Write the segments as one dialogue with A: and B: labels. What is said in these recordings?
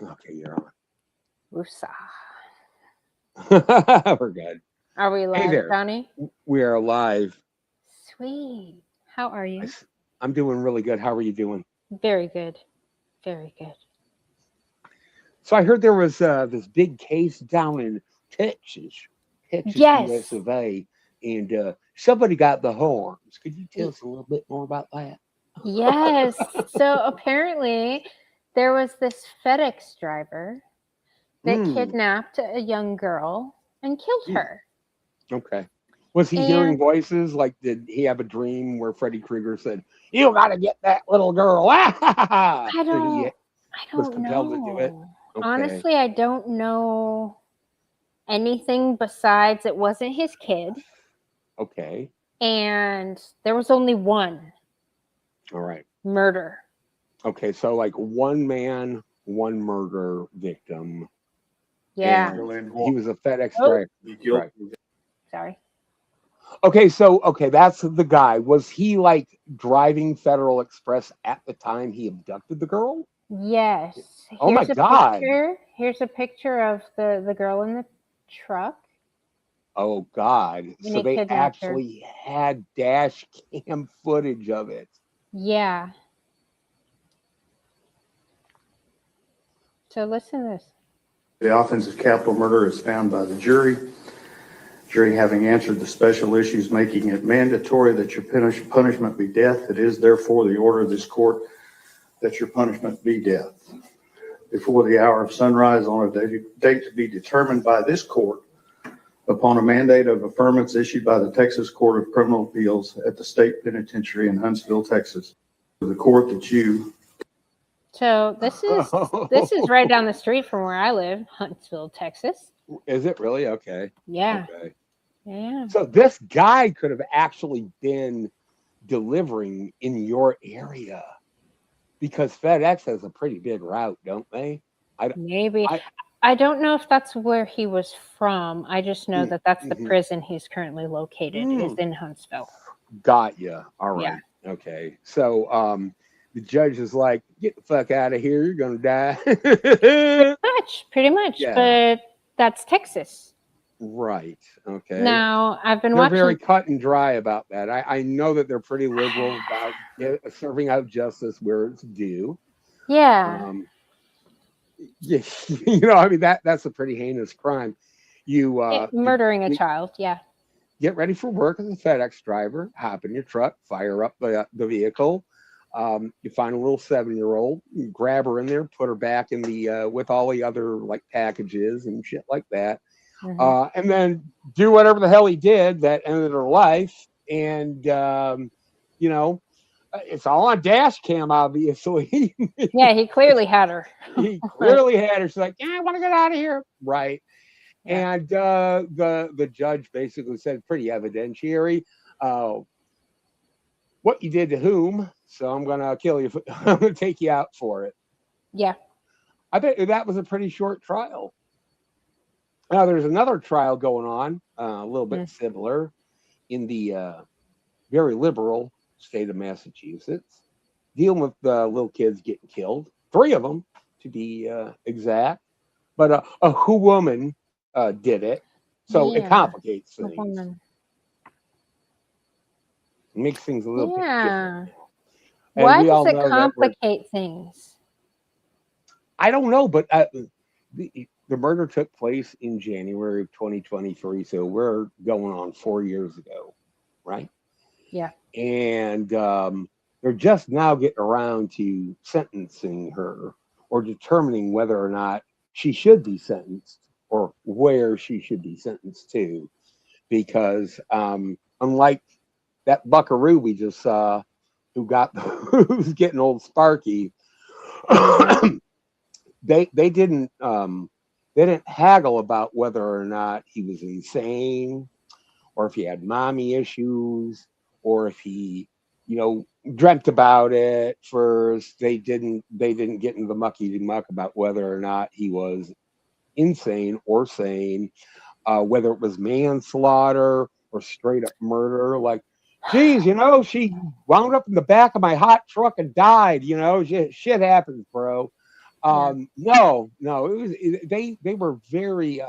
A: Okay, you're on.
B: Woosah.
A: We're good.
B: Are we
A: Hey
B: live,
A: there.
B: Johnny?
A: We are live.
B: Sweet. How are you?
A: I'm doing really good. How are you doing?
B: Very good. Very good.
A: So I heard there was this big case down in Texas, US
B: Yes.
A: of A, and somebody got the horns. Could you tell
B: Y-
A: us a little bit more about that?
B: Yes. So apparently, there was this FedEx driver that
A: Mm,
B: kidnapped a young girl and killed
A: mm,
B: her.
A: okay. Was he hearing
B: And
A: voices? Like, did he have a dream where Freddy Krueger said, "You got to get that little girl"?
B: I
A: So he
B: don't I
A: was
B: don't
A: compelled to do it.
B: know.
A: Okay.
B: Honestly, I don't know anything besides it wasn't his kid
A: Okay.
B: and there was only one
A: All right.
B: murder.
A: Okay, so like one man, one murder victim,
B: Yeah.
A: and he was a FedEx
B: Oh,
A: driver.
B: sorry.
A: Okay, so that's the guy. Was he like driving Federal Express at the time he abducted the girl?
B: Yes.
A: Oh my
B: Here's a
A: God.
B: picture. Here's a picture of the girl in the truck
A: Oh God.
B: when
A: So
B: he
A: they
B: kidnapped her.
A: actually had dash cam footage of it.
B: Yeah. So listen to this.
C: The offense of capital murder is found by the jury having answered the special issues, making it mandatory that your punishment be death. It is therefore the order of this court that your punishment be death. Before the hour of sunrise on a date to be determined by this court, upon a mandate of affirmance issued by the Texas Court of Criminal Appeals at the State Penitentiary in Huntsville, Texas, the court that you
B: So this is right down the street from where I live, Huntsville, Texas.
A: Is it really? Okay.
B: Yeah.
A: Okay.
B: Yeah.
A: So this guy could have actually been delivering in your area because FedEx has a pretty big route, don't they? I,
B: Maybe.
A: I,
B: I don't know if that's where he was from. I just know
A: mm,
B: that that's the
A: mhm,
B: prison he's currently located is
A: mm,
B: in Huntsville.
A: got you. All
B: Yeah.
A: right. Okay. So, the judge is like, "Get the fuck out of here! You're gonna die."
B: Pretty much.
A: Yeah.
B: But that's Texas.
A: Right. Okay.
B: Now, I've been
A: They're very
B: watching.
A: cut and dry about that. I know that they're pretty liberal about serving out justice where it's due.
B: Yeah.
A: Um, yeah, I mean that's a pretty heinous crime. You
B: Murdering a
A: you
B: child. Yeah.
A: get ready for work as a FedEx driver, hop in your truck, fire up the vehicle. You find a little 7-year-old, you grab her in there, put her back in the with all the other like packages and shit like that,
B: Hmm.
A: and then do whatever the hell he did that ended her life. And you know, it's all on dash cam, obviously.
B: Yeah, he clearly had her.
A: He clearly had her. She's like, "Yeah, I want to get out of here." Right.
B: Yeah.
A: And the judge basically said, pretty evidentiary, uh, what you did to whom. So I'm gonna kill you. I'm gonna take you out for it.
B: Yeah.
A: I bet that was a pretty short trial. Now there's another trial going on, a little bit
B: Mm.
A: similar in the very liberal state of Massachusetts, dealing with little kids getting killed. 3 of them, to be exact. But a who woman did it, so it
B: Yeah.
A: complicates
B: A
A: things.
B: woman.
A: It makes things a little bit different
B: Yeah.
A: now. And
B: Why
A: we
B: does
A: all
B: it
A: know that we're.
B: complicate things?
A: I don't know, but the murder took place in January of 2023, so we're going on 4 years ago, right?
B: Yeah.
A: And they're just now getting around to sentencing her or determining whether or not she should be sentenced or where she should be sentenced to. Because unlike that buckaroo we just saw who got who's getting old Sparky,
B: Hmm.
A: they didn't haggle about whether or not he was insane or if he had mommy issues or if he, dreamt about it first. They didn't get into the mucky muck about whether or not he was insane or sane, whether it was manslaughter or straight up murder. Like, geez, she wound up in the back of my hot truck and died. Shit happens, bro. No, they were very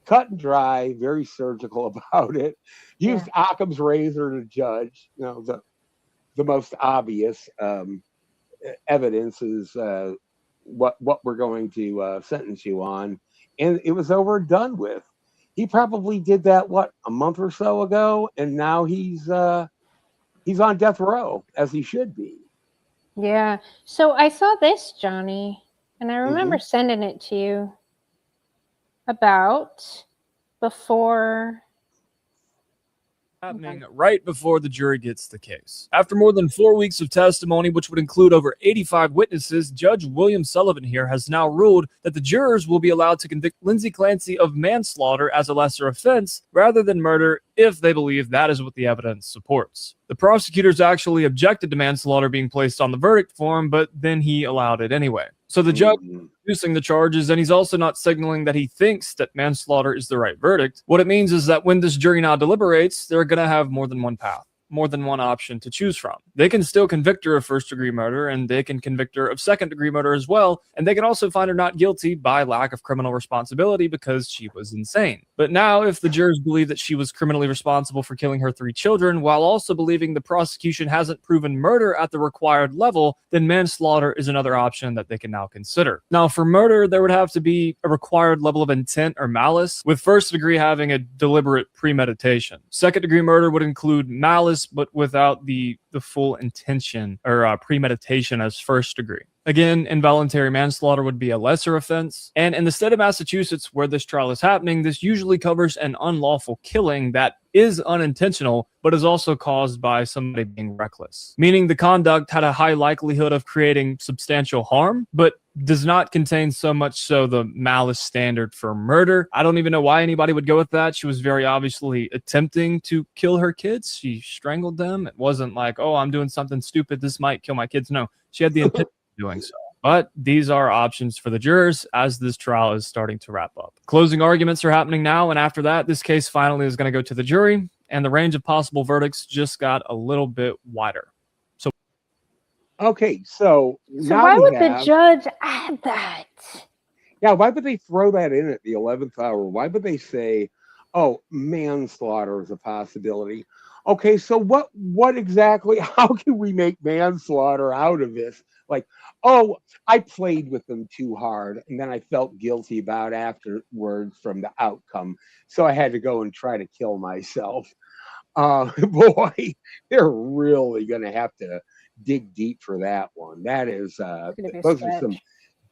A: cut and dry, very surgical about it. Used Occam's razor to judge. The most obvious evidence is what we're going to sentence you on, and it was over and done with. He probably did that a month or so ago, and now he's on death row, as he should be.
B: Yeah. So I saw this, Johnny, and I remember sending it to you about before.
D: Happening right before the jury gets the case. After more than 4 weeks of testimony, which would include over 85 witnesses, Judge William Sullivan here has now ruled that the jurors will be allowed to convict Lindsay Clancy of manslaughter as a lesser offense rather than murder if they believe that is what the evidence supports. The prosecutors actually objected to manslaughter being placed on the verdict form, but then he allowed it anyway. So the judge is reducing the charges, and he's also not signaling that he thinks that manslaughter is the right verdict. What it means is that when this jury now deliberates, they're going to have more than one path, more than one option to choose from. They can still convict her of first-degree murder, and they can convict her of second-degree murder as well, and they can also find her not guilty by lack of criminal responsibility because she was insane. But now, if the jurors believe that she was criminally responsible for killing her 3 children, while also believing the prosecution hasn't proven murder at the required level, then manslaughter is another option that they can now consider. Now, for murder, there would have to be a required level of intent or malice, with first degree having a deliberate premeditation. Second-degree murder would include malice, but without the full intention or premeditation as first degree. Again, involuntary manslaughter would be a lesser offense. And in the state of Massachusetts, where this trial is happening, this usually covers an unlawful killing that is unintentional, but is also caused by somebody being reckless. Meaning the conduct had a high likelihood of creating substantial harm, but does not contain so much so the malice standard for murder. I don't even know why anybody would go with that. She was very obviously attempting to kill her kids. She strangled them. It wasn't like, oh, I'm doing something stupid, this might kill my kids. No, she had the intent doing so. But these are options for the jurors as this trial is starting to wrap up. Closing arguments are happening now, and after that, this case finally is going to go to the jury, and the range of possible verdicts just got a little bit wider.
A: Okay, so
B: why would the judge add that?
A: Yeah, why would they throw that in at the 11th hour? Why would they say, oh, manslaughter is a possibility? Okay, so what exactly, how can we make manslaughter out of this? Like, oh, I played with them too hard, and then I felt guilty about afterwards from the outcome, so I had to go and try to kill myself. Boy, they're really going to have to dig deep for that one. That is, those are some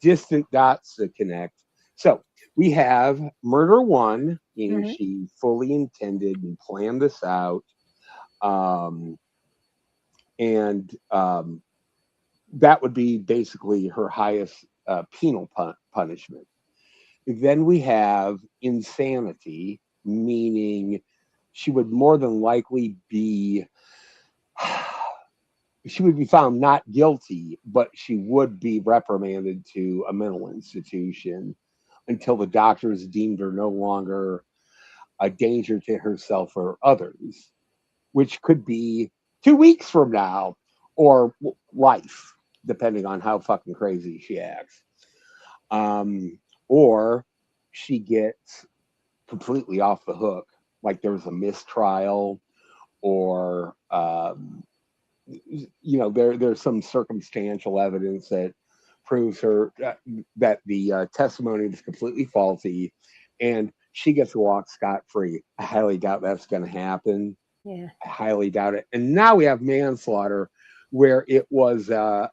A: distant dots to connect. So we have murder 1, meaning she fully intended and planned this out. That would be basically her highest penal punishment. Then we have insanity, meaning she would more than likely be, she would be found not guilty, but she would be reprimanded to a mental institution until the doctors deemed her no longer a danger to herself or others, which could be 2 weeks from now or life, depending on how fucking crazy she acts. Or she gets completely off the hook, like there was a mistrial, or there's some circumstantial evidence that proves her that the testimony was completely faulty, and she gets to walk scot-free. I highly doubt that's going to happen.
B: Yeah,
A: I highly doubt it. And now we have manslaughter, where it was I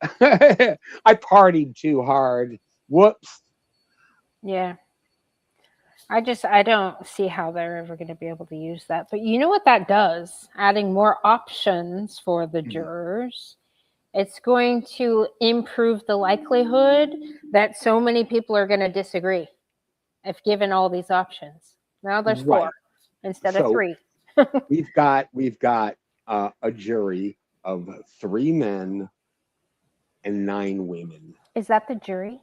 A: partied too hard. Whoops.
B: Yeah. I don't see how they're ever going to be able to use that. But you know what that does? Adding more options for the jurors. It's going to improve the likelihood that so many people are going to disagree if given all these options. Now there's 4 instead of 3.
A: we've got a jury of 3 men and 9 women.
B: Is that the jury?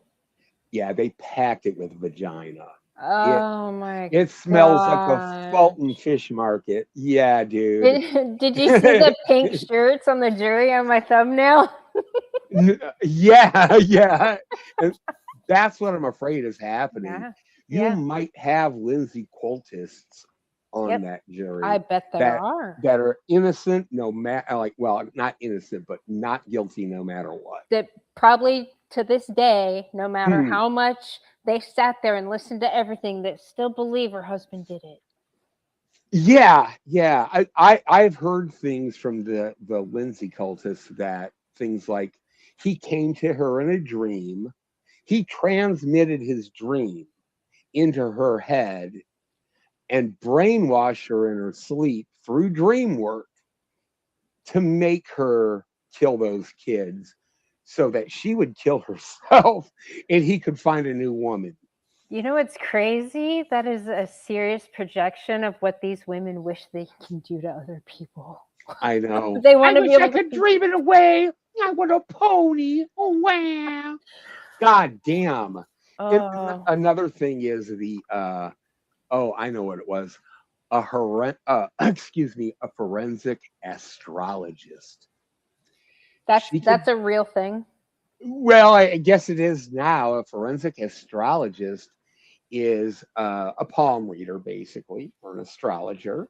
A: Yeah, they packed it with vagina.
B: Oh my god.
A: It smells like a Fulton fish market. Yeah, dude.
B: Did you see the pink shirts on the jury on my thumbnail?
A: Yeah, yeah. And that's what I'm afraid is happening.
B: Yeah.
A: You
B: Yeah.
A: might have Lindsay cultists on
B: Yep.
A: that jury
B: I bet there
A: that
B: are.
A: that are innocent no matter, like, well, not innocent, but not guilty no matter what.
B: That probably to this day, no matter
A: Hmm.
B: how much they sat there and listened to everything, that still believe her husband did it.
A: Yeah, yeah. I've heard things from the Lindsay cultists that things like he came to her in a dream, he transmitted his dream into her head and brainwashed her in her sleep through dream work to make her kill those kids so that she would kill herself and he could find a new woman.
B: You know what's crazy? That is a serious projection of what these women wish they can do to other people.
A: I know.
B: They want
A: I
B: to be
A: wish I
B: able
A: could
B: to.
A: dream it away. I want a pony. Oh wow. God damn. And
B: Oh,
A: another thing is the oh, I know what it was. Excuse me, a forensic astrologist. She could,
B: that's a real thing.
A: well, I guess it is now. A forensic astrologist is a palm reader, basically, or an astrologer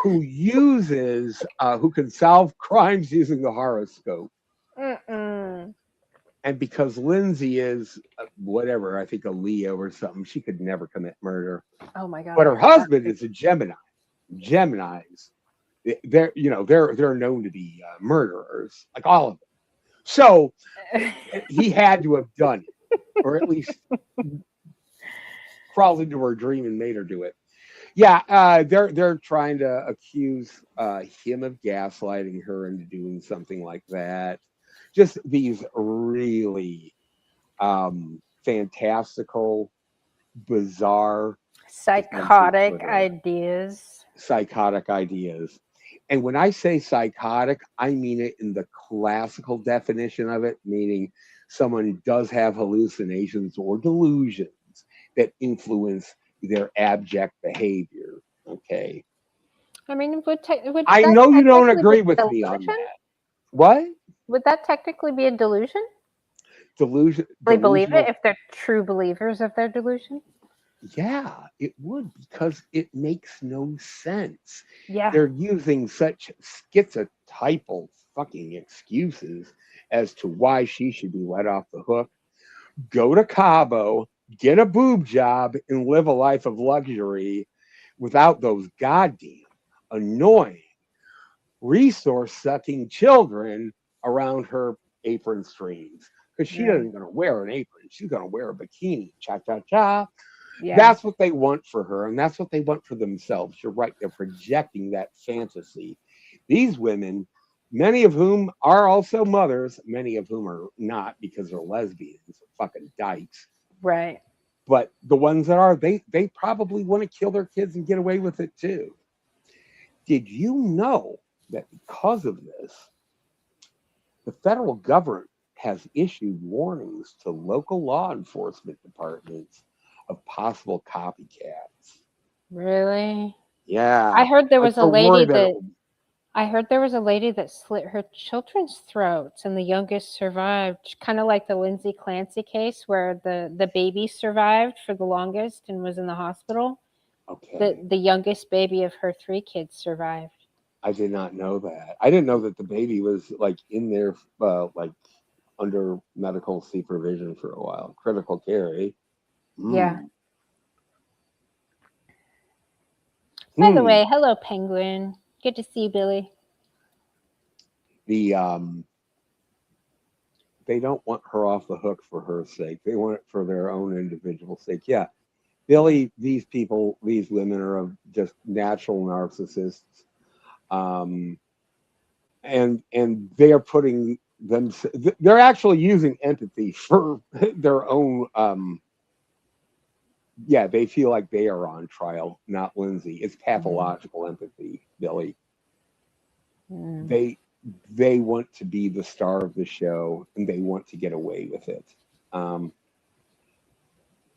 A: who who can solve crimes using the horoscope.
B: Mm-mm.
A: And because Lindsay is whatever, I think a Leo or something, she could never commit murder.
B: Oh my god.
A: But her husband is a Gemini. Geminis, they're known to be murderers, like all of them. So he had to have done it, or at least crawled into her dream and made her do it. Yeah, they're trying to accuse him of gaslighting her into doing something like that. Just these really fantastical, bizarre,
B: Psychotic
A: Twitter.
B: ideas.
A: Psychotic ideas. And when I say psychotic, I mean it in the classical definition of it, meaning someone who does have hallucinations or delusions that influence their abject behavior. Okay.
B: I mean, would
A: I
B: that
A: know you don't
B: technically
A: agree
B: be a
A: with me on
B: delusion?
A: that. What?
B: Would that technically be a delusion? They believe
A: Delusional?
B: it if they're true believers of their delusion?
A: Yeah, it would, because it makes no sense.
B: Yeah.
A: They're using such schizotypal fucking excuses as to why she should be let off the hook. Go to Cabo, get a boob job, and live a life of luxury without those goddamn annoying resource sucking children around her apron strings. Because she
B: Yeah.
A: isn't going to wear an apron. She's going to wear a bikini. Cha cha cha.
B: Yeah.
A: That's what they want for her, and that's what they want for themselves. You're right. They're projecting that fantasy. These women, many of whom are also mothers, many of whom are not because they're lesbians, fucking dykes.
B: Right.
A: But the ones that are, they probably want to kill their kids and get away with it too. Did you know that because of this, the federal government has issued warnings to local law enforcement departments of possible copycats?
B: Really?
A: Yeah.
B: I heard there
A: Like,
B: was a
A: they're
B: lady
A: worried
B: that
A: it'll-
B: I heard there was a lady that slit her children's throats and the youngest survived, kind of like the Lindsay Clancy case where the baby survived for the longest and was in the hospital.
A: Okay.
B: The youngest baby of her 3 kids survived.
A: I did not know that. I didn't know that the baby was like in there, like under medical supervision for a while. Critical care, eh?
B: Yeah.
A: Mm.
B: By the
A: Hmm.
B: way, hello Penguin. Good to see you, Billy.
A: The they don't want her off the hook for her sake. They want it for their own individual sake. Yeah. Billy, these people, these women are just natural narcissists. And they are putting them, they're actually using empathy for their own, yeah, they feel like they are on trial, not Lindsay. It's pathological empathy, Billy.
B: Mm.
A: They want to be the star of the show and they want to get away with it.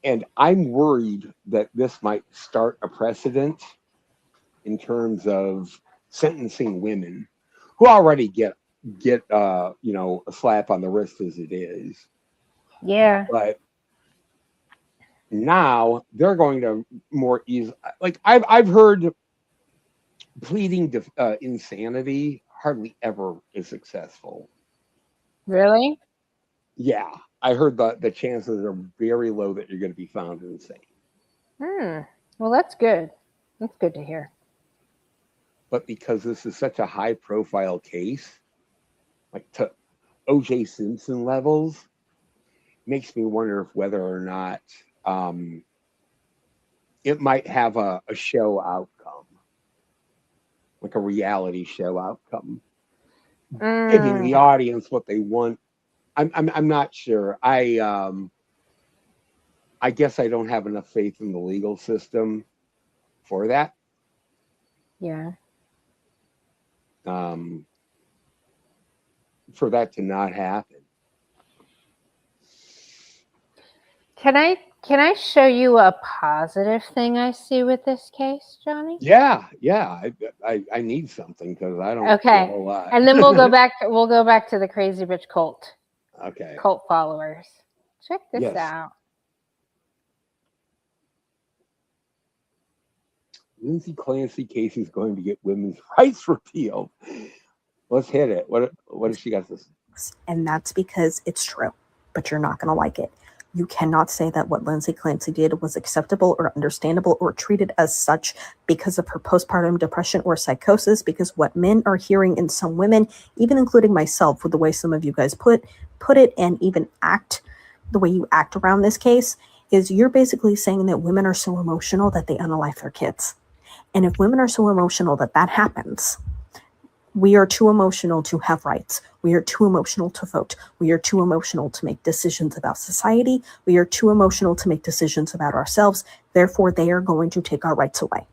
A: And I'm worried that this might start a precedent in terms of sentencing women who already get get a slap on the wrist as it is.
B: Yeah.
A: But now they're going to more easy. Like I've heard pleading insanity hardly ever is successful.
B: Really?
A: Yeah, I heard the chances are very low that you're going to be found insane.
B: Well, that's good. That's good to hear.
A: But because this is such a high profile case, like to OJ Simpson levels, makes me wonder if whether or not it might have a show outcome, like a reality show outcome, giving the audience what they want. I'm not sure. I guess I don't have enough faith in the legal system for that.
B: Yeah.
A: For that to not happen.
B: Can I show you a positive thing I see with this case, Johnny?
A: Yeah. I need something because I don't see a whole lot.
B: And then we'll go back to the Crazy Rich cult.
A: Okay.
B: Cult followers. Check this
A: Yes.
B: out.
A: Lindsay Clancy case is going to get women's rights repealed. Let's hit it. What does she got to say?
E: And that's because it's true, but you're not going to like it. You cannot say that what Lindsay Clancy did was acceptable or understandable or treated as such because of her postpartum depression or psychosis, because what men are hearing in some women, even including myself, with the way some of you guys put it and even act the way you act around this case, is you're basically saying that women are so emotional that they unalive their kids. And if women are so emotional that happens, we are too emotional to have rights. We are too emotional to vote. We are too emotional to make decisions about society. We are too emotional to make decisions about ourselves. Therefore, they are going to take our rights away.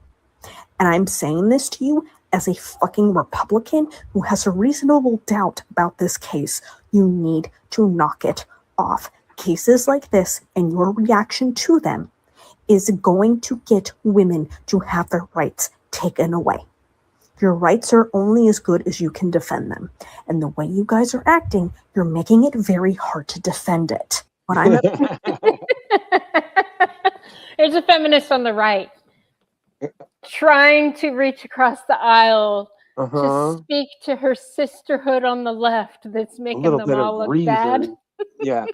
E: And I'm saying this to you as a fucking Republican who has a reasonable doubt about this case. You need to knock it off. Cases like this and your reaction to them is going to get women to have their rights taken away. Your rights are only as good as you can defend them. And the way you guys are acting, you're making it very hard to defend it. What I'm
B: There's a feminist on the right trying to reach across the aisle to speak to her sisterhood on the left that's making them all look bad.
A: Yeah.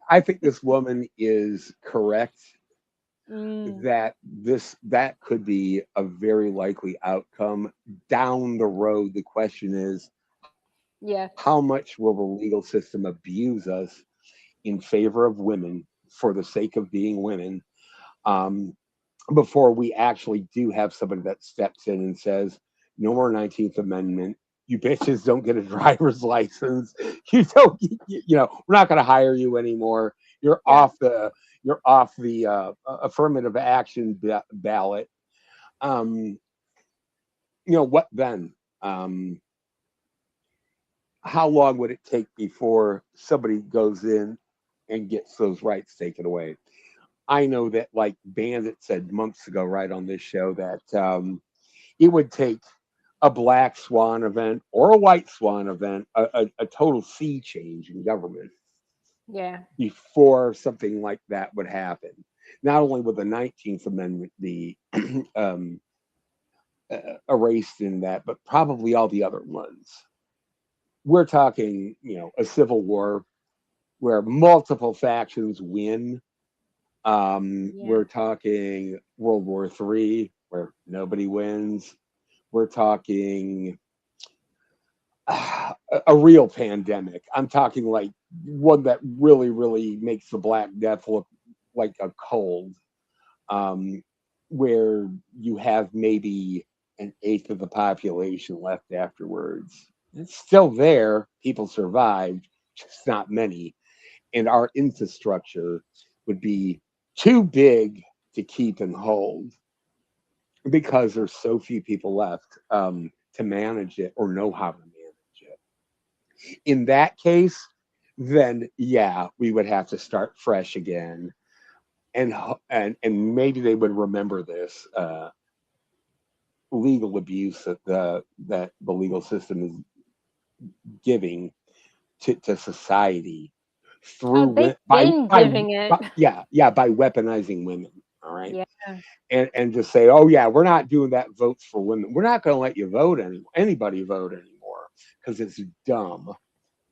A: I think this woman is correct. That could be a very likely outcome down the road. The question is, how much will the legal system abuse us in favor of women for the sake of being women, before we actually do have somebody that steps in and says, no more 19th Amendment. You bitches don't get a driver's license. You don't, we're not going to hire you anymore. You're off the affirmative action ballot. What then? How long would it take before somebody goes in and gets those rights taken away? I know that, like Bandit said months ago, right on this show, that it would take a black swan event or a white swan event, a total sea change in government. Before something like that would happen. Not only would the 19th Amendment be erased in that, but probably all the other ones. We're talking, a civil war where multiple factions win. We're talking World War III where nobody wins. We're talking a real pandemic. I'm talking like one that really, really makes the Black Death look like a cold, where you have maybe an eighth of the population left afterwards. It's still there. People survived, just not many. And our infrastructure would be too big to keep and hold because there's so few people left to manage it or know how to manage it. In that case, then we would have to start fresh again, and maybe they would remember this legal abuse that the legal system is giving to society through
B: they've been giving it.
A: by weaponizing women. All right.
B: Yeah.
A: And just say, oh yeah, we're not doing that votes for women. We're not going to let you vote anybody vote anymore because it's dumb.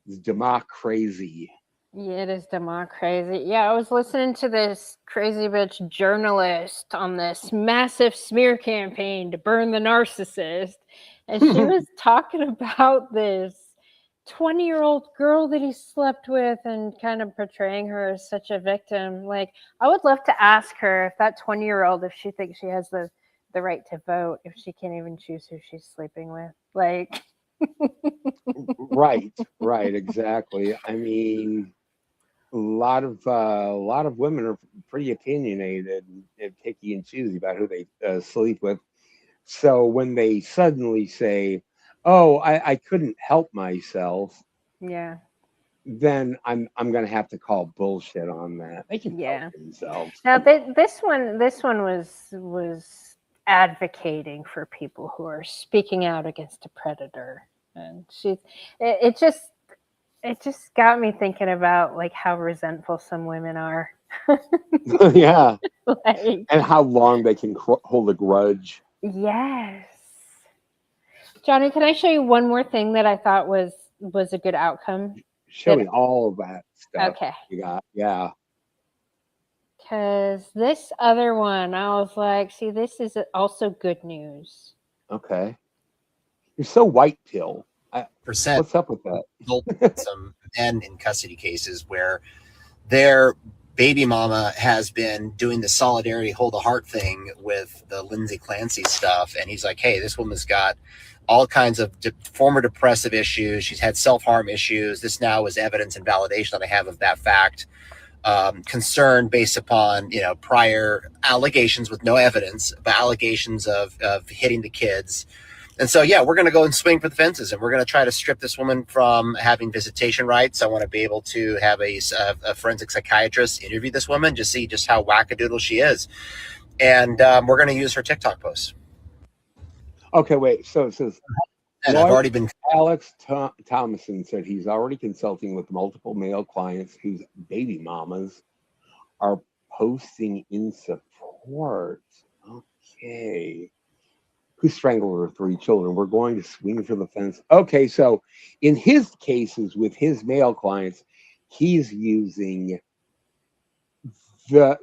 A: It's democracy.
B: Yeah, it is democracy. Yeah, I was listening to this crazy bitch journalist on this massive smear campaign to burn the narcissist. And she was talking about this 20-year-old girl that he slept with and kind of portraying her as such a victim. Like, I would love to ask her if that 20-year-old, if she thinks she has the right to vote, if she can't even choose who she's sleeping with. Like,
A: right, exactly. I mean, a lot of women are pretty opinionated and picky and choosy about who they sleep with. So when they suddenly say, "Oh, I couldn't help myself,"
B: yeah.
A: then I'm going to have to call bullshit on that. They can help themselves.
B: Now this one was advocating for people who are speaking out against a predator, and it just got me thinking about like how resentful some women are.
A: Yeah,
B: Like,
A: and how long they can hold a grudge.
B: yes. Johnny, can I show you one more thing that I thought was a good outcome?
A: Show me all of that stuff.
B: Okay.
A: You got, yeah.
B: Because this other one, I was like, see, this is also good news.
A: Okay. You're so white pill.
F: Percent.
A: What's up with that?
F: Some men in custody cases where their baby mama has been doing the solidarity hold a heart thing with the Lindsay Clancy stuff. And he's like, hey, this woman's got all kinds of former depressive issues. She's had self-harm issues. This now is evidence and validation that I have of that fact. Concern based upon, prior allegations with no evidence, but allegations of hitting the kids. And so, yeah, we're going to go and swing for the fences, and we're going to try to strip this woman from having visitation rights. I want to be able to have a forensic psychiatrist interview this woman, just see just how wackadoodle she is. And we're going to use her TikTok posts.
A: Okay, wait. So it says,
F: and I've already been.
A: Alex Thomason said he's already consulting with multiple male clients whose baby mamas are posting in support. Okay. Who strangled her 3 children? We're going to swing for the fence. Okay, so in his cases with his male clients, he's using the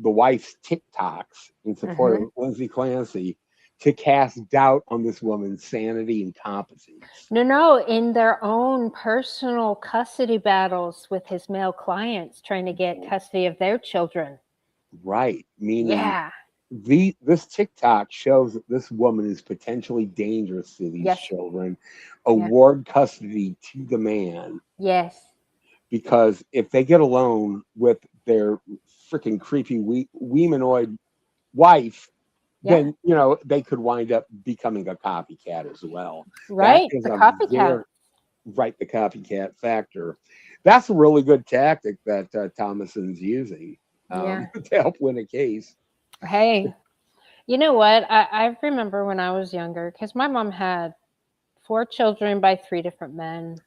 A: wife's TikToks in support of Lindsay Clancy to cast doubt on this woman's sanity and competence.
B: No, in their own personal custody battles with his male clients, trying to get custody of their children.
A: Right, meaning
B: yeah.
A: This TikTok shows that this woman is potentially dangerous to these children. Award custody to the man.
B: Yes.
A: Because if they get alone with their freaking creepy womanhoid wife, then they could wind up becoming a copycat as well.
B: Right, the copycat.
A: Right, the copycat factor. That's a really good tactic that Thomason's using to help win a case.
B: Hey, you know what? I remember when I was younger, because my mom had 4 children by 3 different men.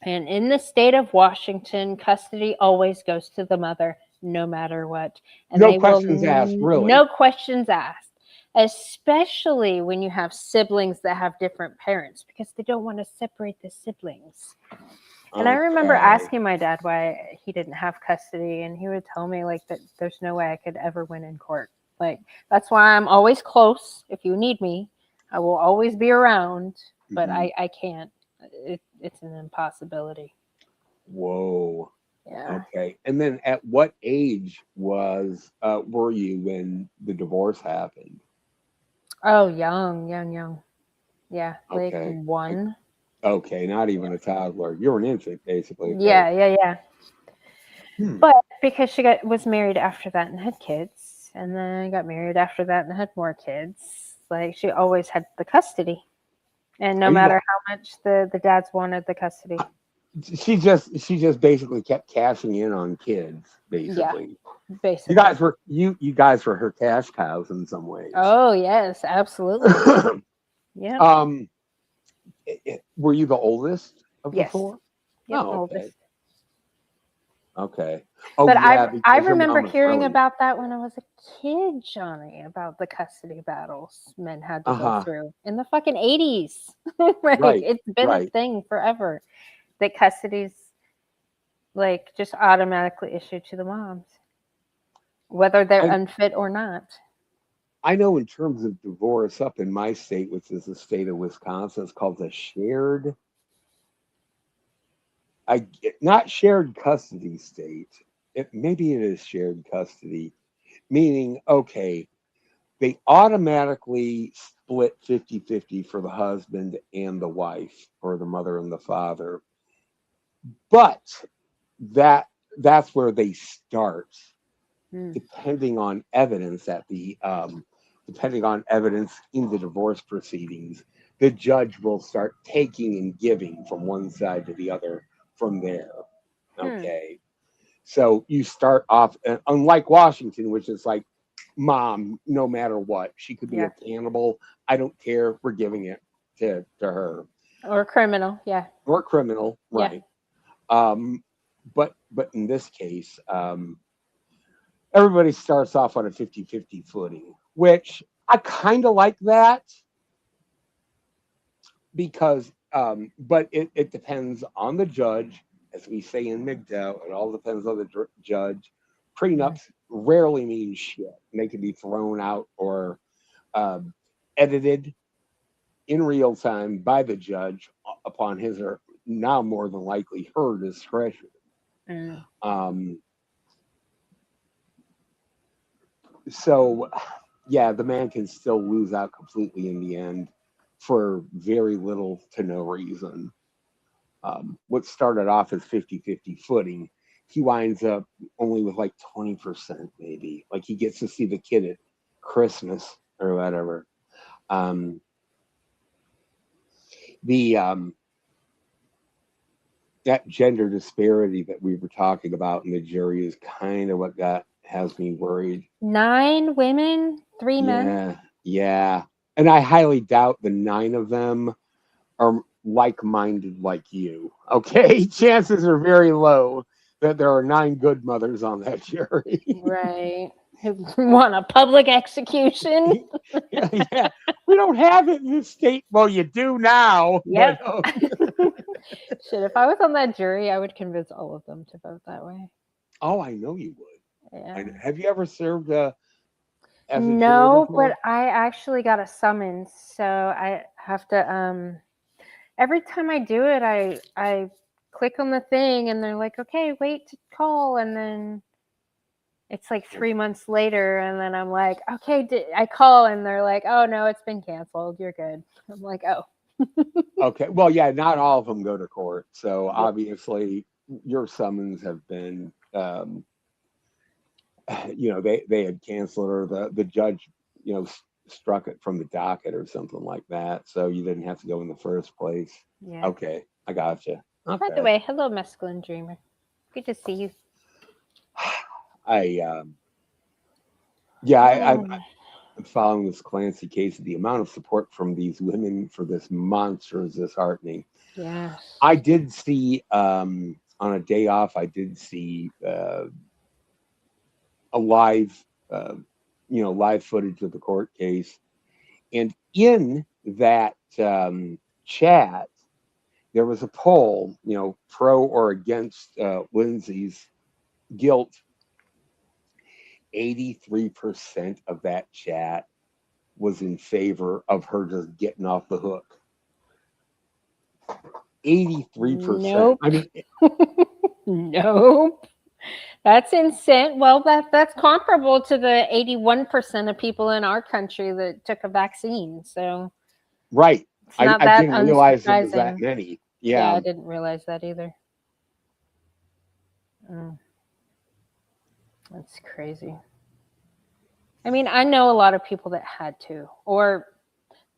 B: And in the state of Washington, custody always goes to the mother, no matter what. And
A: no questions asked, really.
B: No questions asked, especially when you have siblings that have different parents, because they don't want to separate the siblings. And I remember asking my dad why he didn't have custody, and he would tell me like that there's no way I could ever win in court. Like, that's why I'm always close. If you need me, I will always be around, but I can't. It's an impossibility.
A: Whoa.
B: Yeah.
A: Okay. And then at what age were you when the divorce happened?
B: Oh, young. Yeah, like 1.
A: Okay, not even a toddler. You're an infant, basically.
B: Yeah. But because she was married after that and had kids, and then got married after that and had more kids, like she always had the custody. And no matter how much the dads wanted the custody.
A: she just basically kept cashing in on kids, basically.
B: Basically.
A: You guys were her cash cows in some ways.
B: Oh yes, absolutely. Yeah.
A: Were you the oldest of the
B: Yes.
A: four?
B: Yep,
A: Oh, okay.
B: oldest.
A: Okay. Oh,
B: But
A: yeah,
B: I
A: because your
B: remember
A: mom was
B: hearing
A: brilliant.
B: about that when I was a kid, Johnny, about the custody battles men had to go through in the fucking 80s. Like,
A: Right,
B: it's been a
A: right.
B: thing forever that custody's like just automatically issued to the moms, whether they're
A: I-
B: unfit or not.
A: I know in terms of divorce up in my state, which is the state of Wisconsin, it's called the shared, not shared custody state. Maybe it is shared custody, meaning, okay, they automatically split 50-50 for the husband and the wife, or the mother and the father. But that's where they start, depending on evidence depending on evidence in the divorce proceedings. The judge will start taking and giving from one side to the other from there. Okay. So you start off, unlike Washington, which is like, mom, no matter what, she could be a cannibal. I don't care. We're giving it to her.
B: Or criminal, yeah.
A: Or criminal, right.
B: Yeah.
A: But in this case, everybody starts off on a 50-50 footing, which I kind of like that, because but it depends on the judge, as we say in MGTOW. It all depends on the judge. Prenups rarely mean shit, and they can be thrown out or edited in real time by the judge upon his, or now more than likely her, discretion. So yeah, the man can still lose out completely in the end for very little to no reason. What started off as 50-50 footing, he winds up only with like 20%, maybe. Like, he gets to see the kid at Christmas or whatever. That gender disparity that we were talking about in the jury is kind of what has me worried.
B: 9 women, 3 men.
A: Yeah. And I highly doubt the 9 of them are like-minded like you. Okay, chances are very low that there are 9 good mothers on that jury.
B: Right. Who want a public execution?
A: Yeah, we don't have it in this state. Well, you do now.
B: Yep.
A: But,
B: Shit, if I was on that jury, I would convince all of them to vote that way.
A: oh, I know you would.
B: Yeah.
A: Have you ever served as a
B: No,
A: juror before?
B: but I actually got a summons, so I have to every time I do it, I click on the thing and they're like, okay, wait to call, and then it's like 3 months later, and then I'm like, okay, I call, and they're like, oh no, it's been canceled, you're good. I'm like, oh.
A: Okay, well, yeah, not all of them go to court, so obviously your summons have been they had canceled, or the judge struck it from the docket or something like that, so you didn't have to go in the first place.
B: Yeah.
A: Okay, I gotcha. Okay.
B: By the way, hello, Mescaline Dreamer. Good to see you.
A: I'm following this Clancy case. The amount of support from these women for this monster is disheartening.
B: Yes.
A: I did see on a day off, I did see a live live footage of the court case, and in that chat there was a poll, pro or against Lindsay's guilt. 83% of that chat was in favor of her just getting off the hook. 83%.
B: Nope.
A: I mean,
B: nope. That's insane. Well, that's comparable to the 81% of people in our country that took a vaccine. So
A: right.
B: It's not
A: I didn't realize it was that
B: unsurprising.
A: many.
B: Yeah, I didn't realize that either. That's crazy. I mean, I know a lot of people that had to, or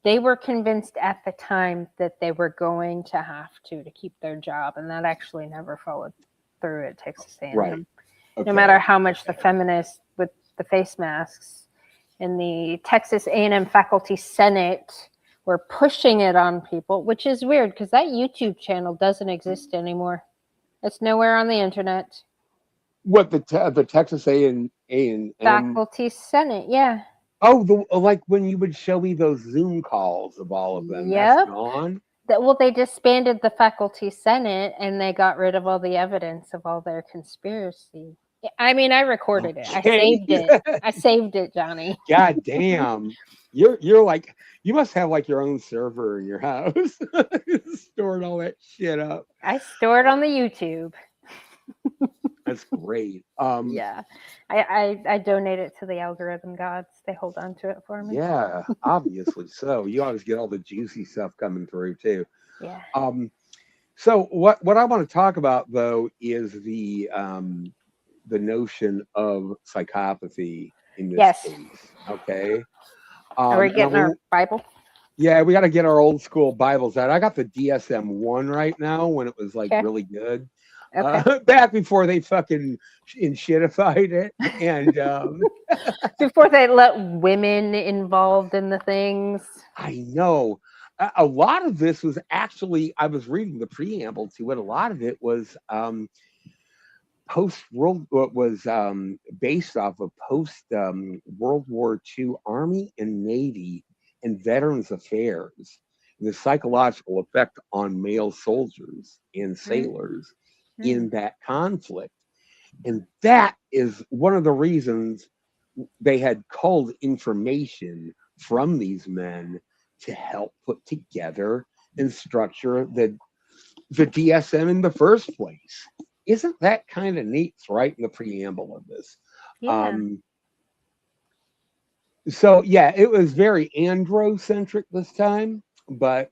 B: they were convinced at the time that they were going to have to keep their job, and that actually never followed through at Texas A&M.
A: Right.
B: No
A: Okay.
B: matter how much the feminists with the face masks in the Texas A&M Faculty Senate were pushing it on people, which is weird because that YouTube channel doesn't exist anymore. It's nowhere on the internet.
A: What the Texas A&M
B: Faculty Senate, yeah.
A: Oh, like when you would show me those Zoom calls of all of them.
B: Yep.
A: That's gone.
B: Well, they disbanded the Faculty Senate and they got rid of all the evidence of all their conspiracy. I mean, I recorded it. I saved it. I saved it, Johnny.
A: God damn. You're like, you must have like your own server in your house. Stored all that shit up.
B: I store it on the YouTube.
A: That's great.
B: Yeah. I donate it to the algorithm gods. They hold on to it for me.
A: Yeah, obviously so. You always get all the juicy stuff coming through too.
B: Yeah.
A: So what I want to talk about though is the notion of psychopathy in this case. Okay.
B: Are we getting our Bible?
A: Yeah, we got to get our old school Bibles out. I got the DSM-1 right now when it was like really good.
B: Okay.
A: Back before they fucking shitified it, and
B: before they let women involved in the things.
A: I know a lot of this was actually, I was reading the preamble to it. A lot of it was based off of post World War II Army and Navy and Veterans Affairs, the psychological effect on male soldiers and sailors in that conflict. And that is one of the reasons they had culled information from these men to help put together and structure the DSM in the first place. Isn't that kind of neat? It's right in the preamble of this.
B: Yeah.
A: So yeah, it was very androcentric this time, but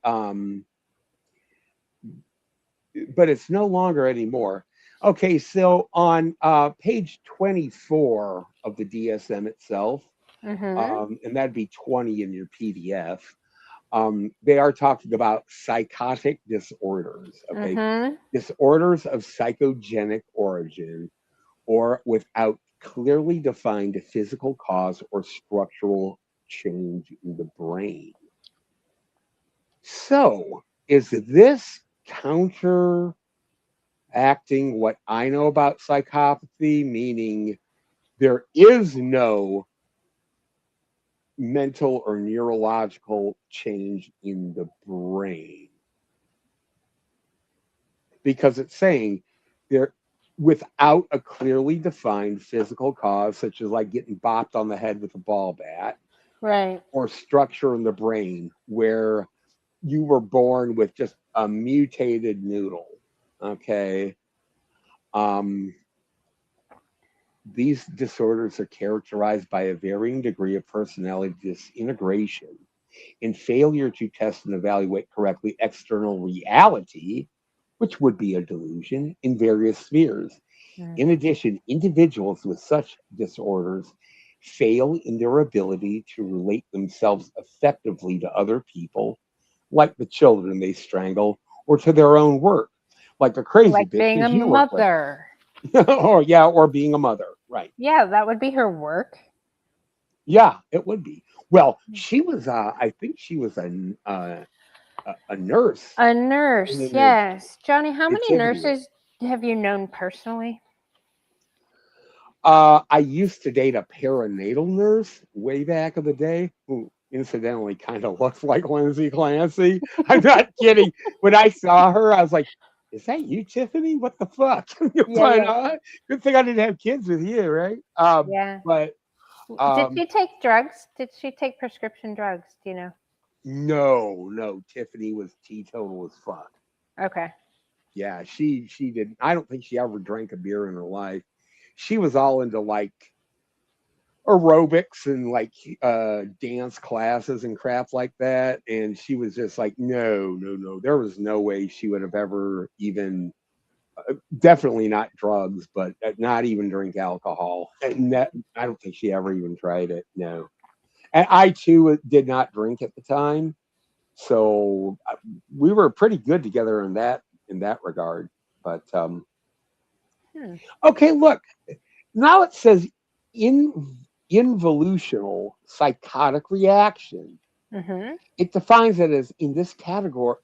A: it's no longer anymore. Okay, so on page 24 of the DSM itself, and that'd be 20 in your PDF, they are talking about psychotic disorders, okay? Disorders of psychogenic origin or without clearly defined physical cause or structural change in the brain. So, is this counteracting what I know about psychopathy, meaning there is no mental or neurological change in the brain? Because it's saying there, without a clearly defined physical cause, such as like getting bopped on the head with a ball bat,
B: right,
A: or structure in the brain where you were born with just a mutated noodle. Okay. These disorders are characterized by a varying degree of personality disintegration and failure to test and evaluate correctly external reality, which would be a delusion, in various spheres. In addition, individuals with such disorders fail in their ability to relate themselves effectively to other people, like the children they strangle, or to their own work, like a crazy
B: like
A: bitch
B: being a
A: you work with.
B: mother.
A: or being a mother, right?
B: Yeah, that would be her work.
A: Yeah, it would be. Well, she was. I think she was a nurse.
B: A nurse, yes. Johnny, how many
A: Tiffany.
B: nurses have you known personally?
A: I used to date a perinatal nurse way back in the day, who incidentally kind of looks like Lindsay Clancy. I'm not kidding. When I saw her, I was like, "Is that you, Tiffany? What the fuck?" Good thing I didn't have kids with you, right?
B: Yeah.
A: But
B: did she take drugs? Did she take prescription drugs? Do you know?
A: No. Tiffany was teetotal as fuck.
B: Okay.
A: Yeah, she didn't. I don't think she ever drank a beer in her life. She was all into like aerobics and like dance classes and crap like that. And she was just like, no. There was no way she would have ever even, definitely not drugs, but not even drink alcohol. And that, I don't think she ever even tried it. No. And I too did not drink at the time, so we were pretty good together in that regard. But
B: Hmm.
A: okay, look, now it says involutional psychotic reaction.
B: Mm-hmm.
A: It defines it as in this category.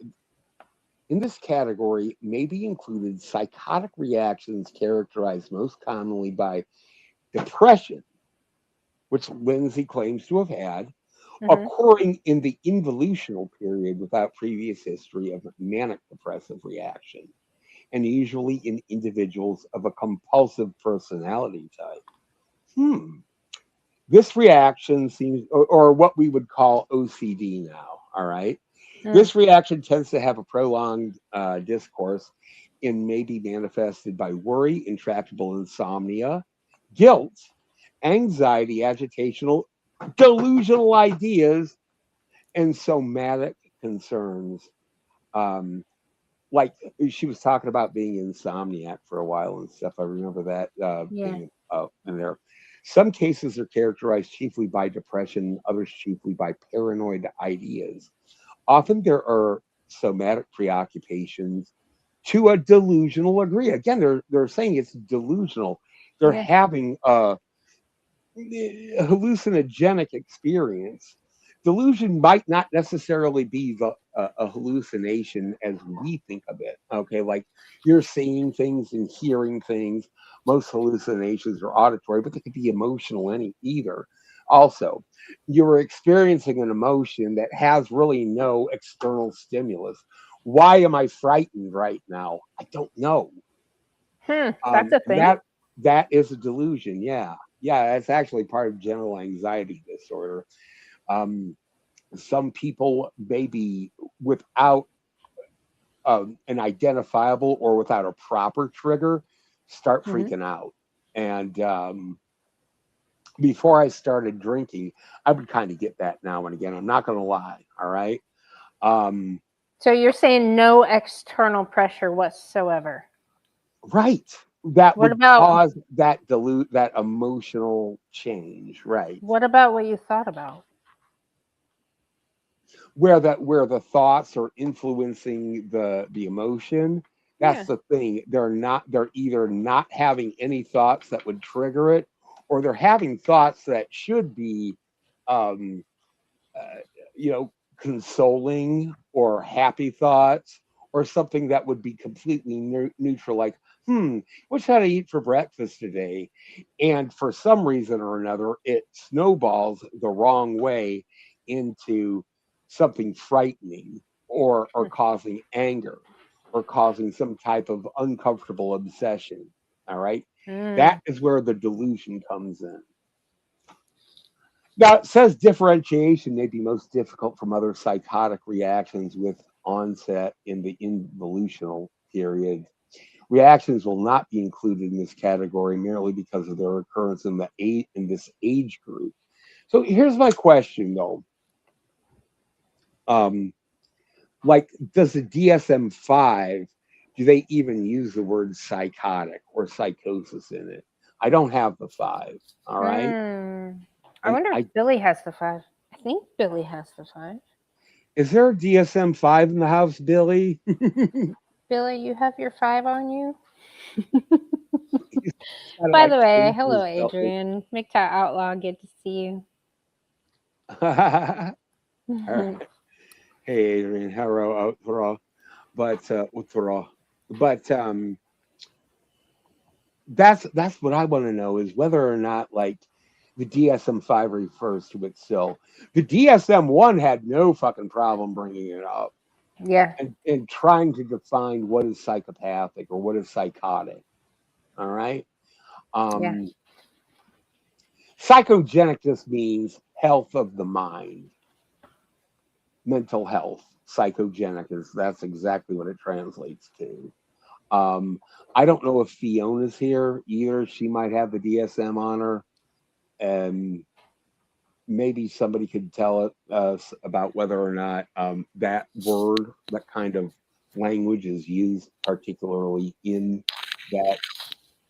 A: In this category may be included psychotic reactions characterized most commonly by depression, which Lindsay claims to have had,
B: Mm-hmm.
A: occurring in the involutional period without previous history of manic depressive reaction, and usually in individuals of a compulsive personality type. This reaction seems, or what we would call OCD now, all right?
B: Mm.
A: This reaction tends to have a prolonged discourse and may be manifested by worry, intractable insomnia, guilt, anxiety, agitational, delusional ideas, and somatic concerns. Um, like she was talking about being insomniac for a while and stuff. I remember that
B: Yeah.
A: being in there. Some cases are characterized chiefly by depression, others chiefly by paranoid ideas. Often there are somatic preoccupations to a delusional degree. Again, they're saying it's delusional. They're
B: Yeah.
A: having a hallucinogenic experience. Delusion might not necessarily be a hallucination as we think of it. Okay, like you're seeing things and hearing things. Most hallucinations are auditory, but they could be emotional either. Also, you're experiencing an emotion that has really no external stimulus. Why am I frightened right now? I don't know.
B: That's a thing.
A: That is a delusion. Yeah, yeah, that's actually part of general anxiety disorder. Um, some people maybe without an identifiable or without a proper trigger start
B: Mhm.
A: freaking out. And before I started drinking, I would kind of get that now and again. I'm not going to lie. All right. Um,
B: So you're saying no external pressure whatsoever.
A: right. That
B: What
A: would
B: about
A: cause that emotional change. Right.
B: what about what you thought about?
A: Where the thoughts are influencing the emotion.
B: Yeah.
A: That's the thing. They're either not having any thoughts that would trigger it, or they're having thoughts that should be um uh, consoling or happy thoughts, or something that would be completely neutral, like, what should I eat for breakfast today? And for some reason or another, it snowballs the wrong way into something frightening, or causing anger, or causing some type of uncomfortable obsession. All right. That
B: Mm.
A: is where the delusion comes in. Now, it says differentiation may be most difficult from other psychotic reactions with onset in the involutional period. Reactions will not be included in this category merely because of their occurrence in this age group. So here's my question, though. Um, like, does the DSM-5, do they even use the word psychotic or psychosis in it? I don't have the 5. All right.
B: I wonder
A: I
B: if Billy has the 5. I think Billy has the 5.
A: Is there a DSM-5 in the house, Billy?
B: Billy, you have your 5 on you?
A: Kinda
B: By the
A: like
B: way,
A: saying to
B: hello,
A: himself,
B: Adrian. MGTOW Outlaw, good to see you.
A: all right. Hey, Adrian. Hello, Uthra. But that's what I want to know, is whether or not, like, the DSM-5 refers to it still. The DSM-1 had no fucking problem bringing it up
B: Yeah.
A: and trying to define what is psychopathic or what is psychotic. All right.
B: Yeah.
A: Psychogenic just means health of the mind, mental health. Psychogenic that's exactly what it translates to. I don't know if Fiona's here either. She might have the DSM on her, and maybe somebody could tell us about whether or not that word, that kind of language, is used particularly in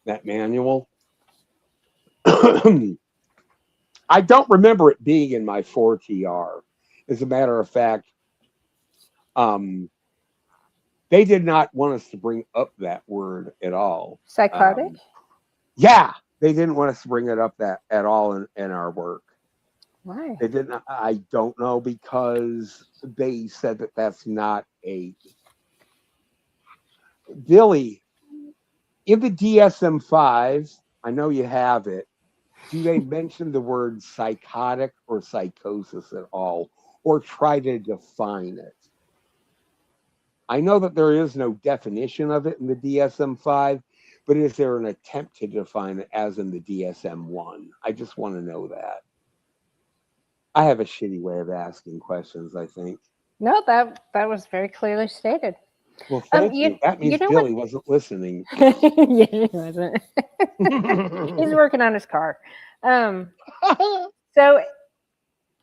A: that manual. I I don't remember it being in my 4TR. As a matter of fact, they did not want us to bring up that word at all.
B: Psychotic?
A: Yeah, they didn't want us to bring it up that at all in our work.
B: Why?
A: They didn't. I don't know, because they said that that's not a Billy in the DSM-5. I know you have it. Do they mention the word psychotic or psychosis at all, or try to define it? I know that there is no definition of it in the DSM-5, but is there an attempt to define it as in the DSM-1? I just want to know that. I have a shitty way of asking questions, I think.
B: No, that was very clearly stated.
A: Well, thank you. That means
B: know
A: Billy wasn't listening.
B: Yeah, he wasn't. He's working on his car. So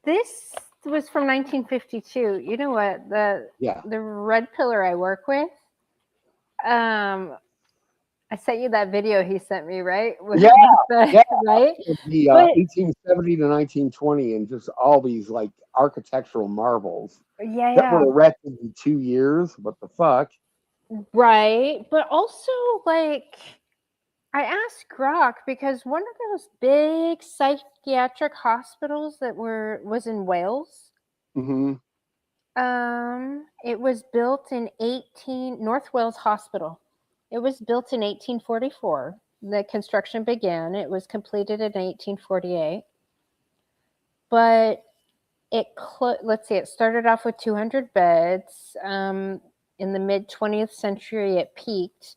B: this was from 1952. You know what? The red pillar I work with, I sent you that video he sent me, right?
A: Yeah.
B: Right?
A: The 1870 to 1920, and just all these like architectural marvels that were erected in 2 years. What the fuck?
B: Right. But also, like, I asked Grok because one of those big psychiatric hospitals that was in Wales.
A: Mm-hmm.
B: It was built in North Wales Hospital. It was built in 1844. The construction began. It was completed in 1848. But let's see, it started off with 200 beds. In the mid 20th century, it peaked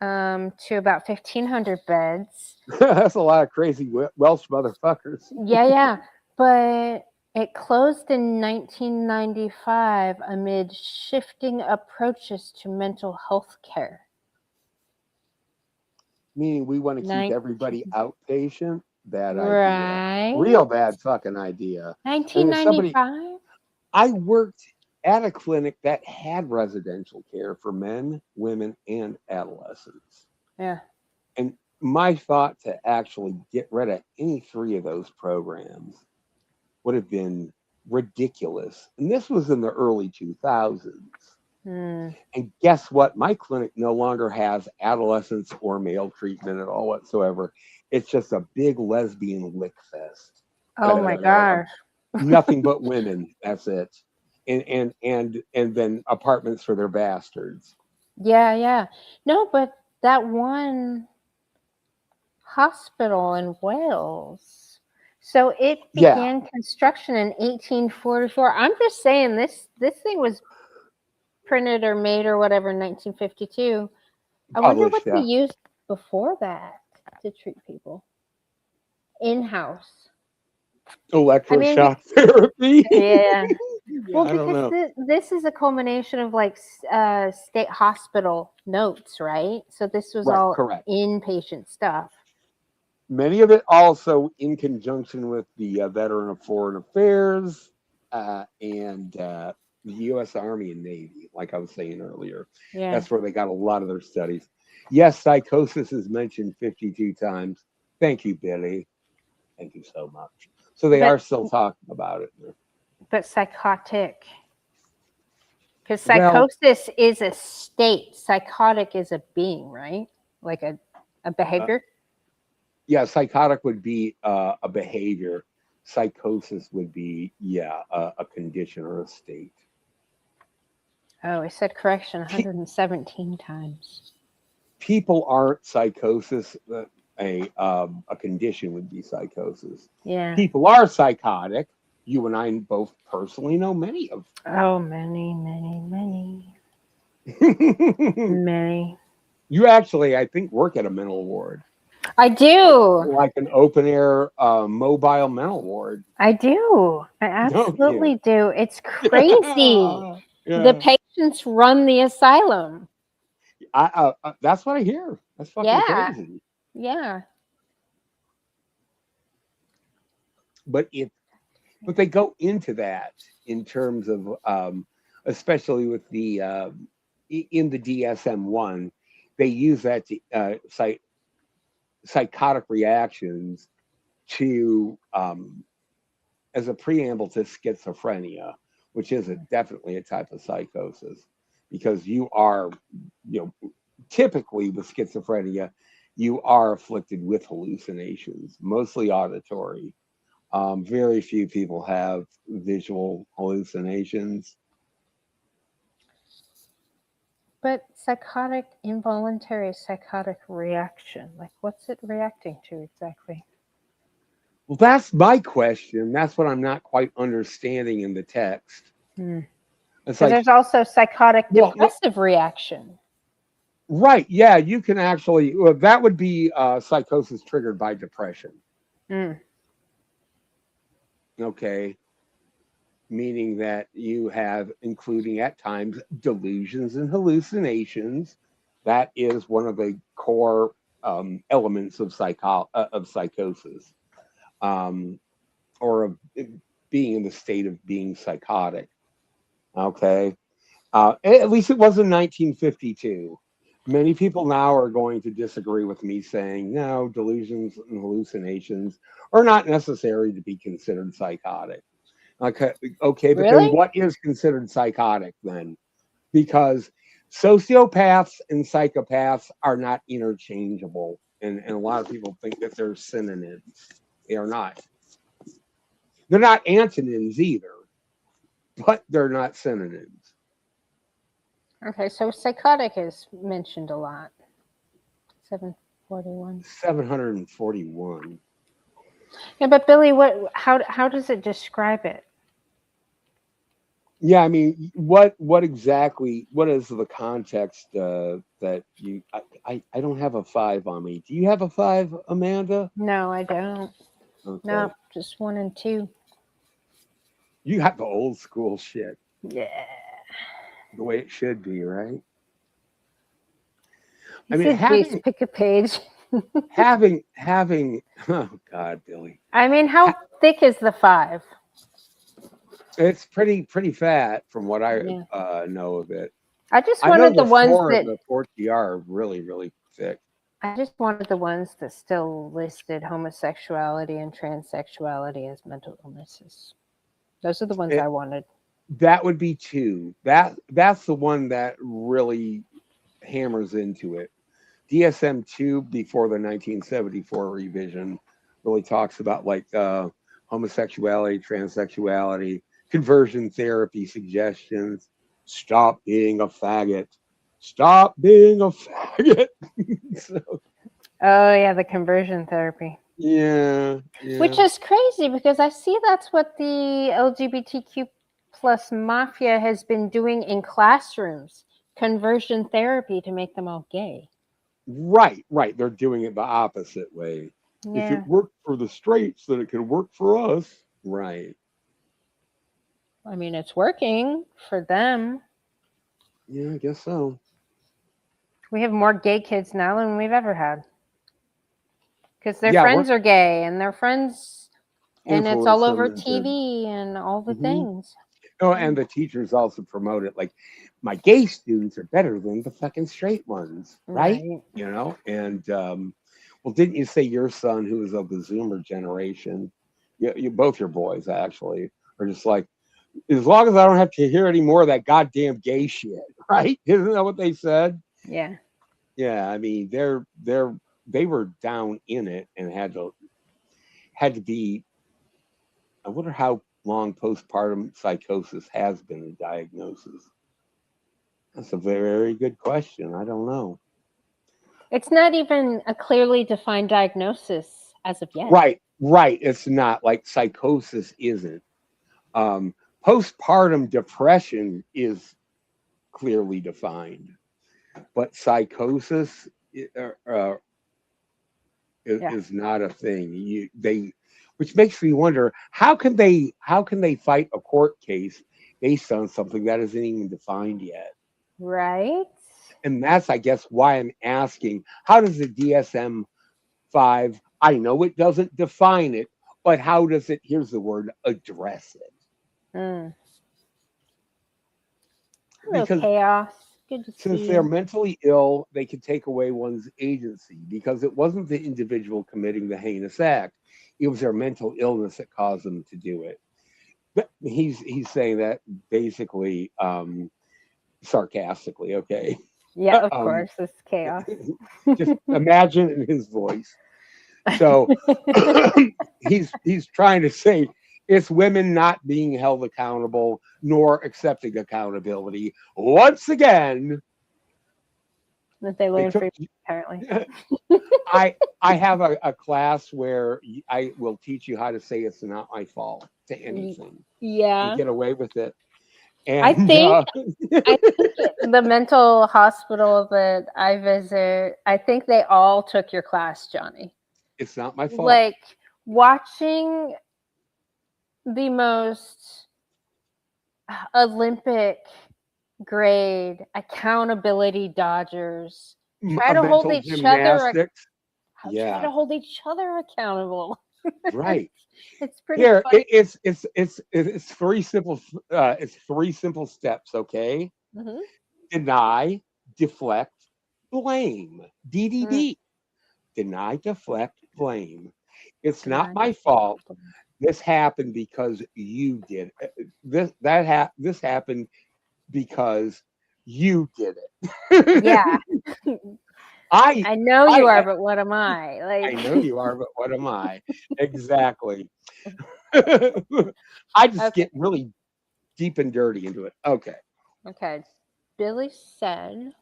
B: to about 1,500 beds.
A: That's a lot of crazy Welsh motherfuckers.
B: Yeah. But it closed in 1995 amid shifting approaches to mental health care.
A: Meaning we want to keep everybody outpatient? Bad idea.
B: Right.
A: Real bad fucking idea.
B: 1995?
A: I worked at a clinic that had residential care for men, women, and adolescents.
B: Yeah.
A: And my thought to actually get rid of any three of those programs would have been ridiculous. And this was in the early 2000s. And guess what? My clinic no longer has adolescents or male treatment at all whatsoever. It's just a big lesbian lick fest.
B: Oh my gosh.
A: Nothing but women. That's it. And then apartments for their bastards.
B: Yeah. No, but that one hospital in Wales. So it began construction in 1844. I'm just saying this thing was printed or made or whatever in 1952. I wonder what they used before that to treat people. In-house.
A: Electroshock therapy.
B: Yeah. Well,
A: I don't know.
B: this is a culmination of like state hospital notes, right? So this was all
A: correct.
B: Inpatient stuff.
A: Many of it also in conjunction with the Veteran of Foreign Affairs and the U.S. Army and Navy, like I was saying earlier.
B: Yeah.
A: That's where they got a lot of their studies. Yes, psychosis is mentioned 52 times. Thank you, Billy. Thank you so much. So they are still talking about it.
B: But psychotic. Because psychosis is a state. Psychotic is a being, right? Like a behavior?
A: Yeah, psychotic would be a behavior. Psychosis would be, a condition or a state.
B: Oh, I said correction 117 times.
A: People aren't psychosis. A condition would be psychosis.
B: Yeah.
A: People are psychotic. You and I both personally know many of them.
B: Oh, many. Many.
A: You actually, I think, work at a mental ward.
B: I do.
A: Like an open air mobile mental ward.
B: I do. I absolutely do. It's crazy.
A: Yeah.
B: The patients run the asylum.
A: That's what I hear. That's fucking crazy.
B: Yeah.
A: But they go into that in terms of, especially with the in the DSM-1, they use that to psychotic reactions to as a preamble to schizophrenia, which is definitely a type of psychosis, because you are, typically with schizophrenia, you are afflicted with hallucinations, mostly auditory. Very few people have visual hallucinations.
B: But psychotic, involuntary psychotic reaction, like what's it reacting to exactly?
A: Well, that's my question. That's what I'm not quite understanding in the text. It's
B: So
A: like,
B: there's also psychotic
A: Well, no-
B: depressive reaction.
A: right, yeah, you can actually, well, that would be psychosis triggered by depression.
B: Mm.
A: Okay. Meaning that you have, including at times, delusions and hallucinations. That is one of the core elements of psychosis, or of being in the state of being psychotic. Okay, at least it was in 1952. Many people now are going to disagree with me, saying no, delusions and hallucinations are not necessary to be considered psychotic. Okay, but then
B: Really?
A: what is considered psychotic then? Because sociopaths and psychopaths are not interchangeable. And a lot of people think that they're synonyms. They are not. They're not antonyms either, but they're not synonyms.
B: Okay, so psychotic is mentioned a lot. 741.
A: 741.
B: Yeah, but Billy, how does it describe it?
A: Yeah, I mean, what exactly? What is the context that you? I don't have a 5 on me. Do you have a 5, Amanda?
B: No, I don't.
A: Okay.
B: No, just 1 and 2.
A: You got the old school shit,
B: Yeah.
A: the way it should be, right?
B: I mean, geez, pick a page.
A: having. Oh God, Billy.
B: I mean, how thick is the 5?
A: It's pretty fat from what I
B: Yeah.
A: know of it.
B: I just
A: I know
B: wanted the ones
A: 4
B: that
A: of the 4TR are really thick.
B: I just wanted the ones that still listed homosexuality and transsexuality as mental illnesses. Those are the ones I wanted.
A: That would be 2. That's the one that really hammers into it. DSM-2 before the 1974 revision really talks about like homosexuality, transsexuality, conversion therapy suggestions. Stop being a faggot. Stop being a faggot. So,
B: Oh yeah, the conversion therapy.
A: yeah.
B: Which is crazy because I see that's what the LGBTQ plus mafia has been doing in classrooms. Conversion therapy to make them all gay.
A: Right. They're doing it the opposite way.
B: Yeah.
A: If it worked for the straights, then it could work for us. Right.
B: I mean, it's working for them.
A: Yeah, I guess so.
B: We have more gay kids now than we've ever had. Because their friends are gay and their friends, and it's all over TV and all the things.
A: Oh, and the teachers also promote it like, my gay students are better than the fucking straight ones, right? You know, and well, didn't you say your son, who is of the Zoomer generation, you both your boys actually are just like, as long as I don't have to hear any more of that goddamn gay shit, right? Isn't that what they said?
B: Yeah.
A: Yeah, I mean, they were down in it and had to be. I wonder how long postpartum psychosis has been a diagnosis. That's a very, very good question. I don't know.
B: It's not even a clearly defined diagnosis as of yet.
A: Right. It's not like psychosis isn't. Postpartum depression is clearly defined, but psychosis is not a thing. Which makes me wonder, how can they fight a court case based on something that isn't even defined yet?
B: Right.
A: And that's, I guess, why I'm asking, how does the DSM-5, I know it doesn't define it, but how does it, here's the word, address it?
B: Because chaos. Good to
A: since
B: see.
A: they're mentally ill, they can take away one's agency because it wasn't the individual committing the heinous act. it was their mental illness that caused them to do it. But he's saying that basically sarcastically, okay?
B: Yeah, of
A: Um,
B: course, it's chaos.
A: just imagine in his voice. So he's trying to say it's women not being held accountable nor accepting accountability. Once again,
B: That they
A: they
B: learn
A: took,
B: free, apparently.
A: I have a class where I will teach you how to say it's not my fault to anything
B: Yeah.
A: and get away with it.
B: I
A: And
B: think the mental hospital that I visit, I think they all took your class, Johnny.
A: it's not my fault.
B: Like watching the most Olympic grade accountability dodgers try to hold
A: Mental
B: each other
A: gymnastics.
B: try
A: Yeah.
B: to hold each other accountable.
A: Right.
B: It's pretty
A: Here,
B: funny.
A: it's three simple steps, okay?
B: Mhm.
A: Deny, deflect, blame. DDD. Deny, deflect, blame. It's not my fault. This happened because you did it. This happened because you did it.
B: Yeah.
A: I
B: I know you
A: I-
B: are, but what am I?
A: I
B: Like
A: know you are, but what am I? Exactly. I just
B: Okay.
A: get really deep and dirty into it. Okay.
B: Okay. Billy said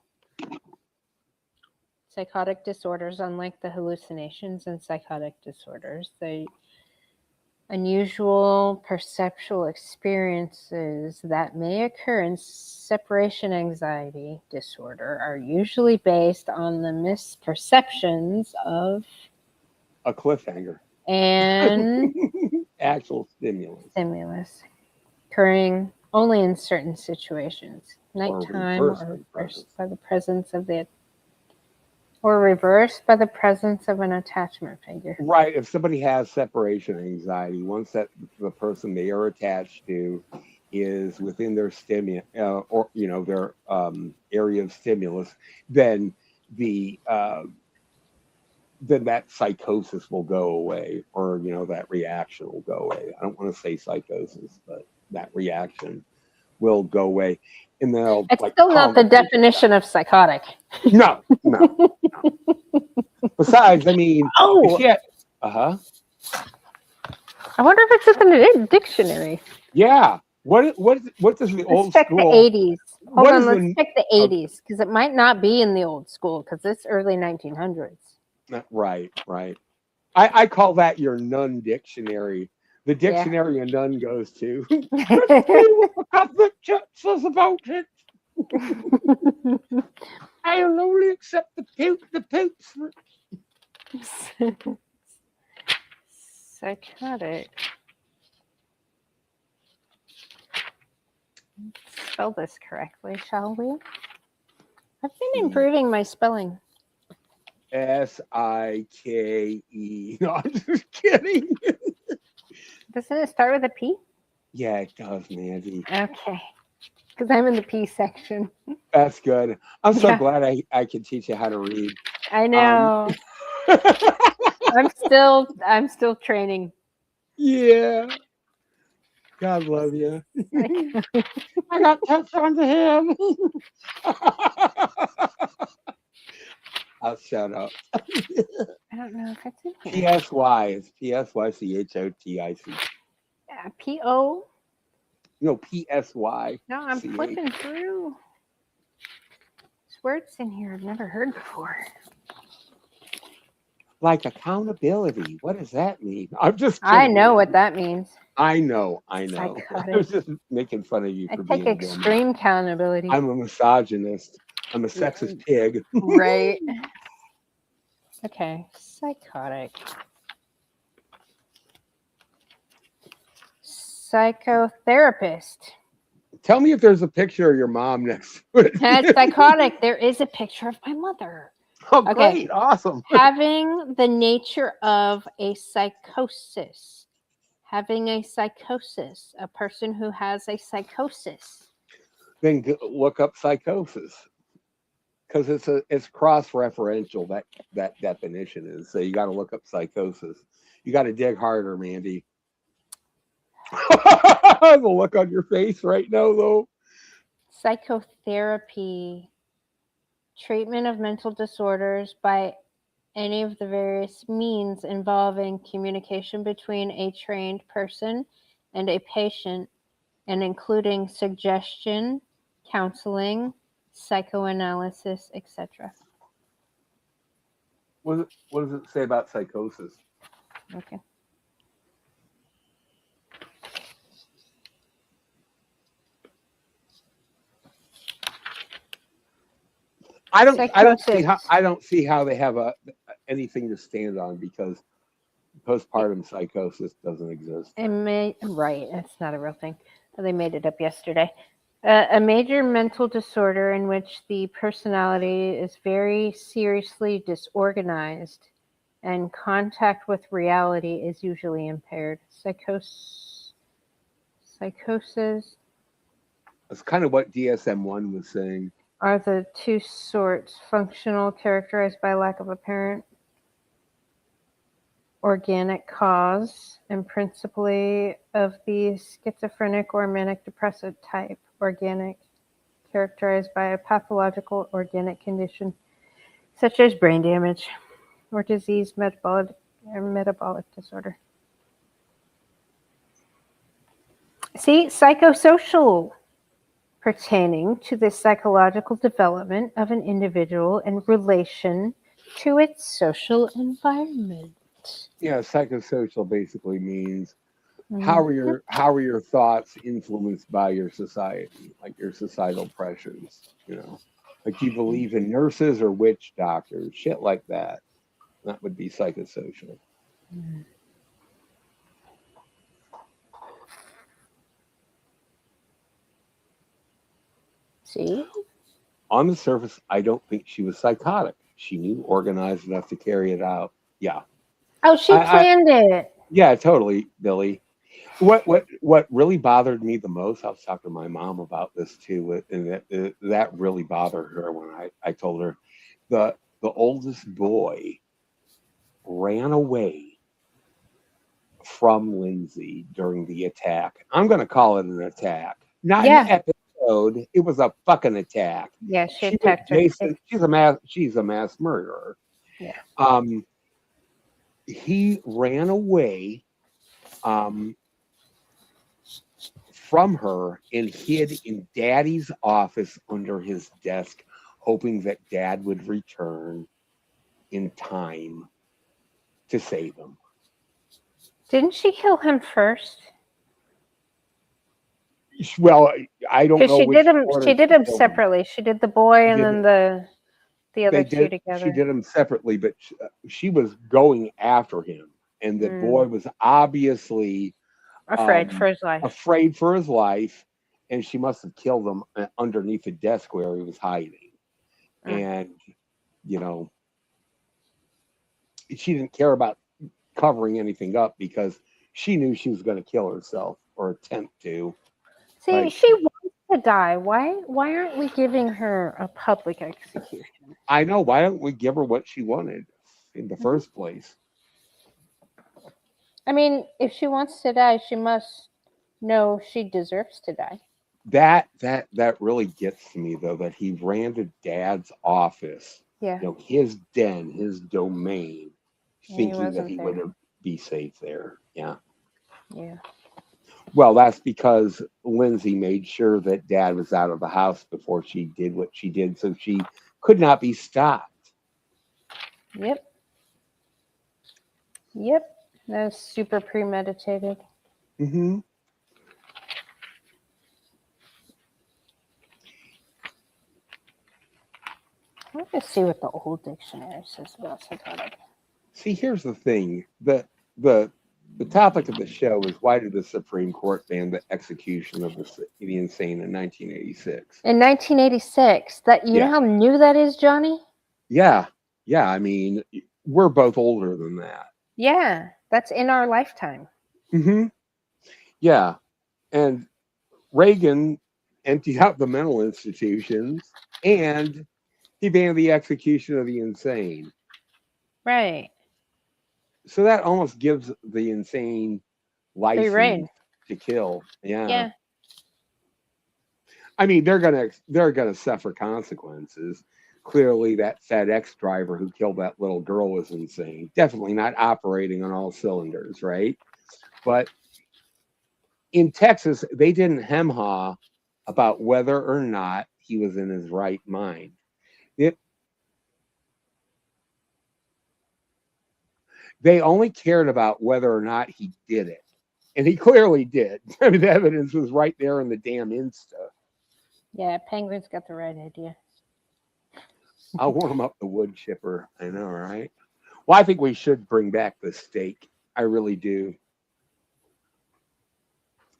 B: psychotic disorders, unlike the hallucinations and psychotic disorders, the unusual perceptual experiences that may occur in separation anxiety disorder are usually based on the misperceptions of
A: A cliffhanger.
B: and
A: Actual stimulus.
B: stimulus occurring only in certain situations,
A: Or
B: nighttime,
A: reversed
B: or
A: in presence.
B: reversed by the presence of the or reversed by the presence of an attachment figure.
A: Right. If somebody has separation anxiety, once that the person they are attached to is within their stimulus or their area of stimulus, then then that psychosis will go away, or that reaction will go away. I don't want to say psychosis, but that reaction will go away, and they'll
B: It's
A: like
B: still not
A: calm
B: the definition of psychotic.
A: down. No. Besides, I mean,
B: Oh,
A: I
B: wonder if it's in the dictionary.
A: Yeah. What does the
B: Let's
A: old
B: check the
A: school?
B: 80s. Hold
A: What
B: on,
A: is
B: let's
A: the
B: check the 80s because it might not be in the old school because it's early 1900s.
A: right? I call that your nun dictionary. The
B: Yeah.
A: dictionary a nun goes to. Let's see what the Catholic Church says about it. I'll only accept the popes.
B: Psychotic. Spell this correctly, shall we? I've been improving my spelling.
A: SIKE. No, I'm just kidding.
B: Doesn't it start with a P?
A: Yeah, it does, Mandy.
B: Okay. Because I'm in the P section.
A: That's good. I'm so
B: Yeah.
A: glad I can teach you how to read.
B: I know. I'm still training.
A: Yeah. God love you. I got touched on the head. I'll shut up.
B: I don't know if it's in here.
A: PSY is PSYCHOTIC.
B: P-O?
A: No, PSY.
B: No, I'm
A: CH.
B: flipping through. There's words in here I've never heard before.
A: Like accountability. What does that mean? I'm just kidding.
B: I know what that means.
A: I know. I
B: Psychotic.
A: was just making fun of you
B: I
A: for
B: take
A: being a woman.
B: extreme accountability.
A: I'm a misogynist. I'm a sexist pig.
B: Right. Okay. Psychotic. Psychotherapist.
A: Tell me if there's a picture of your mom next to it.
B: That's psychotic. There is a picture of my mother.
A: Oh,
B: Okay.
A: great. Awesome.
B: Having the nature of a psychosis. Having a psychosis. A person who has a psychosis.
A: Then look up psychosis. because it's cross-referential, that definition is. So you got to look up psychosis. You got to dig harder, Mandy. The look on your face right now, though.
B: Psychotherapy, treatment of mental disorders by any of the various means involving communication between a trained person and a patient, and including suggestion, counseling, psychoanalysis, etc.
A: What does it say about psychosis?
B: Okay.
A: I don't
B: Psychosis.
A: see how they have anything to stand on, because postpartum psychosis doesn't exist.
B: Right, it's not a real thing. They made it up yesterday. A major mental disorder in which the personality is very seriously disorganized and contact with reality is usually impaired. Psychosis.
A: That's kind of what DSM-1 was saying.
B: Are the two sorts functional, characterized by lack of apparent organic cause, and principally of the schizophrenic or manic depressive type. Organic, characterized by a pathological organic condition such as brain damage or disease, metabolic disorder. See, psychosocial, pertaining to the psychological development of an individual in relation to its social environment.
A: Yeah, psychosocial basically means how are your thoughts influenced by your society, like your societal pressures, like do you believe in nurses or witch doctors, shit like that. That would be psychosocial.
B: See?
A: On the surface, I don't think she was psychotic. She knew organized enough to carry it out. Yeah.
B: Oh, she planned it.
A: Yeah, totally, Billy. What really bothered me the most, I was talking to my mom about this too, and that really bothered her when I told her the oldest boy ran away from Lindsay during the attack. I'm going to call it an attack, not an episode. It was a fucking attack.
B: Yeah, she attacked her.
A: She's a mass murderer.
B: Yeah.
A: He ran away from her and hid in Daddy's office under his desk, hoping that Dad would return in time to save him.
B: Didn't she kill him first?
A: Well, I don't know.
B: She did them separately. She did the boy and then the other two together.
A: She did them separately, but she was going after him, and the boy was obviously
B: afraid for his life.
A: And she must have killed him underneath the desk where he was hiding. And she didn't care about covering anything up because she knew she was going to kill herself or attempt to.
B: See, she wants to die. Why aren't we giving her a public execution?
A: I know. Why don't we give her what she wanted in the first place?
B: I mean, if she wants to die, she must know she deserves to die.
A: That really gets to me, though, that he ran to Dad's office, his den, his domain, thinking that he would be safe there. Yeah.
B: Yeah.
A: Well, that's because Lindsay made sure that Dad was out of the house before she did what she did, so she could not be stopped.
B: Yep. That's super premeditated.
A: Mm-hmm.
B: Let's see what the old dictionary says about psychotic.
A: See, here's the thing. The topic of the show is, why did the Supreme Court ban the execution of the insane in 1986?
B: In 1986, know how new that is, Johnny?
A: Yeah. I mean, we're both older than that.
B: Yeah, that's in our lifetime.
A: Mm-hmm. Yeah, and Reagan emptied out the mental institutions, and He banned the execution of the insane.
B: Right.
A: So that almost gives the insane
B: Free
A: license
B: reign.
A: to kill. Yeah.
B: Yeah.
A: I mean, they're gonna suffer consequences. Clearly, that FedEx driver who killed that little girl was insane. Definitely not operating on all cylinders, right? But in Texas, they didn't hem-haw about whether or not he was in his right mind. They only cared about whether or not he did it. And he clearly did. I mean, the evidence was right there in the damn Insta.
B: Yeah. Penguin's got the right idea.
A: I'll warm up the wood chipper. I know, right? Well, I think we should bring back the steak. I really do.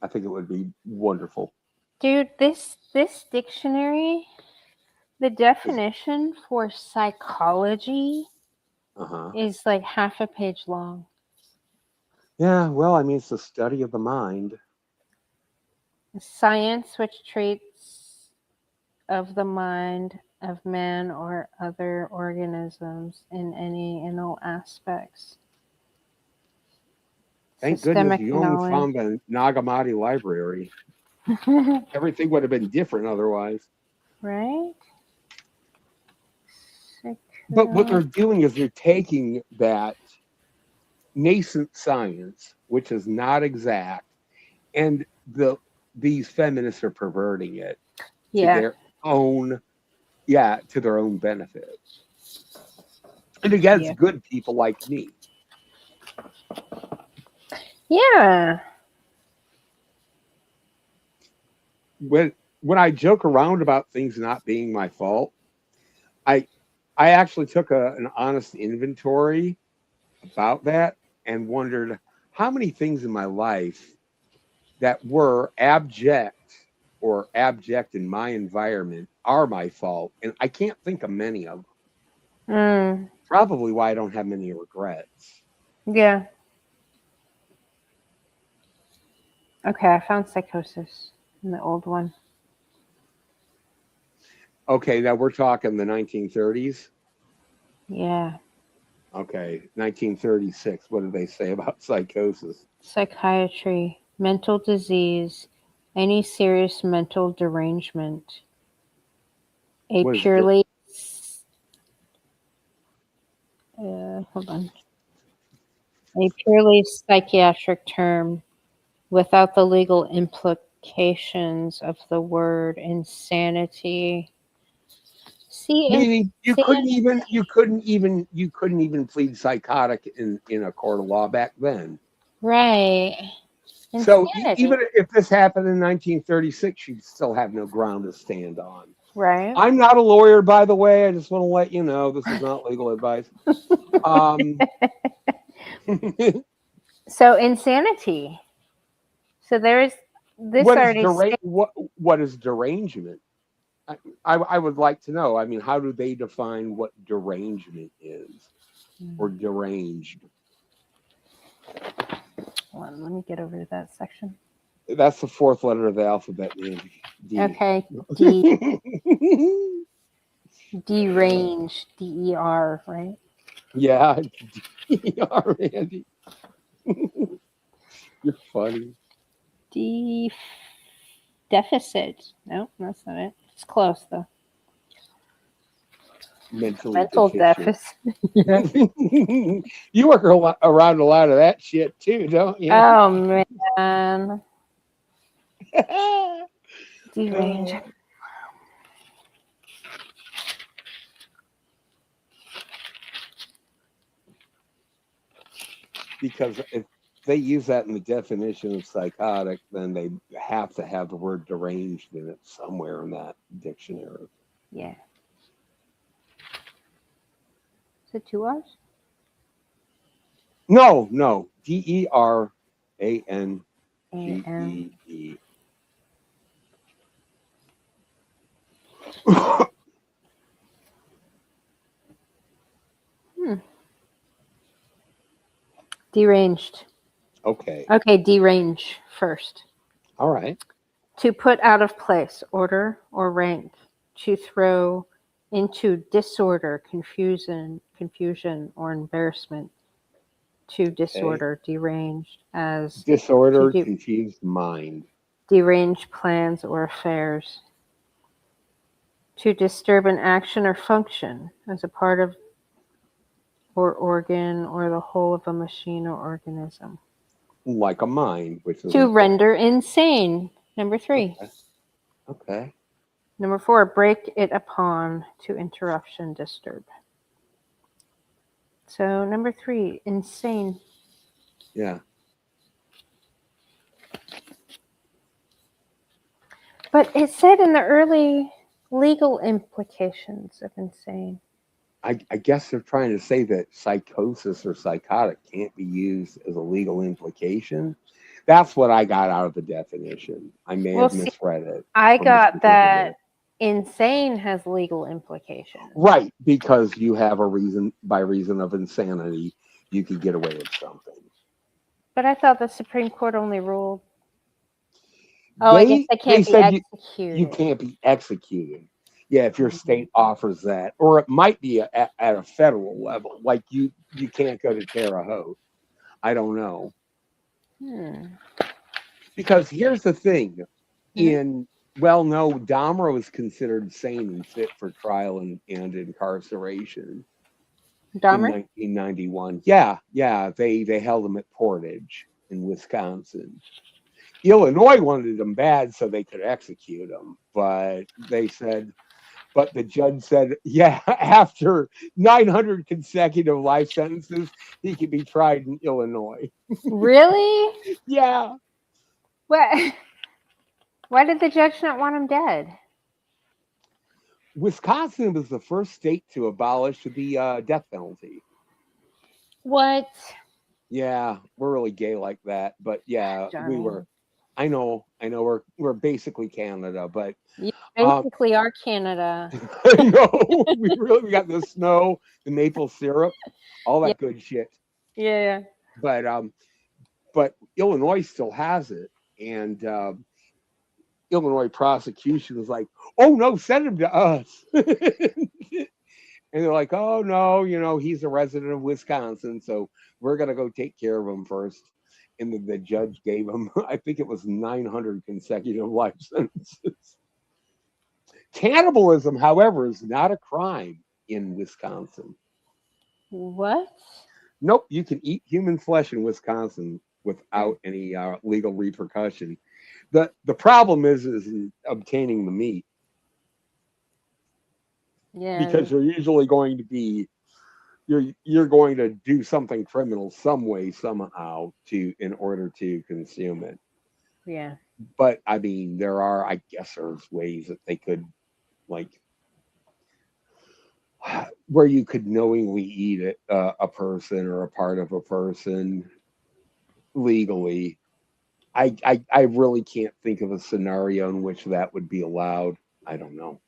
A: I think it would be wonderful.
B: Dude, this dictionary, the definition for psychology
A: Uh-huh.
B: is like half a page long.
A: Yeah, well, I mean, it's the study of the mind.
B: Science which treats of the mind of man or other organisms in any and all aspects.
A: Thank
B: Systemic
A: goodness you only
B: knowledge.
A: found the Nagamati library. Everything would have been different otherwise.
B: Right?
A: But what they're doing is they're taking that nascent science, which is not exact, and these feminists are perverting it to
B: Yeah.
A: their own, to their own benefit, and against
B: Yeah.
A: good people like me.
B: Yeah.
A: When I joke around about things not being my fault, I actually took an honest inventory about that and wondered how many things in my life that were abject in my environment are my fault, and I can't think of many of them. Probably why I don't have many regrets.
B: Yeah. Okay, I found Psychosis in the old one.
A: Okay, now we're talking the 1930s.
B: Yeah.
A: Okay, 1936. What do they say about psychosis?
B: Psychiatry, mental disease, any serious mental derangement. A
A: What is
B: purely hold on. A purely psychiatric term without the legal implications of the word insanity. See,
A: Meaning you couldn't even plead psychotic in a court of law back then.
B: right.
A: So
B: Insanity.
A: even if this happened in 1936, you'd still have no ground to stand on.
B: Right.
A: I'm not a lawyer, by the way. I just want to let you know this is not legal advice.
B: So insanity. So there is this already.
A: What is derangement? I would like to know. I mean, how do they define what derangement is, or deranged?
B: Hold on, let me get over to that section.
A: That's the fourth letter of the alphabet, Andy. D.
B: Okay. Deranged. DER, right?
A: Yeah, D-R, Andy. You're funny.
B: Deficit. No, that's not it. It's close though.
A: Mental
B: deficit.
A: You work around a lot of that shit too, don't you?
B: Oh man. Deranged.
A: Because if they use that in the definition of psychotic, then they have to have the word deranged in it somewhere in that dictionary.
B: Yeah. Is it 2 R's?
A: No. DERANGEE.
B: Deranged.
A: Okay.
B: Okay, derange first.
A: All right.
B: To put out of place, order, or rank. To throw into disorder, confusion, or embarrassment. To disorder, deranged, as
A: Disorder,
B: to
A: confused mind.
B: deranged plans or affairs. To disturb an action or function as a part of or organ or the whole of a machine or organism.
A: Like a mind, which is
B: To render insane. Number 3.
A: Okay.
B: Number 4, break it upon. To interruption, disturb. So number 3, insane.
A: Yeah.
B: But it said in the early legal implications of insane.
A: I guess they're trying to say that psychosis or psychotic can't be used as a legal implication. That's what I got out of the definition. I may
B: Well,
A: have misread it.
B: I
A: from
B: got
A: Mr.
B: that insane has legal implications.
A: Right, because you have a reason, by reason of insanity, you could get away with something.
B: But I thought the Supreme Court only ruled. Oh, I guess they can't be
A: said
B: executed.
A: you can't be executed. Yeah, if your state offers that, or it might be at a federal level, like you can't go to Terre Haute. I don't know. Because here's the thing, Dahmer was considered sane and fit for trial and incarceration
B: Dahmer?
A: in 1991. Yeah, they held him at Portage in Wisconsin. Illinois wanted him bad so they could execute him, but the judge said, yeah, after 900 consecutive life sentences, he could be tried in Illinois.
B: Really?
A: Yeah.
B: What? Why did the judge not want him dead?
A: Wisconsin was the first state to abolish the death penalty.
B: What?
A: Yeah, we're really gay like that, but yeah,
B: Johnny.
A: we were. I know. We're basically Canada, but
B: You basically are Canada.
A: I know we got the snow, the maple syrup, all that good shit.
B: Yeah.
A: But Illinois still has it, and Illinois prosecution was like, "Oh no, send him to us." And they're like, "Oh no, he's a resident of Wisconsin, so we're gonna go take care of him first." And then the judge gave him, I think it was 900 consecutive life sentences. Cannibalism, however, is not a crime in Wisconsin.
B: What?
A: Nope, you can eat human flesh in Wisconsin without any legal repercussion. The problem is obtaining the meat.
B: Yeah.
A: Because you're usually going to be you're going to do something criminal some way somehow in order to consume it.
B: Yeah.
A: But I mean, there's ways that they could, like, where you could knowingly eat a person or a part of a person legally. I really can't think of a scenario in which that would be allowed. I don't know.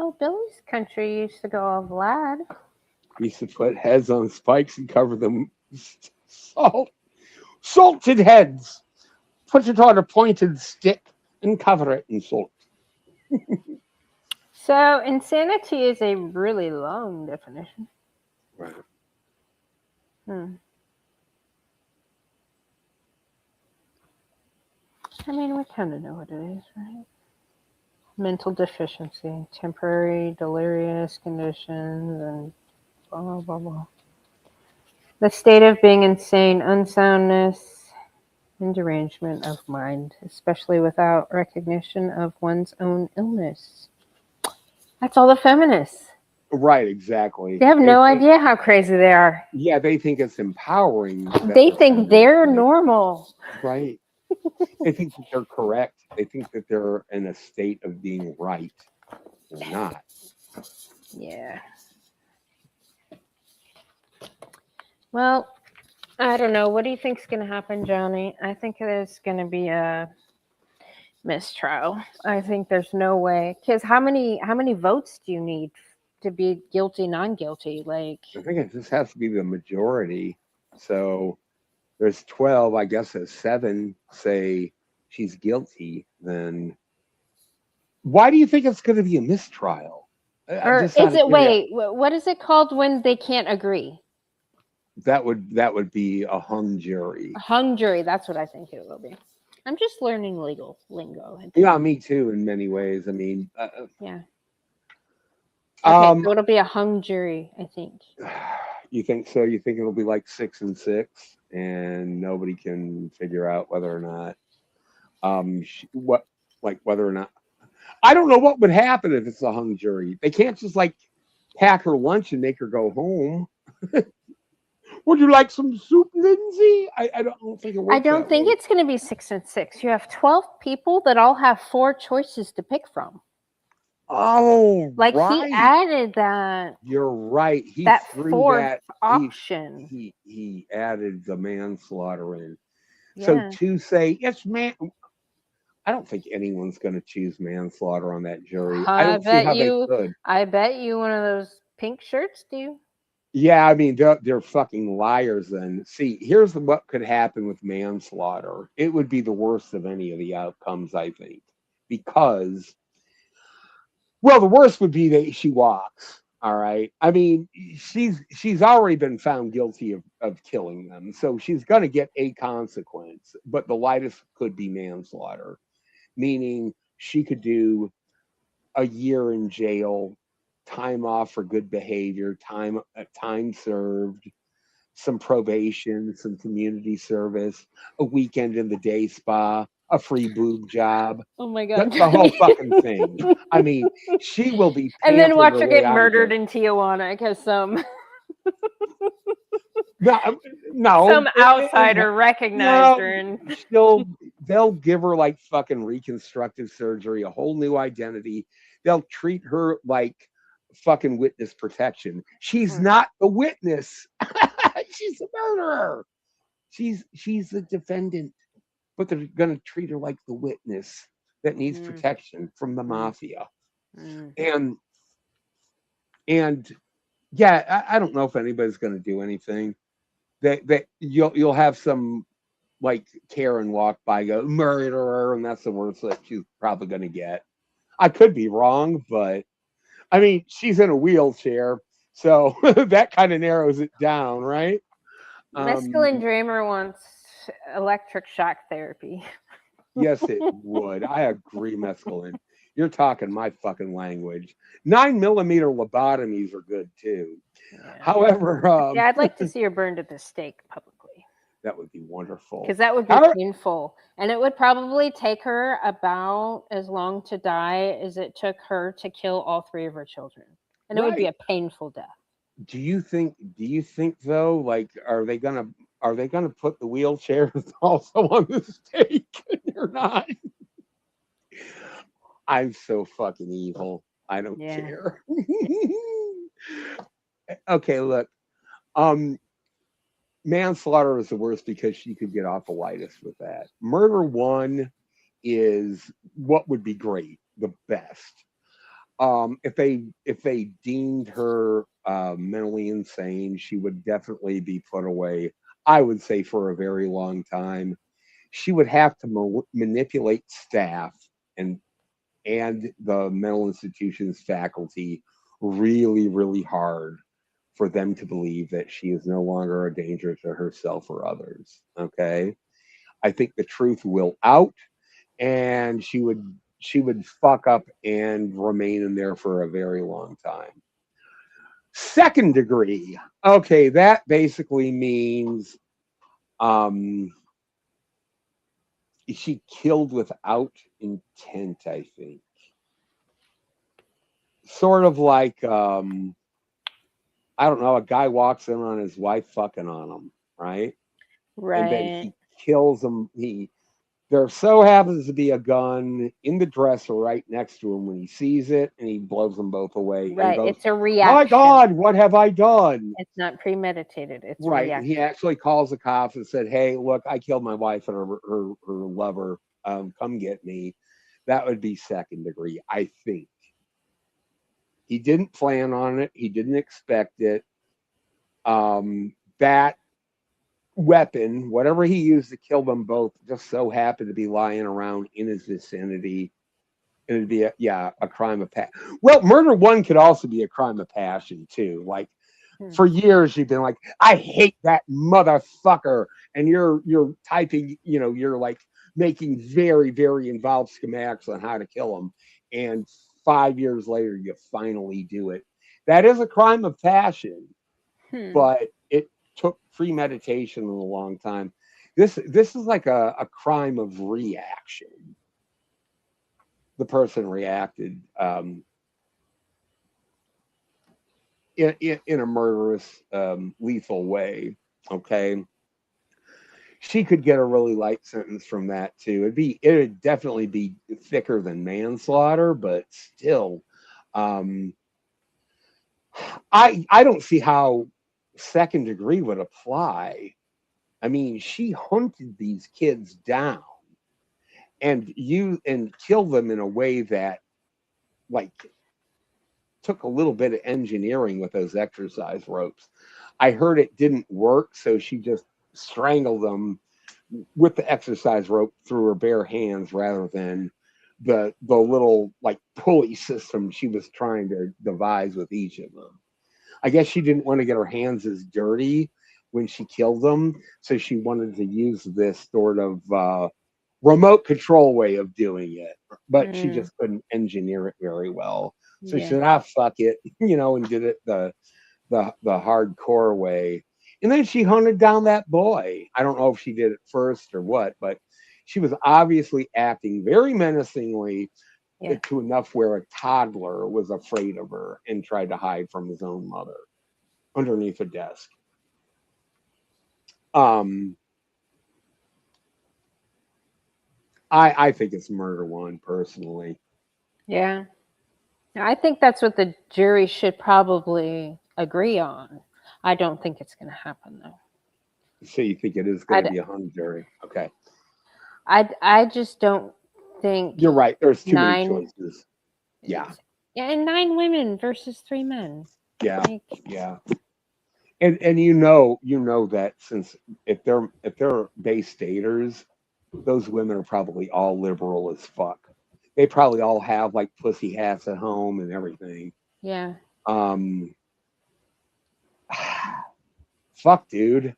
B: Oh, Billy's country used to go all Vlad.
A: We used to put heads on spikes and cover them with salted heads. Put it on a pointed stick and cover it in salt.
B: So insanity is a really long definition.
A: Right.
B: I mean, we kind of know what it is, right? Mental deficiency, temporary delirious conditions, and blah, blah, blah, blah. The state of being insane, unsoundness, and derangement of mind, especially without recognition of one's own illness. That's all the feminists.
A: Right, exactly.
B: They have no idea how crazy they are.
A: Yeah, they think it's empowering.
B: They think they're normal.
A: Right. They think that they're correct. They think that they're in a state of being right. They're not.
B: Yeah. Well, I don't know. What do you think's going to happen, Johnny? I think there's going to be a mistrial. I think there's no way. Because how many votes do you need to be guilty, non-guilty? Like,
A: I think it just has to be the majority. So there's 12. I guess if 7 say she's guilty, then Why do you think it's going to be a mistrial?
B: Or
A: Just out
B: is
A: of
B: it?
A: curiosity.
B: Wait, what is it called when they can't agree?
A: That would be a hung jury.
B: A hung jury. That's what I think it will be. I'm just learning legal lingo.
A: Yeah, me too. In many ways, I mean,
B: Yeah. Okay,
A: um,
B: so it'll be a hung jury, I think.
A: you think so? You think it'll be like 6-6, and nobody can figure out whether or not, whether or not. I don't know what would happen if it's a hung jury. They can't just like pack her lunch and make her go home. Would you like some soup, Lindsay? I don't think it works.
B: I don't
A: that
B: think
A: way.
B: it's going to be 6-6. You have 12 people that all have 4 choices to pick from.
A: Oh,
B: Like
A: right.
B: he added that
A: You're right. He
B: that
A: threw
B: fourth
A: that
B: option.
A: He added the manslaughter in.
B: Yeah.
A: So to say it's man, I don't think anyone's going to choose manslaughter on that jury. I don't see how they could.
B: I bet you one of those pink shirts do.
A: Yeah, I mean they're fucking liars. Then see, here's what could happen with manslaughter. It would be the worst of any of the outcomes, I think, because well, the worst would be that she walks. All right. I mean, she's already been found guilty of killing them, so she's going to get a consequence. But the lightest could be manslaughter, meaning she could do a year in jail, time off for good behavior, time served, some probation, some community service, a weekend in the day spa, a free boob job.
B: Oh my god.
A: The whole fucking thing. I mean, she will be
B: and then
A: pampered
B: watch
A: her
B: her
A: way
B: get
A: out of
B: murdered
A: jail.
B: in Tijuana because some
A: No,
B: outsider recognized her and
A: they'll give her like fucking reconstructive surgery, a whole new identity. They'll treat her like fucking witness protection. She's not the witness. She's the murderer. She's the defendant. But they're gonna treat her like the witness that needs protection from the mafia. And yeah, I don't know if anybody's gonna do anything. That you'll have some like Karen walk by, go murderer, and that's the worst that she's probably gonna get. I could be wrong, but I mean she's in a wheelchair, so that kind of narrows it down, right?
B: Mescaline Dreamer wants electric shock therapy.
A: Yes, it would. I agree, mescaline. You're talking my fucking language. 9mm lobotomies are good too.
B: Yeah.
A: However,
B: yeah, I'd like to see her burned at the stake publicly.
A: That would be wonderful.
B: Because that would be painful. And it would probably take her about as long to die as it took her to kill all 3 of her children. And it would be a painful death.
A: Do you think though, like are they gonna put the wheelchairs also on the stake or not? I'm so fucking evil. I don't care. Okay, look. Manslaughter is the worst because she could get off the lightest with that. Murder 1 is what would be great, the best. If they deemed her mentally insane, she would definitely be put away. I would say for a very long time. She would have to manipulate staff and the mental institution's faculty really, really hard for them to believe that she is no longer a danger to herself or others. Okay, I think the truth will out, and she would fuck up and remain in there for a very long time. 2nd degree. Okay, that basically means she killed without intent, I think. Sort of like I don't know, a guy walks in on his wife fucking on him, right?
B: Right.
A: And then he kills him. There so happens to be a gun in the dresser right next to him when he sees it, and he blows them both away.
B: Right,
A: goes,
B: it's a reaction.
A: My God, what have I done?
B: It's not premeditated. It's
A: right.
B: reaction.
A: And he actually calls the cops and said, "Hey, look, I killed my wife and her lover. Come get me." That would be 2nd degree, I think. He didn't plan on it. He didn't expect it. That weapon, whatever he used to kill them both, just so happened to be lying around in his vicinity. it'd be a crime of passion. Well, murder one could also be a crime of passion too. Like for years you've been like, I hate that motherfucker, and you're typing, you're like making very, very involved schematics on how to kill him, and 5 years later you finally do it. That is a crime of passion, but it took premeditation in a long time. This is like a crime of reaction. The person reacted in a murderous, lethal way. Okay, she could get a really light sentence from that too. It'd definitely be thicker than manslaughter, but still, I don't see how second degree would apply. I mean, she hunted these kids down and killed them in a way that, like, took a little bit of engineering with those exercise ropes. I heard it didn't work, so she just strangled them with the exercise rope through her bare hands rather than the little like pulley system she was trying to devise with each of them. I guess she didn't want to get her hands as dirty when she killed them, so she wanted to use this sort of remote control way of doing it, but she just couldn't engineer it very well. So she said, fuck it, and did it the hardcore way. And then she hunted down that boy. I don't know if she did it first or what, but she was obviously acting very menacingly to enough where a toddler was afraid of her and tried to hide from his own mother underneath a desk. I think it's murder one, personally.
B: Yeah. I think that's what the jury should probably agree on. I don't think it's going to happen, though.
A: So you think it is going to be a hung jury? Okay.
B: I just don't think.
A: You're right. There's too many choices. Yeah.
B: Yeah, and 9 women versus 3 men.
A: Yeah. Yeah. And you know that since if they're Bay Staters, those women are probably all liberal as fuck. They probably all have like pussy hats at home and everything.
B: Yeah.
A: Fuck, dude.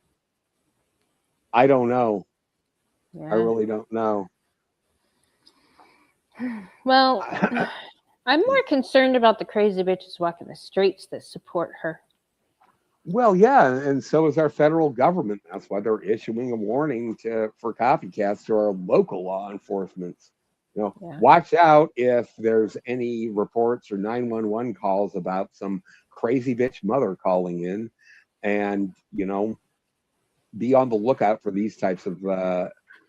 A: I don't know.
B: Yeah.
A: I really don't know.
B: Well, I'm more concerned about the crazy bitches walking the streets that support her.
A: Well, yeah, and so is our federal government. That's why they're issuing a warning for copycats to our local law enforcement. Watch out if there's any reports or 911 calls about some crazy bitch mother calling in, and be on the lookout for these types of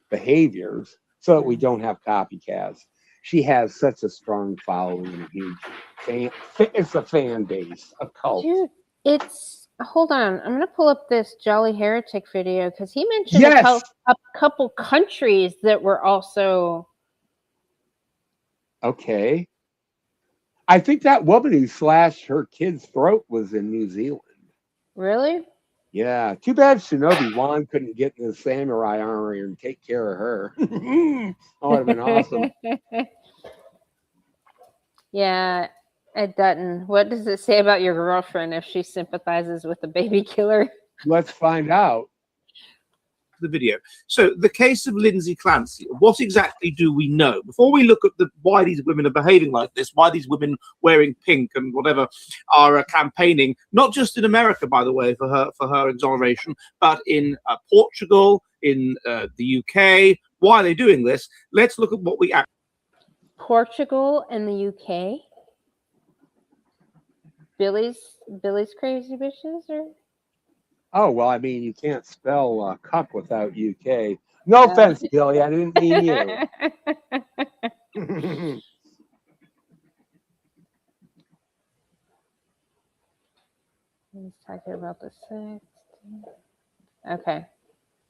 A: behaviors so that we don't have copycats. She has such a strong following and a huge fan. It's a fan base, a cult.
B: Dude, hold on. I'm going to pull up this Jolly Heretic video because he mentioned a couple countries that were also.
A: Okay. I think that woman who slashed her kid's throat was in New Zealand.
B: Really?
A: Yeah. Too bad Shinobi Wan couldn't get in the samurai armor and take care of her. That would have been awesome.
B: Yeah. Ed Dutton, what does it say about your girlfriend if she sympathizes with the baby killer?
A: Let's find out.
G: The video. So the case of Lindsay Clancy, what exactly do we know? Before we look at why these women are behaving like this, why these women wearing pink and whatever are campaigning, not just in America, by the way, for her exoneration, but in Portugal, in the UK. Why are they doing this? Let's look at what we actually.
B: Portugal and the UK? Billy's crazy bitches, or?
A: Oh, well, I mean, you can't spell cuck without UK. No offense, Billy. I didn't mean you.
B: He's talking about the 6th. Okay.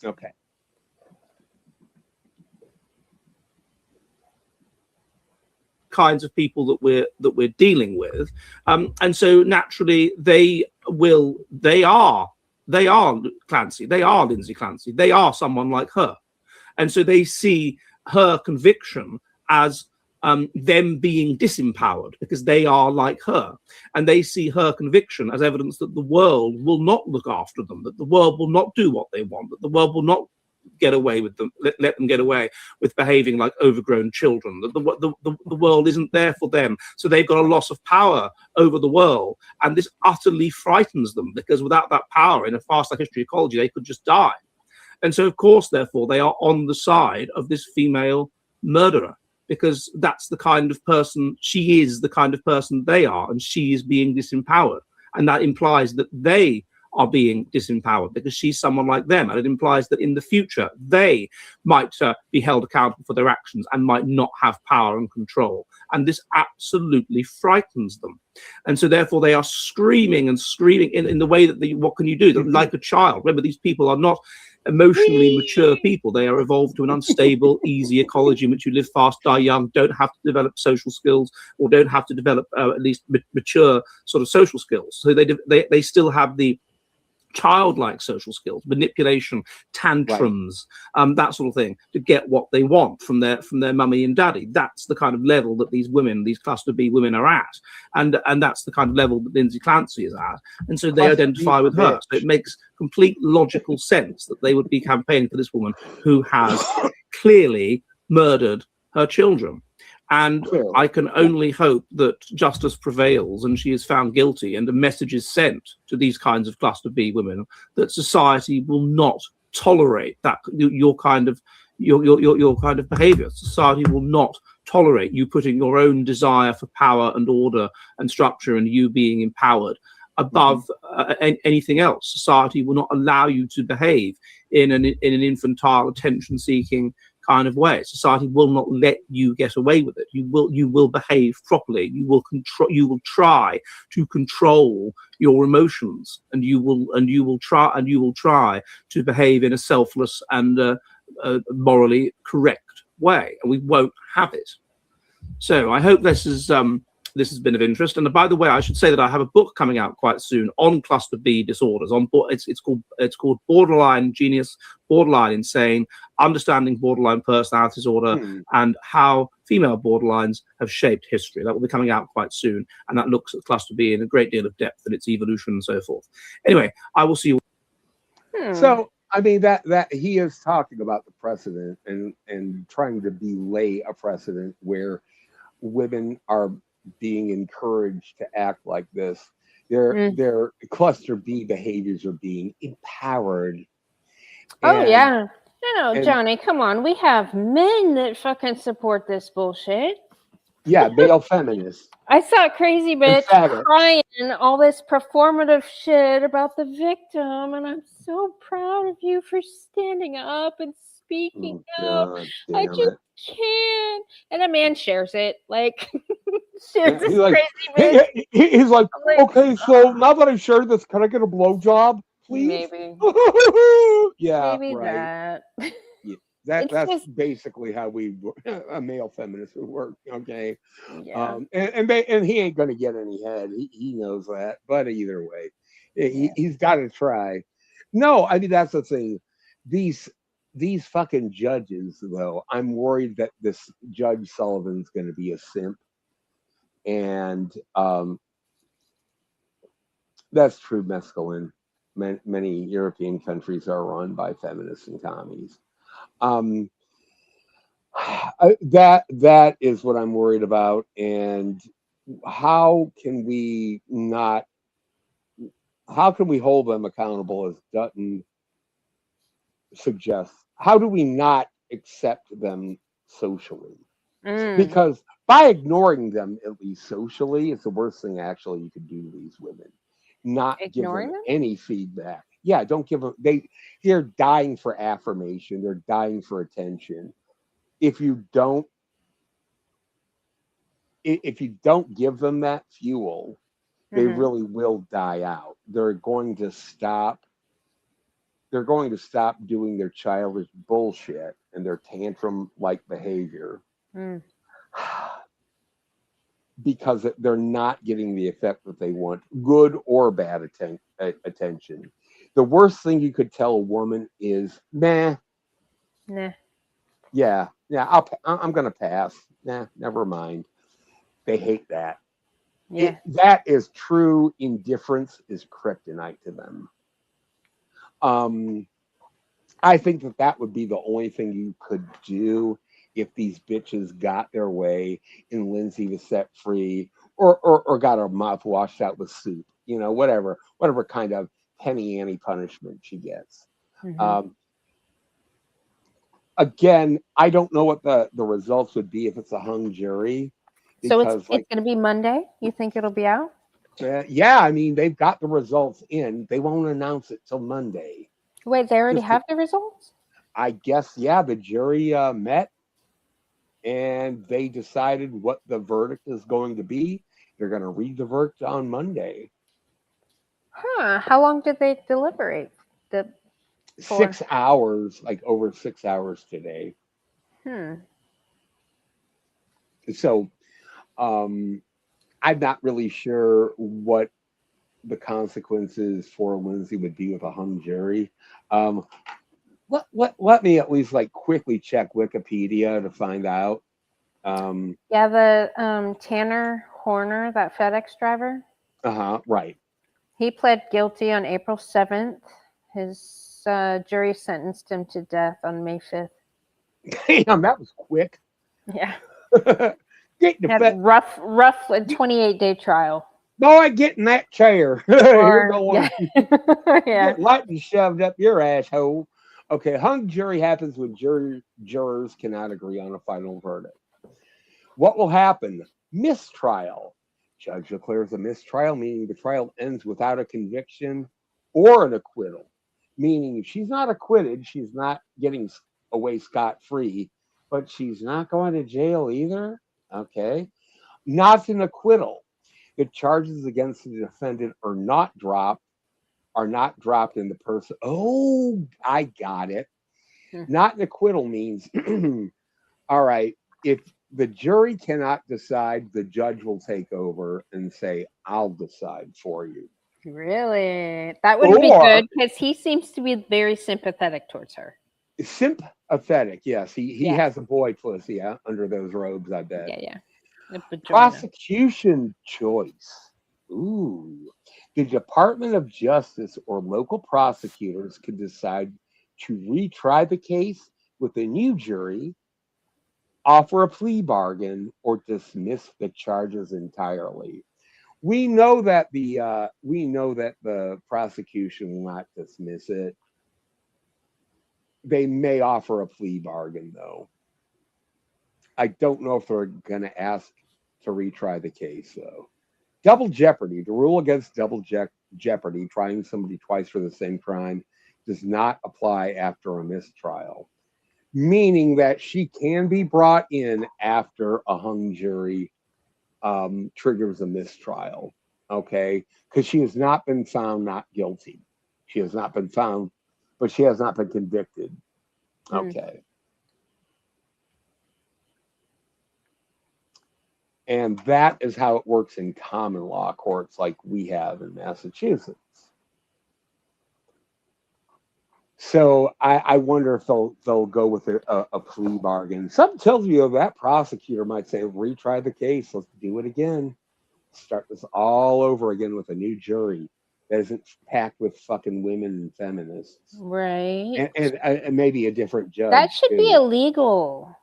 A: Okay.
G: Kinds of people that we're dealing with, and so naturally they are Clancy, they are Lindsay Clancy, they are someone like her, and so they see her conviction as them being disempowered because they are like her, and they see her conviction as evidence that the world will not look after them, that the world will not do what they want, that the world will not get away with them, let them get away with behaving like overgrown children, that the world isn't there for them, so they've got a loss of power over the world, and this utterly frightens them because without that power in a fast-life history ecology they could just die. And so of course therefore they are on the side of this female murderer, because that's the kind of person she is, the kind of person they are, and she is being disempowered, and that implies that they are being disempowered because she's someone like them, and it implies that in the future they might be held accountable for their actions and might not have power and control, and this absolutely frightens them. And so therefore they are screaming and screaming in the way that what can you do, like a child. Remember, these people are not emotionally mature people. They are evolved to an unstable, easy ecology in which you live fast, die young, don't have to develop social skills, or don't have to develop at least mature sort of social skills. So they still have the childlike social skills, manipulation, tantrums, that sort of thing, to get what they want from their mummy and daddy. That's the kind of level that these women, these cluster B women, are at, and that's the kind of level that Lindsay Clancy is at, and so they identify with her. So it makes complete logical sense that they would be campaigning for this woman who has clearly murdered her children. And I can only hope that justice prevails and she is found guilty, and a message is sent to these kinds of cluster B women that society will not tolerate that your kind of behavior. Society will not tolerate you putting your own desire for power and order and structure and you being empowered above anything else. Society will not allow you to behave in an infantile, attention-seeking kind of way. Society will not let you get away with it. You will behave properly. You will try to control your emotions, and you will try to behave in a selfless and morally correct way, and we won't have it. So I hope this has been of interest. And by the way, I should say that I have a book coming out quite soon on cluster B disorders. It's called Borderline Genius, Borderline Insane: Understanding Borderline Personality Disorder and How Female Borderlines Have Shaped History. That will be coming out quite soon, and that looks at cluster B in a great deal of depth and its evolution and so forth. Anyway, I will see you.
A: So I mean that he is talking about the precedent and trying to belay a precedent where women are being encouraged to act like this. Their cluster B behaviors are being empowered.
B: Yeah. No, Johnny, come on. We have men that fucking support this bullshit.
A: Yeah, male feminists.
B: I saw Crazy Bitch crying all this performative shit about the victim, and I'm so proud of you for standing up and speaking up. I just can't. And a man shares it, like shares this
A: like,
B: Crazy Bitch.
A: He's like, okay, so now that I shared this, can I get a blowjob, please?
B: Maybe.
A: Yeah,
B: maybe
A: right.
B: That's
A: just basically how a male feminist would work. Okay,
B: yeah.
A: And he ain't gonna get any head. He knows that. But either way, he's got to try. No, I mean that's the thing. These fucking judges, though, I'm worried that this Judge Sullivan's going to be a simp, and that's true. Mescaline. Many European countries are run by feminists and commies. That is what I'm worried about. And how can we hold them accountable, as Dutton suggests? How do we not accept them socially? Because by ignoring them, at least socially, it's the worst thing actually you could do to these women. Not
B: ignoring
A: give them
B: them?
A: any feedback. Yeah, don't give them. They're dying for affirmation. They're dying for attention. If you don't give them that fuel, they really will die out. They're going to stop doing their childish bullshit and their tantrum-like behavior. Because they're not getting the effect that they want, good or bad attention. The worst thing you could tell a woman is, nah.
B: Nah.
A: Yeah, Yeah, I'm gonna pass. Nah, never mind. They hate that.
B: Yeah.
A: That is true. Indifference is kryptonite to them. I think that would be the only thing you could do if these bitches got their way and Lindsay was set free, or got her mouth washed out with soup. You know, whatever kind of penny ante punishment she gets.
B: Mhm.
A: Again, I don't know what the results would be if it's a hung jury,
B: So
A: because
B: it's
A: like,
B: going to be Monday. You think it'll be out?
A: yeah, I mean they've got the results in. They won't announce it till Monday.
B: Wait, they already
A: Just
B: have the results?
A: I guess, yeah, the jury met and they decided what the verdict is going to be. They're going to read the verdict on Monday.
B: Huh. How long did they deliberate? The
A: 6 hours, like over 6 hours today.
B: Hmm.
A: So I'm not really sure what the consequences for Lindsay would be with a hung jury. Let me at least like quickly check Wikipedia to find out.
B: Yeah, the Tanner Horner, that FedEx driver,
A: Right.
B: he pled guilty on April 7th. His jury sentenced him to death on May 5th.
A: Damn, that was quick.
B: Yeah.
A: Get the
B: Had
A: fat
B: rough 28-day trial.
A: boy, get in that chair. You're going
B: Yeah.
A: get lightning shoved up your asshole. Okay, hung jury happens when jurors cannot agree on a final verdict. What will happen? Mistrial. Judge declares a mistrial, meaning the trial ends without a conviction or an acquittal. Meaning if she's not acquitted, she's not getting away scot-free, but she's not going to jail either. Okay. Not an acquittal. The charges against the defendant are not dropped in the person. Oh, I got it.
B: Hmm.
A: Not an acquittal means, all right, if the jury cannot decide, the judge will take over and say, I'll decide for you.
B: Really? That would be
A: Or
B: good because he seems to be very sympathetic towards her.
A: sympathetic, yes. He
B: Yeah.
A: has a boy pussy under those robes, I bet.
B: Yeah. The vagina.
A: Prosecution choice. Ooh. The Department of Justice or local prosecutors could decide to retry the case with a new jury, offer a plea bargain, or dismiss the charges entirely. We know that the prosecution will not dismiss it. They may offer a plea bargain, though. I don't know if they're going to ask to retry the case, though. Double jeopardy. The rule against double jeopardy, trying somebody twice for the same crime, does not apply after a mistrial, meaning that she can be brought in after a hung jury triggers a mistrial. Okay, because she has not been found not guilty. She has not been found, but she has not been convicted. Okay. And that is how it works in common law courts like we have in Massachusetts. So I wonder if they'll go with a plea bargain. Something tells me that prosecutor might say, retry the case. Let's do it again. Start this all over again with a new jury that isn't packed with fucking women and feminists.
B: Right.
A: And maybe a different judge.
B: That should
A: too.
B: be illegal.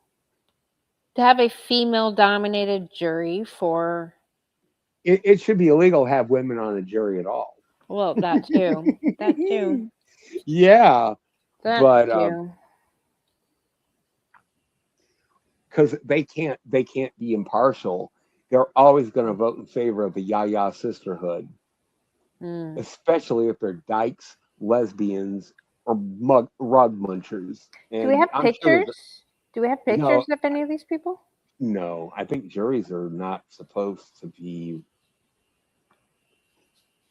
B: To have a female-dominated jury for...
A: It should be illegal to have women on a jury at all.
B: Well, that too. That too.
A: Yeah.
B: That
A: But
B: too.
A: because they can't be impartial. They're always going to vote in favor of the Yaya sisterhood, especially if they're dykes, lesbians, or rug munchers. And
B: Do we have
A: I'm
B: pictures?
A: Sure
B: Do we have pictures of any of these people?
A: no, I think juries are not supposed to be.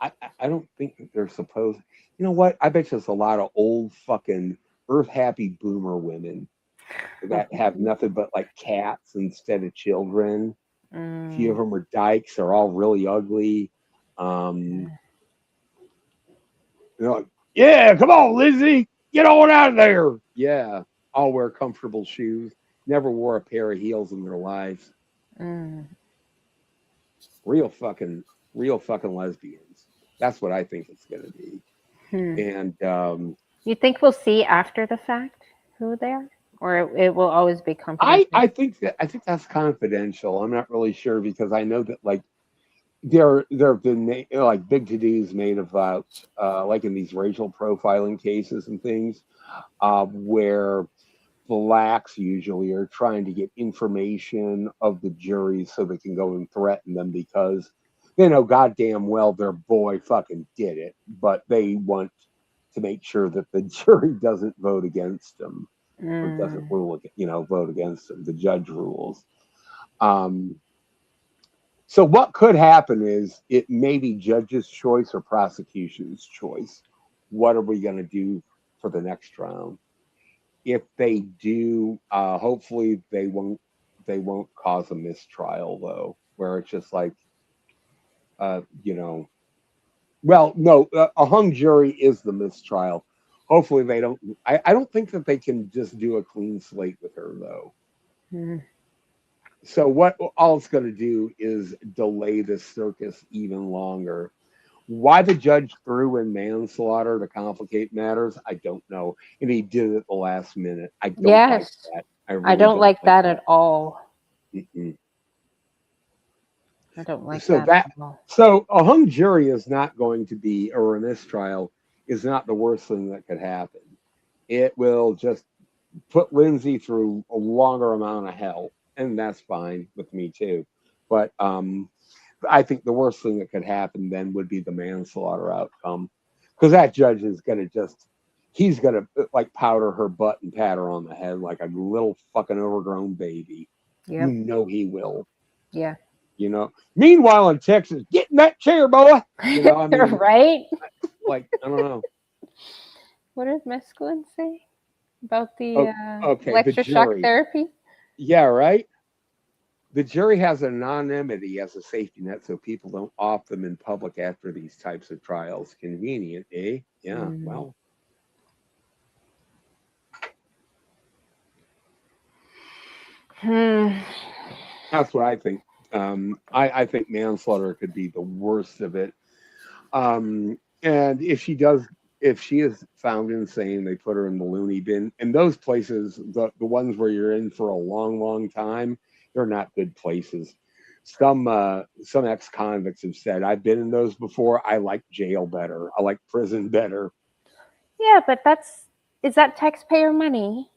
A: I don't think that they're supposed. You know what? I bet you there's a lot of old fucking earth happy boomer women that have nothing but like cats instead of children. A few of them are dykes. They're all really ugly. They're like, yeah, come on, Lizzie, get on out of there. Yeah, I'll wear comfortable shoes. never wore a pair of heels in their lives.
B: Mm.
A: Real fucking lesbians. That's what I think it's going to be. And
B: You think we'll see after the fact who they are, or it will always be confidential?
A: I think that's confidential. I'm not really sure because I know that like there have been like big to-dos made about like in these racial profiling cases and things where blacks usually are trying to get information of the jury so they can go and threaten them because they know goddamn well their boy fucking did it, but they want to make sure that the jury doesn't vote against them or doesn't rule, vote against them. The judge rules. So what could happen is it may be judge's choice or prosecution's choice. What are we going to do for the next round? If they do, hopefully they won't cause a mistrial though, where it's just like, well, no, a hung jury is the mistrial. Hopefully they don't. I don't think that they can just do a clean slate with her though. So what all it's going to do is delay this circus even longer. Why the judge threw in manslaughter to complicate matters, I don't know. And he did it at the last minute. I don't like that.
B: I
A: really
B: don't like that at all.
A: Mm-mm.
B: I don't like
A: So
B: that at all.
A: So a hung jury is not going to be, or a mistrial is not the worst thing that could happen. It will just put Lindsay through a longer amount of hell, and that's fine with me too. But I think the worst thing that could happen then would be the manslaughter outcome, because that judge is he's gonna like powder her butt and pat her on the head like a little fucking overgrown baby.
B: Yep.
A: You know he will.
B: Yeah.
A: Meanwhile in Texas, get in that chair, boy.
B: Right?
A: Like, I don't know.
B: What did Mescaline say about the
A: okay,
B: electroshock therapy?
A: Yeah, right. The jury has anonymity as a safety net so people don't off them in public after these types of trials. Convenient, eh? Yeah, well. That's what I think. I think manslaughter could be the worst of it. And if she is found insane, they put her in the loony bin. And those places, the ones where you're in for a long, long time, they're not good places. Some ex-convicts have said, I've been in those before. I like jail better. I like prison better.
B: Yeah, but is that taxpayer money?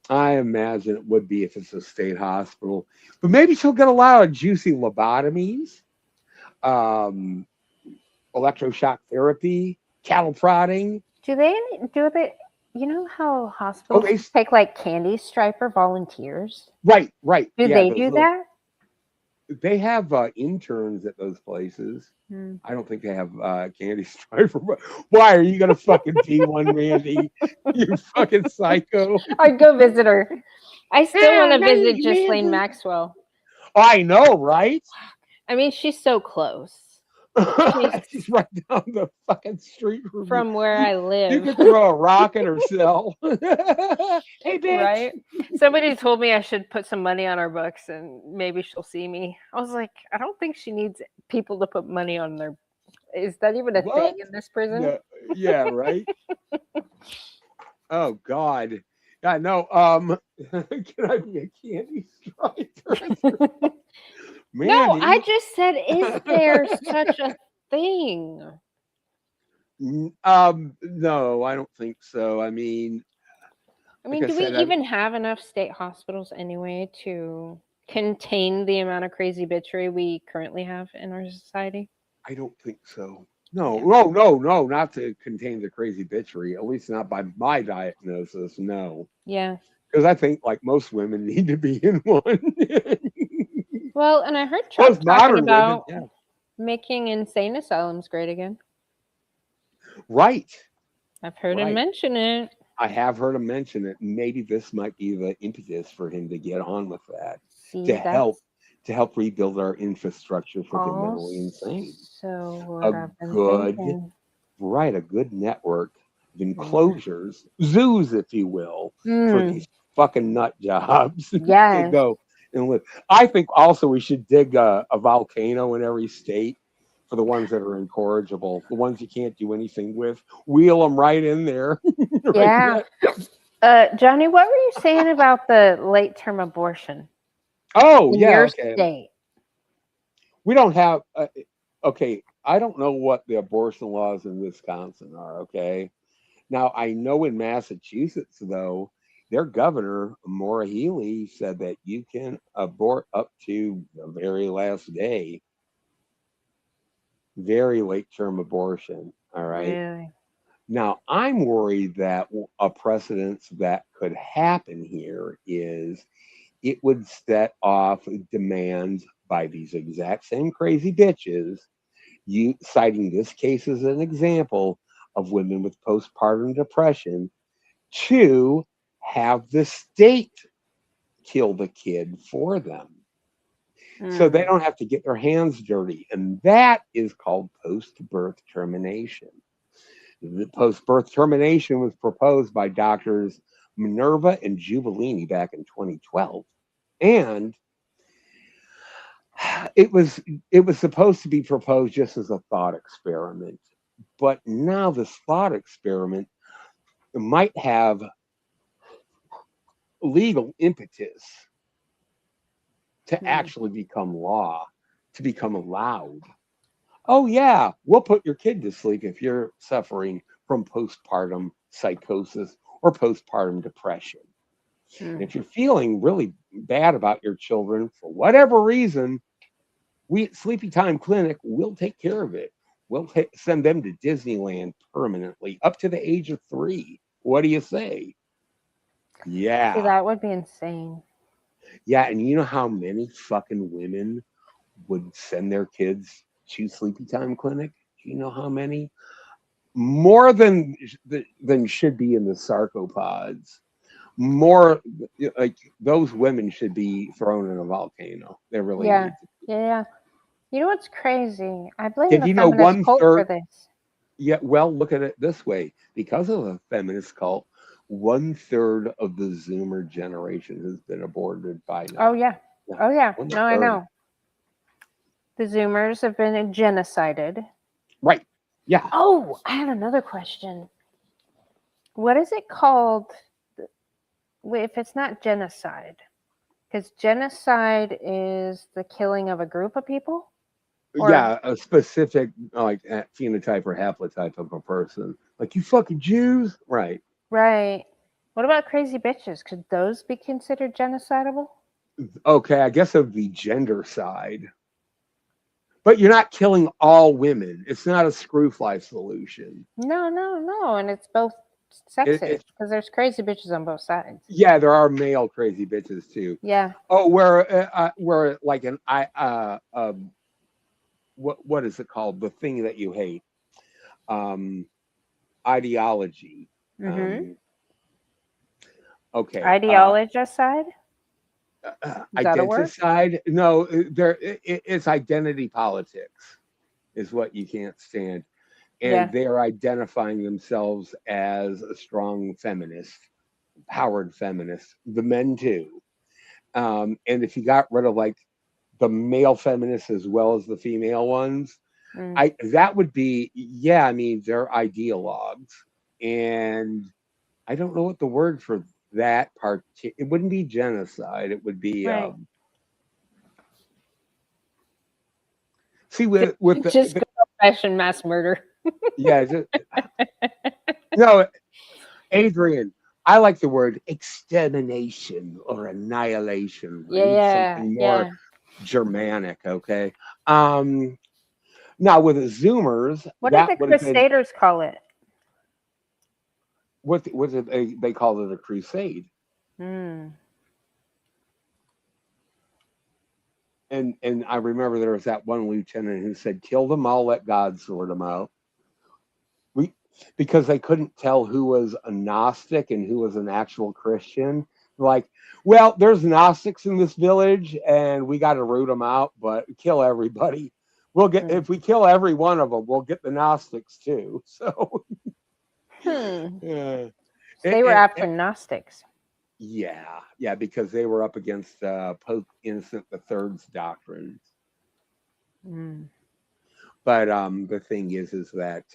A: I imagine it would be if it's a state hospital. But maybe she'll get a lot of juicy lobotomies, electroshock therapy, cattle prodding.
B: Do they you know how hospitals take like candy striper volunteers?
A: Right.
B: Do they do that?
A: They have interns at those places. I don't think they have candy striper. Why are you gonna fucking be one, Randy? You fucking psycho.
B: I'd go visit her. I still want to visit Ghislaine Maxwell.
A: I know, right?
B: I mean, she's so close.
A: She's right down the fucking street
B: from where I live.
A: You could throw a rock at her cell. Hey, bitch.
B: Right? Somebody told me I should put some money on her books and maybe she'll see me. I was like, I don't think she needs people to put money on their. Is that even a thing in this prison?
A: Yeah, right. Oh God. I know. Can I be a candy striper?
B: No, I just said, is there such a thing?
A: No, I don't think so. I mean,
B: do we even have enough state hospitals anyway to contain the amount of crazy bitchery we currently have in our society?
A: I don't think so. No, not to contain the crazy bitchery, at least not by my diagnosis, no.
B: Yeah.
A: Because I think, like, most women need to be in one.
B: Well, and I heard Trump talking about making insane asylums great again.
A: Right.
B: I've heard him mention it.
A: I have heard him mention it. Maybe this might be the impetus for him to get on with that. To help rebuild our infrastructure for the mentally insane.
B: So
A: a good network of enclosures, zoos, if you will, fucking nut jobs to
B: Yes.
A: go and live. I think also we should dig a volcano in every state for the ones that are incorrigible, the ones you can't do anything with. Wheel them right in there. Right
B: Yeah.
A: there.
B: Johnny, what were you saying about the late term abortion
A: Oh,
B: in
A: yeah.
B: your
A: Okay.
B: state?
A: We don't have, okay. I don't know what the abortion laws in Wisconsin are. Okay. Now, I know in Massachusetts, though, their governor, Maura Healey, said that you can abort up to the very last day, very late term abortion. All right.
B: Really?
A: Now, I'm worried that a precedence that could happen here is it would set off demands by these exact same crazy bitches, you citing this case as an example of women with postpartum depression, to have the state kill the kid for them. So they
B: Mm.
A: don't have to get their hands dirty. And that is called post-birth termination. The post-birth termination was proposed by doctors Minerva and Jubilini back in 2012. And it was supposed to be proposed just as a thought experiment. But now this thought experiment might have legal impetus to actually become law, to become allowed. Oh, yeah, we'll put your kid to sleep if you're suffering from postpartum psychosis or postpartum depression. And if you're feeling really bad about your children for whatever reason, we at Sleepy Time Clinic will take care of it. We'll send them to Disneyland permanently up to the age of 3. What do you say?
B: See,
A: Yeah.
B: that would be insane.
A: Yeah, and you know how many fucking women would send their kids to Sleepy Time Clinic? Do you know how many? More than should be in the sarcopods. More, like, those women should be thrown in a volcano. They really
B: Yeah.
A: need to.
B: Yeah. You know what's crazy? I blame
A: Did
B: the
A: you know
B: feminist cult for
A: 1/3?
B: this.
A: Yeah, well, look at it this way. Because of the feminist cult, 1/3 of the Zoomer generation has been aborted by now.
B: Oh, yeah. Oh, yeah. No, I
A: 1/3.
B: know. The Zoomers have been genocided.
A: Right. Yeah.
B: Oh, I have another question. What is it called if it's not genocide? Because genocide is the killing of a group of people? Or-
A: Yeah, a specific like phenotype or haplotype of a person. Like, you fucking Jews, right?
B: Right. What about crazy bitches? Could those be considered genocidable?
A: Okay, I guess of the gender side. But you're not killing all women. It's not a screwfly solution.
B: No. And it's both sexist because there's crazy bitches on both sides.
A: Yeah, there are male crazy bitches too.
B: Yeah.
A: Oh, where like an what is it called? The thing that you hate, ideology.
B: Mm-hmm.
A: Okay.
B: Ideologicide? that a word?
A: Identicide? No, it's identity politics, is what you can't stand, and
B: Yeah.
A: they're identifying themselves as a strong feminist, powered feminist. The men too, and if you got rid of like the male feminists as well as the female ones, that would be, yeah. I mean, they're ideologues, and I don't know what the word for that part. It wouldn't be genocide. It would be
B: Right.
A: see with
B: Just go fashion mass murder.
A: yeah. No, Adrian, I like the word extermination or annihilation. I need
B: Yeah.
A: something more
B: Yeah.
A: Germanic. Okay. Now with the Zoomers,
B: What did the
A: would have been
B: Crusaders call it?
A: what was it? They called it a crusade.
B: Hmm.
A: And I remember there was that one lieutenant who said, "Kill them all, let God sort them out." Because they couldn't tell who was a Gnostic and who was an actual Christian. Like, well, there's Gnostics in this village, and we got to root them out, but kill everybody. We'll get if we kill every one of them, we'll get the Gnostics too. So, yeah.
B: They were after Gnostics.
A: Yeah, because they were up against Pope Innocent the Third's doctrines.
B: Mm.
A: But the thing is that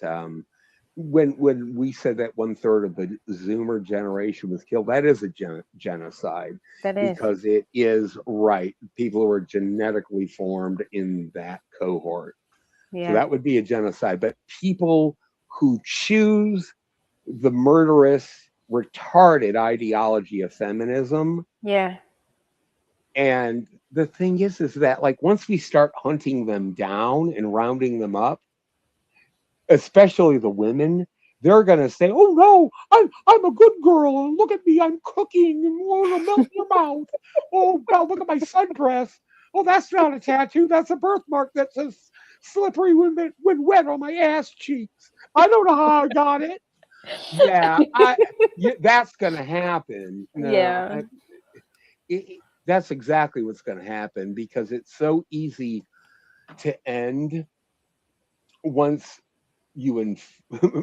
A: when we said that 1/3 of the Zoomer generation was killed, that is a genocide
B: That is.
A: because it is right. People who are genetically formed in that cohort. So
B: Yeah.
A: that would be a genocide. But people who choose the murderous, retarded ideology of feminism,
B: Yeah.
A: and the thing is that like once we start hunting them down and rounding them up, especially the women, they're gonna say, "Oh no, I'm a good girl, and look at me, I'm cooking, and oh, it'll melt your mouth. Oh, wow, look at my sundress. Oh, that's not a tattoo, that's a birthmark that says slippery when wet on my ass cheeks. I don't know how I got it." Yeah, that's gonna happen. No,
B: Yeah.
A: that's exactly what's gonna happen because it's so easy to end once you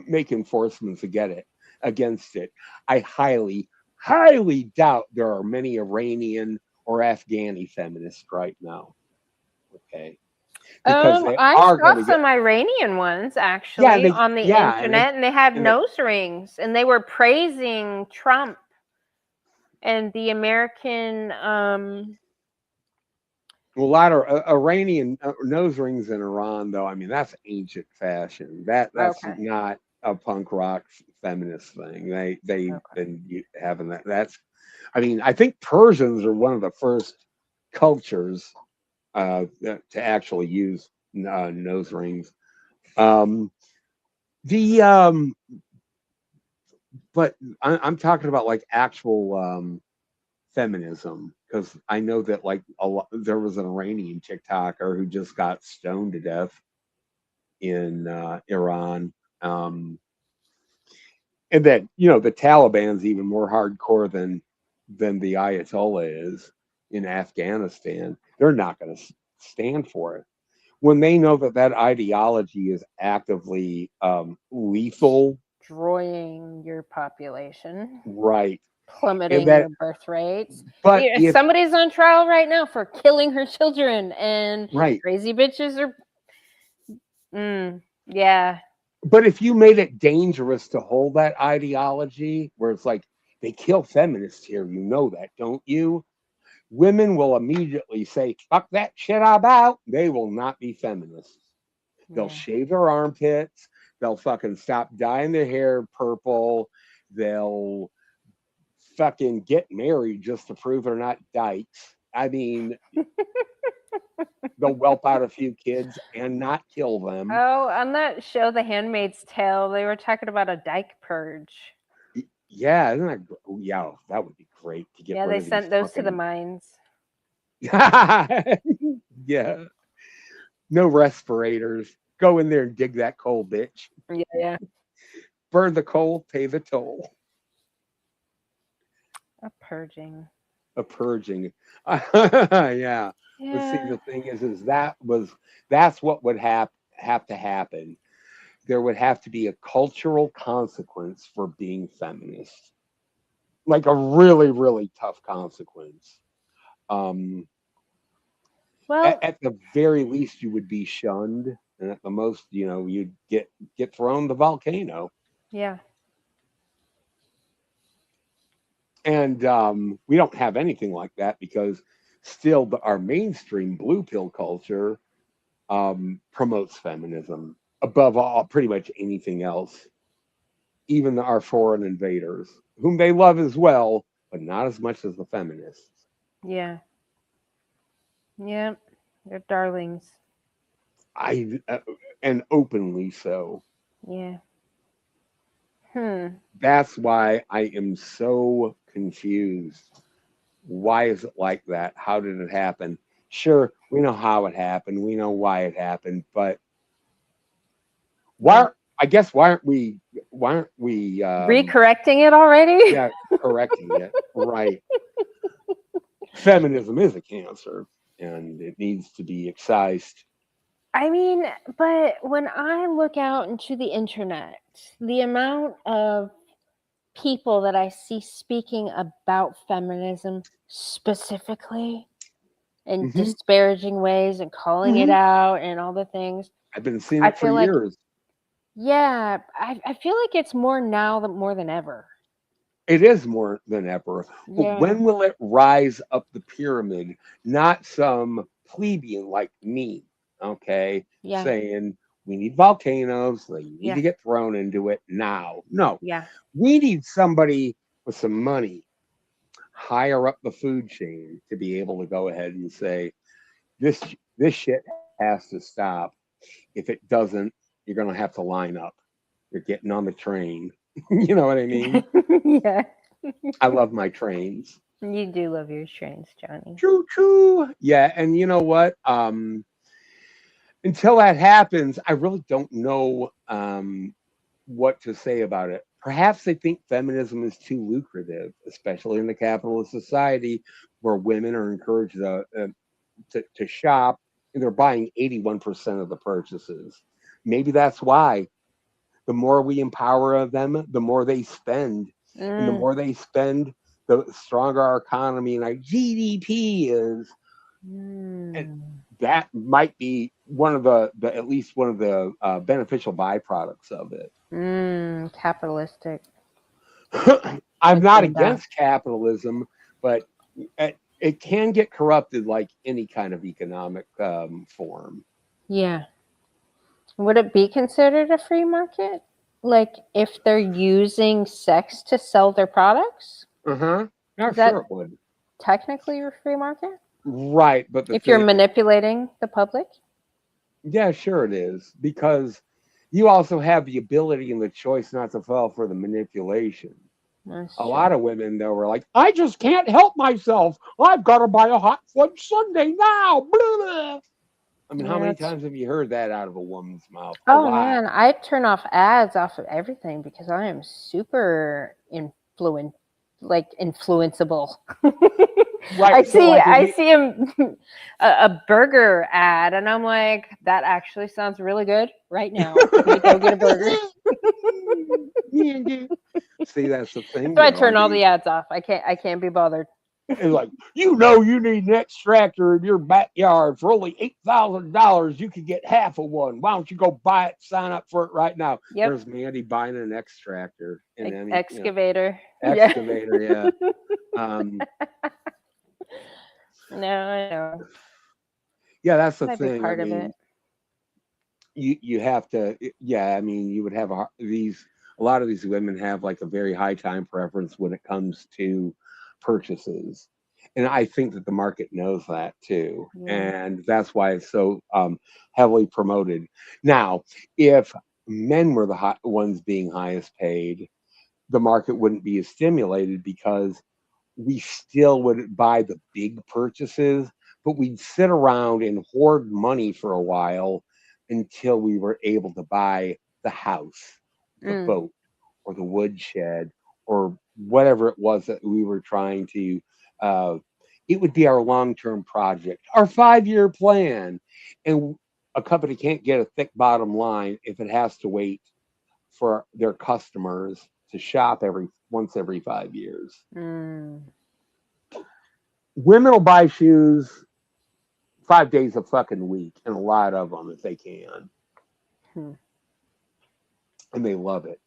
A: make enforcements against it. I highly doubt there are many Iranian or Afghani feminists right now. Okay, because they
B: I
A: are
B: saw
A: going to
B: some
A: get
B: Iranian ones actually on the
A: and
B: internet, and they had
A: and they,
B: nose rings, and they were praising Trump and the American.
A: well, a lot of Iranian nose rings in Iran, though. I mean, that's ancient fashion. That's
B: Okay.
A: not a punk rock feminist thing. They've
B: Okay.
A: been having that. I mean, I think Persians are one of the first cultures to actually use nose rings. Um, the but I'm talking about like actual feminism because I know that like there was an Iranian TikToker who just got stoned to death in Iran. And then the Taliban's even more hardcore than the Ayatollah is in Afghanistan. They're not going to stand for it when they know that that ideology is actively lethal.
B: Destroying your population,
A: Right. And
B: plummeting
A: that,
B: your birth rates.
A: but if
B: Somebody's on trial right now for killing her children, and
A: right,
B: crazy bitches are. Yeah.
A: but if you made it dangerous to hold that ideology, where it's like they kill feminists here, that, don't you? Women will immediately say, "Fuck that shit about." They will not be feminists. They'll
B: Yeah.
A: shave their armpits. They'll fucking stop dyeing their hair purple. They'll fucking get married just to prove they're not dykes. I mean, they'll whelp out a few kids and not kill them.
B: Oh, on that show, The Handmaid's Tale, they were talking about a dyke purge.
A: Yeah, isn't that? Yeah, that would be great to get.
B: Yeah,
A: rid
B: they
A: of these
B: sent those to the
A: fucking-
B: mines.
A: Yeah, no respirators. Go in there and dig that coal, bitch.
B: Yeah.
A: Burn the coal, pay the toll.
B: A purging.
A: A purging. Yeah. But see,
B: Yeah.
A: the thing is that's what would have to happen. There would have to be a cultural consequence for being feminist, like a really, really tough consequence.
B: Well,
A: At the very least, you would be shunned, and at the most, you'd get thrown the volcano.
B: yeah.
A: And we don't have anything like that because still our mainstream blue pill culture promotes feminism above all, pretty much anything else. Even our foreign invaders, whom they love as well, but not as much as the feminists.
B: Yeah. Yeah. They're darlings.
A: And openly so.
B: Yeah.
A: That's why I am so confused. Why is it like that? How did it happen? Sure, we know how it happened. We know why it happened, but why aren't we
B: Recorrecting it already?
A: yeah, correcting it? Right. Feminism is a cancer and it needs to be excised.
B: I mean, but when I look out into the internet, the amount of people that I see speaking about feminism specifically in
A: Mhm.
B: disparaging ways and calling it
A: Mhm.
B: out and all the things.
A: I've been seeing
B: I
A: it for
B: feel like,
A: years.
B: yeah, I feel like it's more now than more than ever.
A: It is more than ever. But
B: Yeah.
A: when will it rise up the pyramid? Not some plebeian like me, okay,
B: Yeah.
A: saying we need volcanoes, they need
B: Yeah.
A: to get thrown into it now. No,
B: Yeah.
A: we need somebody with some money higher up the food chain to be able to go ahead and say, this shit has to stop. If it doesn't, you're gonna have to line up. You're getting on the train. You know what I mean?
B: Yeah.
A: I love my trains.
B: You do love your trains, Johnny.
A: Choo choo. Yeah, and you know what? Until that happens, I really don't know what to say about it. Perhaps they think feminism is too lucrative, especially in the capitalist society where women are encouraged to shop and they're buying 81% of the purchases. Maybe that's why. The more we empower them, the more they spend. And the
B: Mm.
A: more they spend, the stronger our economy and our GDP is. And
B: Mm.
A: that might be one of the at least one of the beneficial byproducts of it.
B: Capitalistic.
A: I'm not
B: Within that.
A: against capitalism, but it can get corrupted like any kind of economic form.
B: Yeah. Would it be considered a free market? Like if they're using sex to sell their products?
A: Yeah,
B: Is that
A: sure it would.
B: technically a free market?
A: Right, but
B: If you're manipulating the public?
A: yeah, sure it is, because you also have the ability and the choice not to fall for the manipulation.
B: That's
A: A
B: true.
A: lot of women, though, were like, I just can't help myself. I've got to buy a hot fudge sundae now. Blah, blah. I mean, how many
B: that's-
A: times have you heard that out of a woman's mouth? A
B: Oh
A: lot.
B: man, I turn off ads off of everything because I am super influenceable.
A: Right,
B: I
A: so,
B: see
A: like, if
B: I
A: you-
B: see a burger ad and I'm like, that actually sounds really good right now. Let me go get a burger.
A: See, that's the thing.
B: So I
A: though.
B: turn all
A: mean,
B: the ads off. I can't be bothered.
A: It's like, you need an extractor in your backyard for only $8,000. You could get half of one. Why don't you go buy it? Sign up for it right now.
B: Yep.
A: There's Mandy buying an extractor and
B: Excavator.
A: excavator. Yeah.
B: No, I know.
A: Yeah, that's the
B: Might
A: thing.
B: be part
A: I
B: of
A: mean,
B: it.
A: you have to. Yeah, I mean, you would have a lot of these women have like a very high time preference when it comes to purchases. And I think that the market knows that too.
B: Yeah.
A: And that's why it's so heavily promoted. Now, if men were the ones being highest paid, the market wouldn't be as stimulated because we still would buy the big purchases, but we'd sit around and hoard money for a while until we were able to buy the house, the boat, or the woodshed, or whatever it was that we were trying to. It would be our long-term project, our 5-year plan, and a company can't get a thick bottom line if it has to wait for their customers to shop once every 5 years. Women will buy shoes 5 days a fucking week, and a lot of them if they can. And they love it.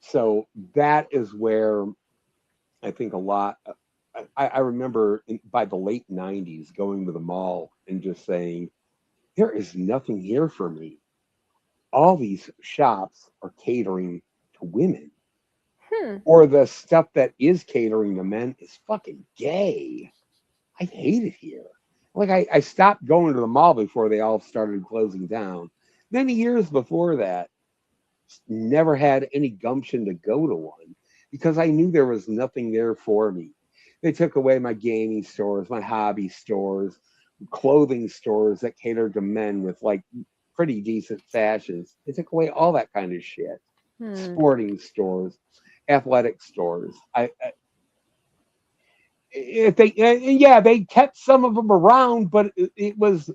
A: So that is where I think a lot. I remember by the late 90s going to the mall and just saying, there is nothing here for me. All these shops are catering to women. Or the stuff that is catering to men is fucking gay. I hate it here. Like I stopped going to the mall before they all started closing down. Many years before that, never had any gumption to go to one because I knew there was nothing there for me. They took away my gaming stores, my hobby stores, clothing stores that catered to men with like pretty decent fashions. They took away all that kind of shit. Sporting stores, athletic stores. They kept some of them around, but it was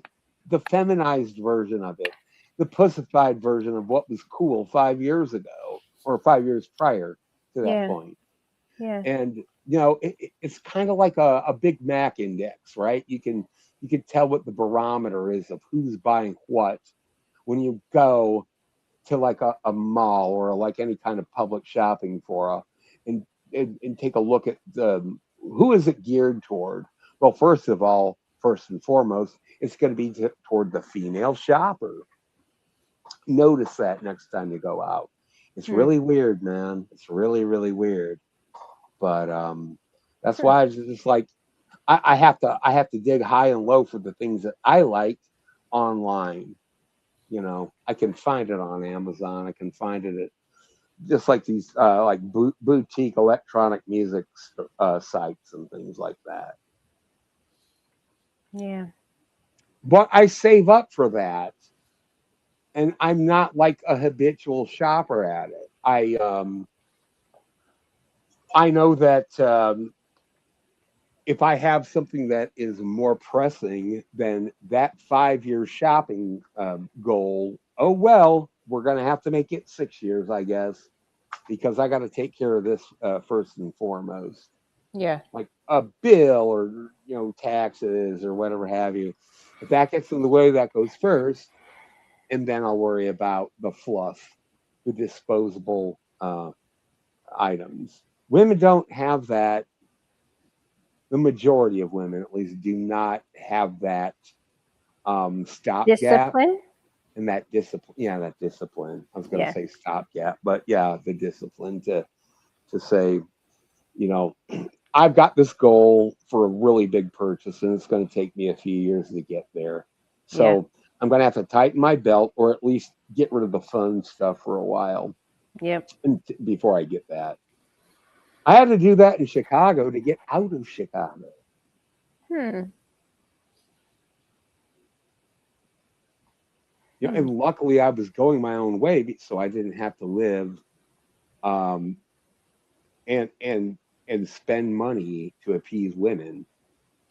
A: the feminized version of it, the pussified version of what was cool 5 years ago or 5 years prior. to that
B: Yeah.
A: point.
B: Yeah.
A: And it's kind of like a Big Mac index, right? You can tell what the barometer is of who's buying what when you go to like a mall or like any kind of public shopping fora and take a look at who is it geared toward. Well, first and foremost, it's going to be toward the female shopper. Notice that next time you go out. It's really weird, man. It's really, really weird. But that's why it's just like I have to dig high and low for the things that I like online. I can find it on Amazon. I can find it at just like these like boutique electronic music sites and things like that.
B: Yeah.
A: But I save up for that, and I'm not like a habitual shopper at it. I know that if I have something that is more pressing than that 5-year shopping goal, oh well, we're gonna have to make it 6 years, I guess, because I got to take care of this first and foremost,
B: Yeah.
A: like a bill or taxes or whatever have you. If that gets in the way, that goes first, and then I'll worry about the fluff, the disposable items. Women don't have that. The majority of women, at least, do not have that stopgap
B: Discipline.
A: and that discipline. Yeah, that discipline. I was going to
B: Yeah.
A: say stopgap, but yeah, the discipline to say, I've got this goal for a really big purchase, and it's going to take me a few years to get there. So I'm going to have to tighten my belt, or at least get rid of the fun stuff for a while,
B: Yep.
A: before I get that. I had to do that in Chicago to get out of Chicago. And luckily I was going my own way, so I didn't have to live and spend money to appease women.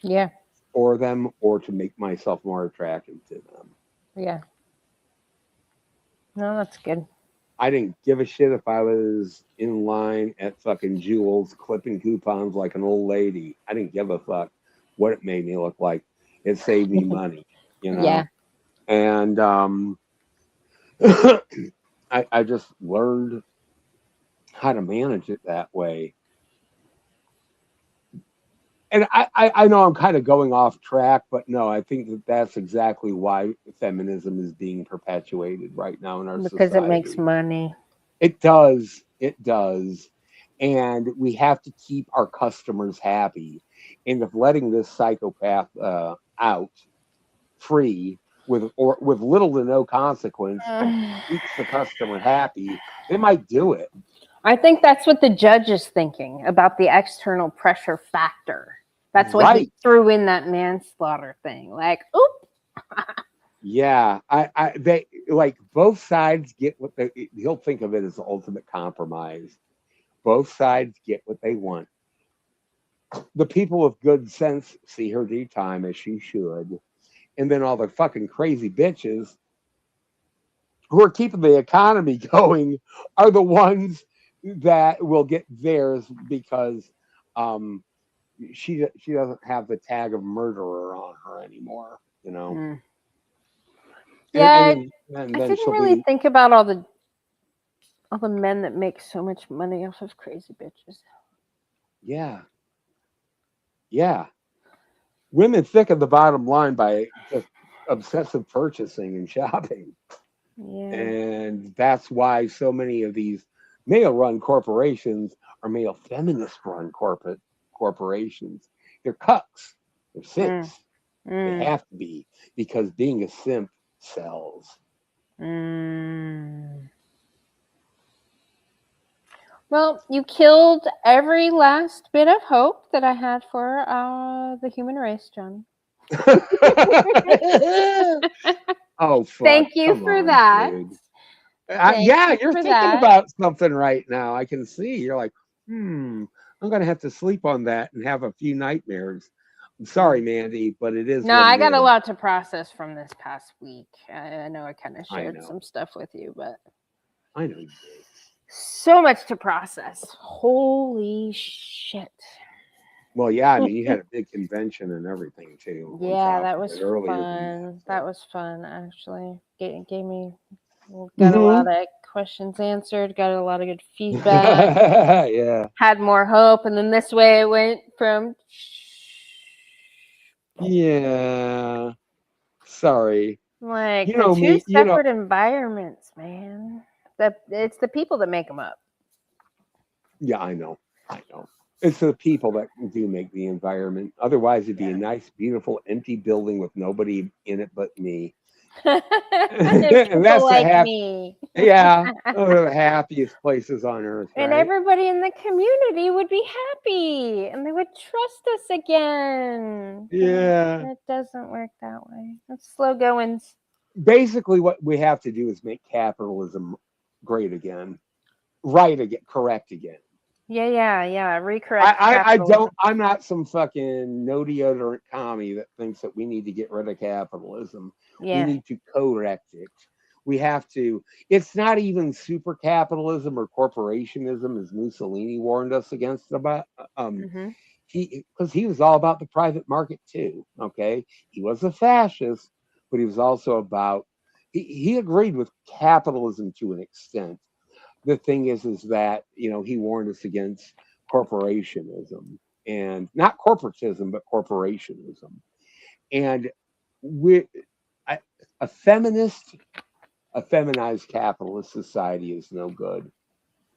B: Yeah.
A: For them, or to make myself more attractive to them.
B: Yeah. No, that's good.
A: I didn't give a shit if I was in line at fucking Jewel's clipping coupons like an old lady. I didn't give a fuck what it made me look like. It saved me money,
B: Yeah.
A: And I just learned how to manage it that way. And I know I'm kind of going off track, but no, I think that's exactly why feminism is being perpetuated right now in our
B: Because
A: society.
B: it makes money.
A: It does. It does. And we have to keep our customers happy. And if letting this psychopath out free with little to no consequence keeps the customer happy, they might do it.
B: I think that's what the judge is thinking about the external pressure factor. That's why he threw in that manslaughter thing. Like, oop.
A: Yeah, they like both sides get what he'll think of it as the ultimate compromise. Both sides get what they want. The people with good sense see her do time as she should, and then all the fucking crazy bitches who are keeping the economy going are the ones that will get theirs because she doesn't have the tag of murderer on her anymore,
B: Yeah,
A: and
B: I
A: then
B: didn't
A: she'll
B: really think about all the men that make so much money off of crazy bitches.
A: Yeah. Women thicken the bottom line by just obsessive purchasing and shopping.
B: Yeah.
A: And that's why so many of these male-run corporations are male feminist-run corporations. They're cucks. They're simps. They have to be, because being a simp sells.
B: Well, you killed every last bit of hope that I had for the human race, Johnny.
A: Oh, fuck.
B: Thank you for that.
A: Yeah, you're thinking about something right now. I can see. You're like, I'm going to have to sleep on that and have a few nightmares. I'm sorry, Mandy, but it is.
B: No, I got a lot to process from this past week. I know I kind of shared some stuff with you, but
A: I know you did.
B: So much to process. Holy shit.
A: Well, yeah, I mean, you had a big convention and everything too. on
B: Yeah,
A: top
B: that
A: of
B: was
A: it earlier than
B: fun.
A: that,
B: That
A: so.
B: was fun, actually. Gave me, got a
A: Mhm.
B: lot of questions answered, got a lot of good feedback,
A: Yeah,
B: had more hope, and then this way it went from.
A: yeah. Sorry.
B: Like
A: You
B: they're
A: know
B: two
A: me. You know.
B: separate environments, man. It's the people that make them up.
A: Yeah, I know. I know. It's the people that do make the environment. Otherwise, it'd be a nice, beautiful, empty building with nobody in it but me.
B: And
A: And
B: people
A: that's the
B: like
A: happy.
B: me.
A: Yeah, those are the happiest places on earth,
B: And
A: right?
B: everybody in the community would be happy and they would trust us again. But
A: Yeah.
B: it doesn't work that way. It's slow goings.
A: Basically, what we have to do is make capitalism great again, right again, correct again.
B: Yeah. Recorrect
A: I
B: capitalism.
A: don't. I'm not some fucking no deodorant commie that thinks that we need to get rid of capitalism. We
B: Yeah.
A: need to correct it. We have to. It's not even super capitalism or corporationism, as Mussolini warned us against about.
B: hmm
A: Because he was all about the private market too. Okay, he was a fascist, but he was also about. He agreed with capitalism to an extent. The thing is that he warned us against corporationism, and not corporatism but corporationism. And we I, a feminized capitalist society is no good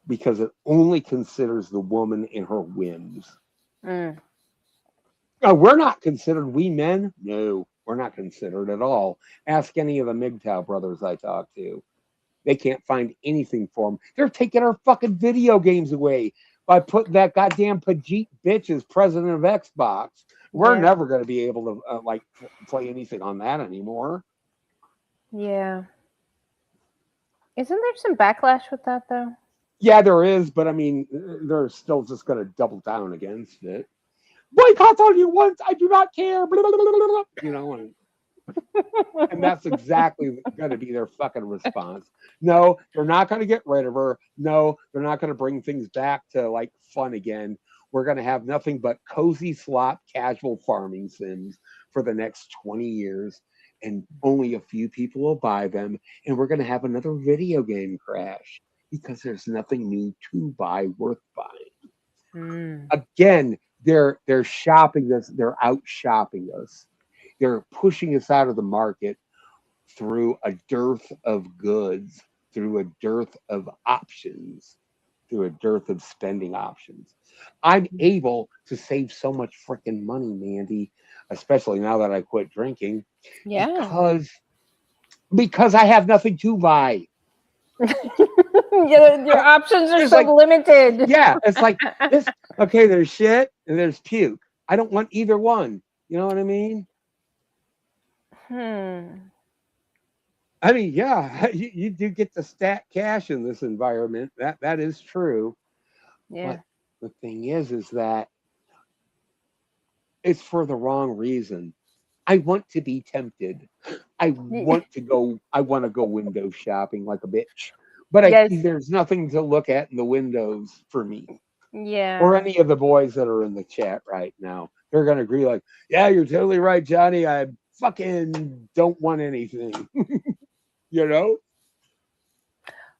A: because it only considers the woman and her whims.
B: Mm.
A: We're not considered, we men, no, we're not considered at all. Ask any of the MGTOW brothers I talk to. They can't find anything for them. They're taking our fucking video games away by putting that goddamn Pajit bitch as president of Xbox. We're
B: Yeah.
A: never going to be able to play anything on that anymore.
B: Yeah. Isn't there some backlash with that though?
A: Yeah, there is, but I mean, they're still just going to double down against it. Boycott all you want. I do not care. Blah, blah, blah, blah, blah. And that's exactly going to be their fucking response. No, they're not going to get rid of her. No, they're not going to bring things back to like fun again. We're going to have nothing but cozy slop casual farming sims for the next 20 years, and only a few people will buy them. And we're going to have another video game crash because there's nothing new to buy worth buying. Again, they're shopping us. They're out shopping us. They're pushing us out of the market through a dearth of goods, through a dearth of options, through a dearth of spending options. I'm able to save so much freaking money, Mandy, especially now that I quit drinking,
B: Yeah.
A: because I have nothing to buy.
B: Your options are
A: It's
B: so
A: like-
B: limited.
A: Yeah, it's like this. Okay, there's shit and there's puke. I don't want either one. You know what I mean? I mean, yeah, you do get to stack cash in this environment. That is true.
B: Yeah.
A: But the thing is that it's for the wrong reason. I want to be tempted. I want to go window shopping like a bitch. But
B: Yes.
A: there's nothing to look at in the windows for me.
B: Yeah.
A: Or any of the boys that are in the chat right now. They're going to agree like, yeah, you're totally right, Johnny. I fucking don't want anything. You know?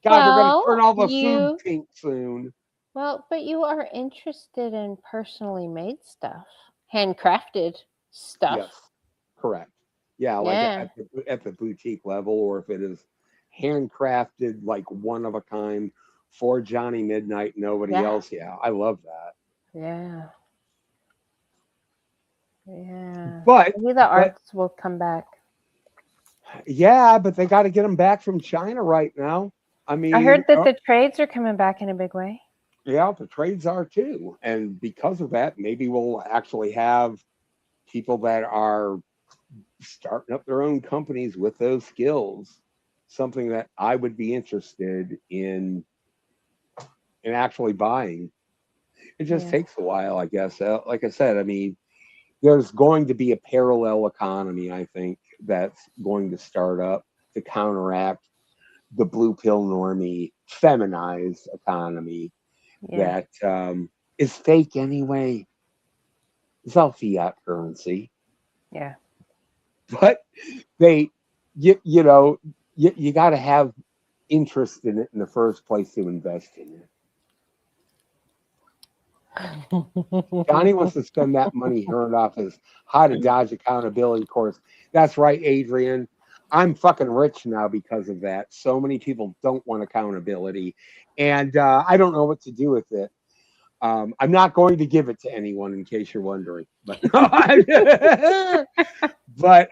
A: God, they're going to turn all the food pink soon.
B: Well, but you are interested in personally made stuff, handcrafted stuff.
A: Yes, correct. Yeah, like at the boutique level, or if it is handcrafted, like one of a kind for Johnny Midnight, nobody else. Yeah, I love that.
B: Yeah. Yeah.
A: But
B: maybe the arts will come back.
A: yeah, but they got to get them back from China right now. I mean,
B: I heard that the trades are coming back in a big way.
A: Yeah, the trades are too. And because of that, maybe we'll actually have people that are starting up their own companies with those skills. Something that I would be interested in actually buying. It just takes a while, I guess. Like I said, I mean, there's going to be a parallel economy, I think, that's going to start up to counteract the blue pill normie feminized economy
B: Yeah.
A: that is fake anyway. It's all fiat currency,
B: Yeah.
A: but you got to have interest in it in the first place to invest in it. Johnny wants to spend that money he earned off his how to dodge accountability course. That's right, Adrian. I'm fucking rich now because of that. So many people don't want accountability, and I don't know what to do with it. I'm not going to give it to anyone, in case you're wondering. But but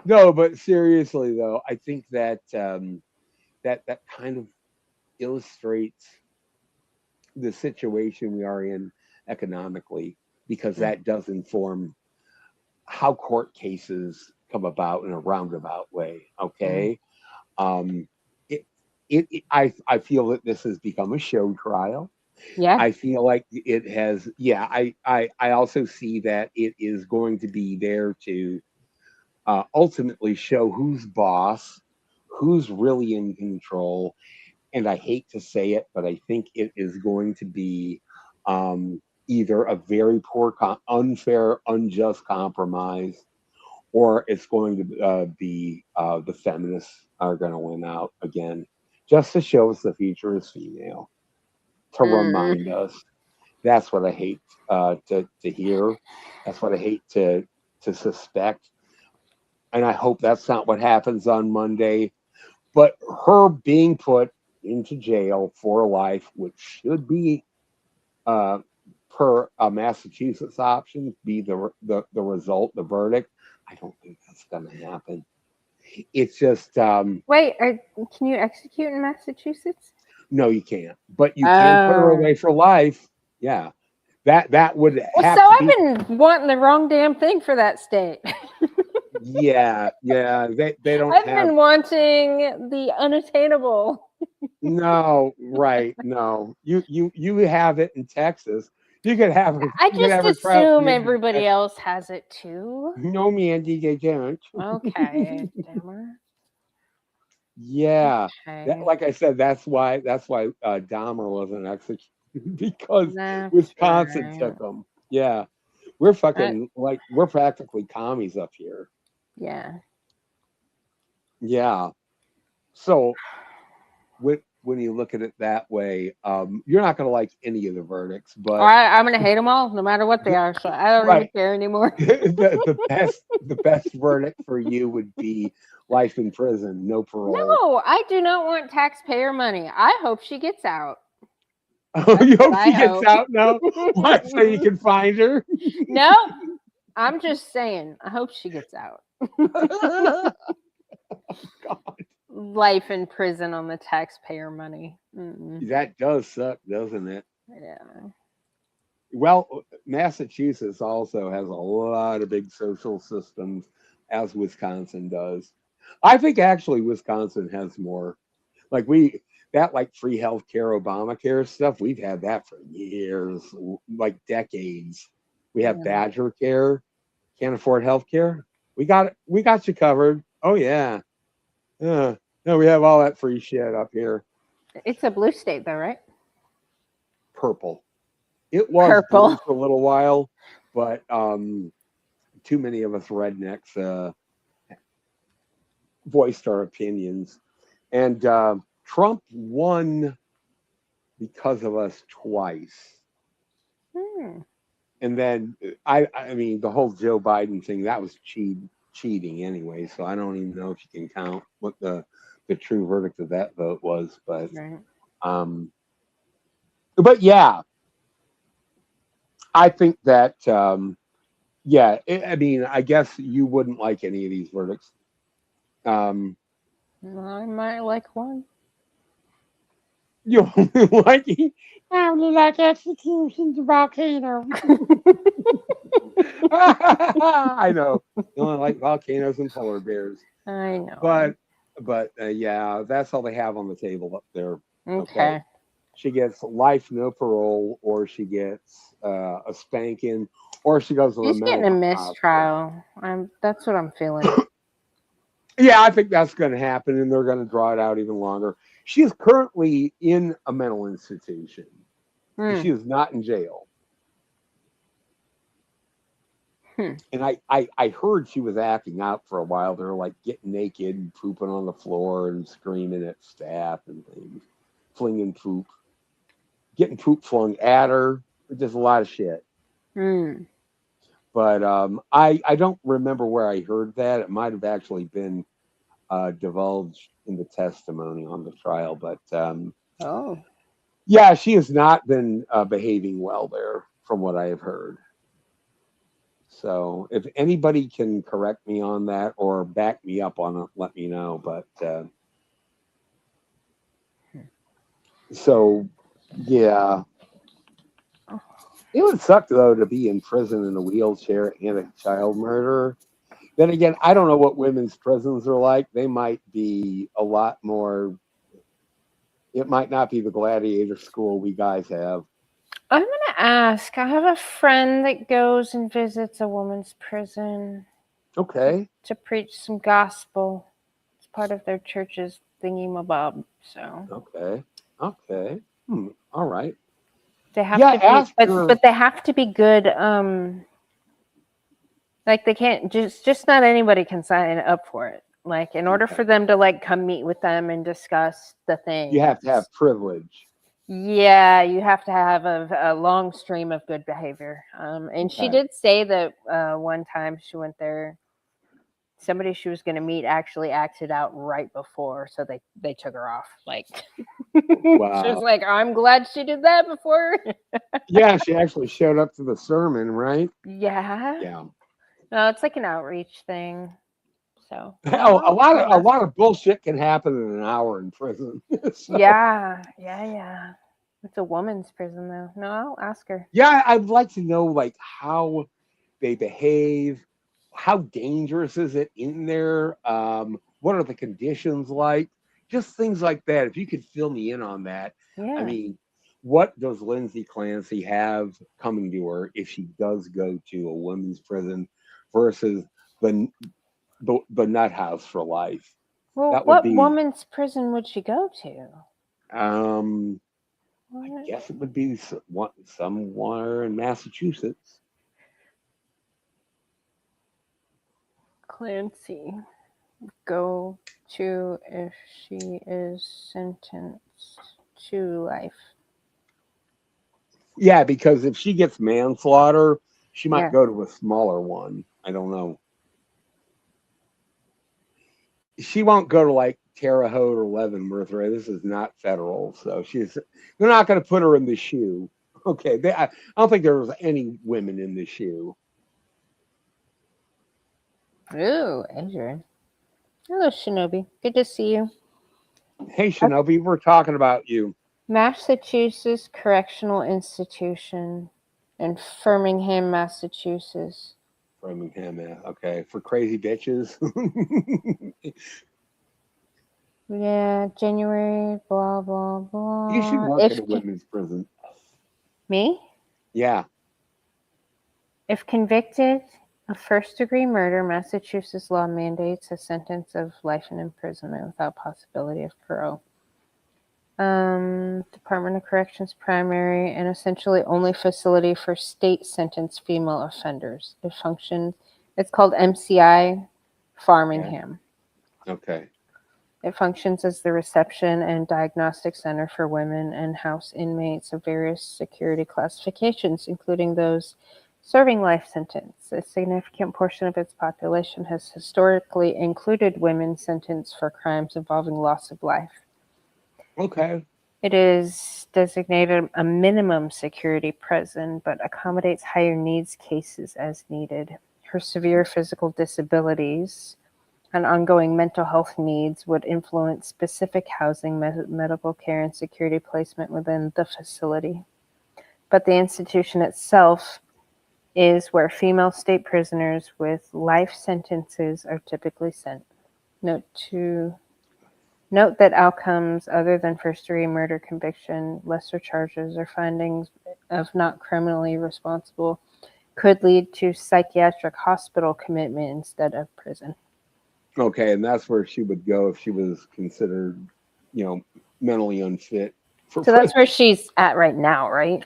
A: no, but seriously though, I think that that kind of illustrates the situation we are in economically, because that does inform how court cases come about in a roundabout way. Okay. I feel that this has become a show trial.
B: Yeah.
A: I feel like it has. Yeah, I also see that it is going to be there to ultimately show who's boss, who's really in control. And I hate to say it, but I think it is going to be either a very poor, unfair, unjust compromise, or it's going to be the feminists are going to win out again, just to show us the future is female, to remind us. That's what I hate to hear. That's what I hate to suspect. And I hope that's not what happens on Monday. But her being put into jail for life, which should be per Massachusetts option, be the result, the verdict. I don't think that's going to happen. It's just
B: Wait, can you execute in Massachusetts?
A: no, you can't. But you can put her away for life. Yeah, that would have
B: so
A: to
B: I've been wanting the wrong damn thing for that state.
A: Yeah, they don't
B: I've
A: have.
B: been wanting the unattainable.
A: No, right? No, you have it in Texas. You could have her.
B: I
A: You could have her
B: just
A: trial
B: assume
A: committed in
B: everybody
A: Texas.
B: else has it too.
A: No, Mandy, they don't.
B: Okay, damn
A: Yeah,
B: Okay.
A: like I said, that's why Dahmer wasn't executed because
B: That's
A: Wisconsin
B: right.
A: took him. Yeah, we're fucking we're practically commies up here.
B: Yeah.
A: Yeah. So when you look at it that way, you're not going to like any of the verdicts, but
B: I'm gonna hate them all, no matter what they are. So I don't even
A: right.
B: care anymore.
A: the best verdict for you would be life in prison, no parole.
B: No, I do not want taxpayer money. I hope she gets out.
A: Oh, you hope
B: I
A: she gets
B: hope.
A: out now? What, so you can find her?
B: No, I'm just saying. I hope she gets out.
A: God.
B: Life in prison on the taxpayer money.
A: That does suck, doesn't it?
B: Yeah.
A: Well, Massachusetts also has a lot of big social systems, as Wisconsin does. I think actually Wisconsin has more. Like like free healthcare, Obamacare stuff, we've had that for years, like decades. We have Badger Care, can't afford healthcare. We got you covered. Oh yeah. No, we have all that free shit up here.
B: It's a blue state, though, right?
A: Purple. It was
B: Purple.
A: blue for a little while, but too many of us rednecks voiced our opinions, and Trump won because of us twice. And then I mean the whole Joe Biden thing, that was cheating anyway, so I don't even know if you can count what the true verdict of that vote was, but yeah, I think that I mean, I guess you wouldn't like any of these verdicts.
B: I might like one.
A: You only I only like executions of volcanoes. I know. You only like volcanoes and polar bears.
B: I know.
A: But yeah, that's all they have on the table up there.
B: Okay.
A: She gets life, no parole, or she gets a spanking, or she goes to
B: She's
A: the
B: getting a
A: mental hospital.
B: mistrial. That's what I'm feeling.
A: Yeah, I think that's going to happen, and they're going to draw it out even longer. She is currently in a mental institution.
B: Hmm.
A: She is not in jail.
B: Hmm.
A: And I heard she was acting out for a while. They're like getting naked and pooping on the floor and screaming at staff and things, flinging poop, getting poop flung at her. Just a lot of shit.
B: Hmm.
A: But I don't remember where I heard that. It might have actually been divulged in the testimony on the trial. But
B: Oh.
A: yeah, she has not been behaving well there, from what I have heard. So if anybody can correct me on that or back me up on it, let me know. But so yeah, it would suck though to be in prison in a wheelchair and a child murderer. Then again, I don't know what women's prisons are like. They might be a lot more. It might not be the gladiator school we guys have.
B: I'm gonna ask. I have a friend that goes and visits a woman's prison
A: Okay,
B: to preach some gospel. It's part of their church's thingy-mabob. So
A: okay. All right.
B: they have
A: Yeah,
B: to be,
A: ask her.
B: but they have to be good. Like they can't just not anybody can sign up for it. Like in order for them to like come meet with them and discuss the thing,
A: You have to have privilege.
B: yeah, you have to have a long stream of good behavior. And she
A: Okay.
B: did say that one time she went there, somebody she was going to meet actually acted out right before, so they took her off. Like she was
A: Wow.
B: like, I'm glad she did that before.
A: Yeah, she actually showed up to the sermon, right?
B: Yeah,
A: Yeah.
B: no, it's like an outreach thing. So
A: Hell,
B: I'll
A: a
B: ask.
A: lot of bullshit can happen in an hour in prison. So,
B: Yeah. It's a woman's prison though. No, I'll ask her.
A: yeah, I'd like to know like how they behave. How dangerous is it in there? What are the conditions like? Just things like that. If you could fill me in on that. I
B: Yeah.
A: mean, what does Lindsay Clancy have coming to her if she does go to a women's prison versus the the nut house for life?
B: Well,
A: That would
B: what
A: be,
B: woman's prison would she go to?
A: I
B: What?
A: guess it would be somewhere in Massachusetts.
B: Clancy go to if she is sentenced to life.
A: Yeah, because if she gets manslaughter, she might
B: Yeah.
A: go to a smaller one. I don't know. She won't go to like Terre Haute or Leavenworth, right? This is not federal, so they're not going to put her in the shoe. Okay, I don't think there was any women in the shoe.
B: Ooh, Adrian. Hello, Shinobi. Good to see you.
A: Hey, Shinobi, we're talking about you.
B: Massachusetts Correctional Institution in Framingham, Massachusetts.
A: Birmingham, okay, for crazy bitches.
B: Yeah, January, blah, blah, blah.
A: You should work at a women's prison.
B: Me?
A: Yeah.
B: If convicted of first-degree murder, Massachusetts law mandates a sentence of life in imprisonment without possibility of parole. Department of Corrections primary and essentially only facility for state-sentenced female offenders. It functions. It's called MCI Framingham.
A: Okay.
B: It functions as the reception and diagnostic center for women and house inmates of various security classifications, including those serving life sentence. A significant portion of its population has historically included women sentenced for crimes involving loss of life.
A: Okay.
B: It is designated a minimum security prison, but accommodates higher needs cases as needed. Her severe physical disabilities and ongoing mental health needs would influence specific housing, medical care, and security placement within the facility. But the institution itself is where female state prisoners with life sentences are typically sent. Note that outcomes other than first-degree murder conviction, lesser charges, or findings of not criminally responsible could lead to psychiatric hospital commitment instead of prison.
A: Okay, and that's where she would go if she was considered, mentally unfit for
B: So that's
A: prison.
B: where she's at right now, right?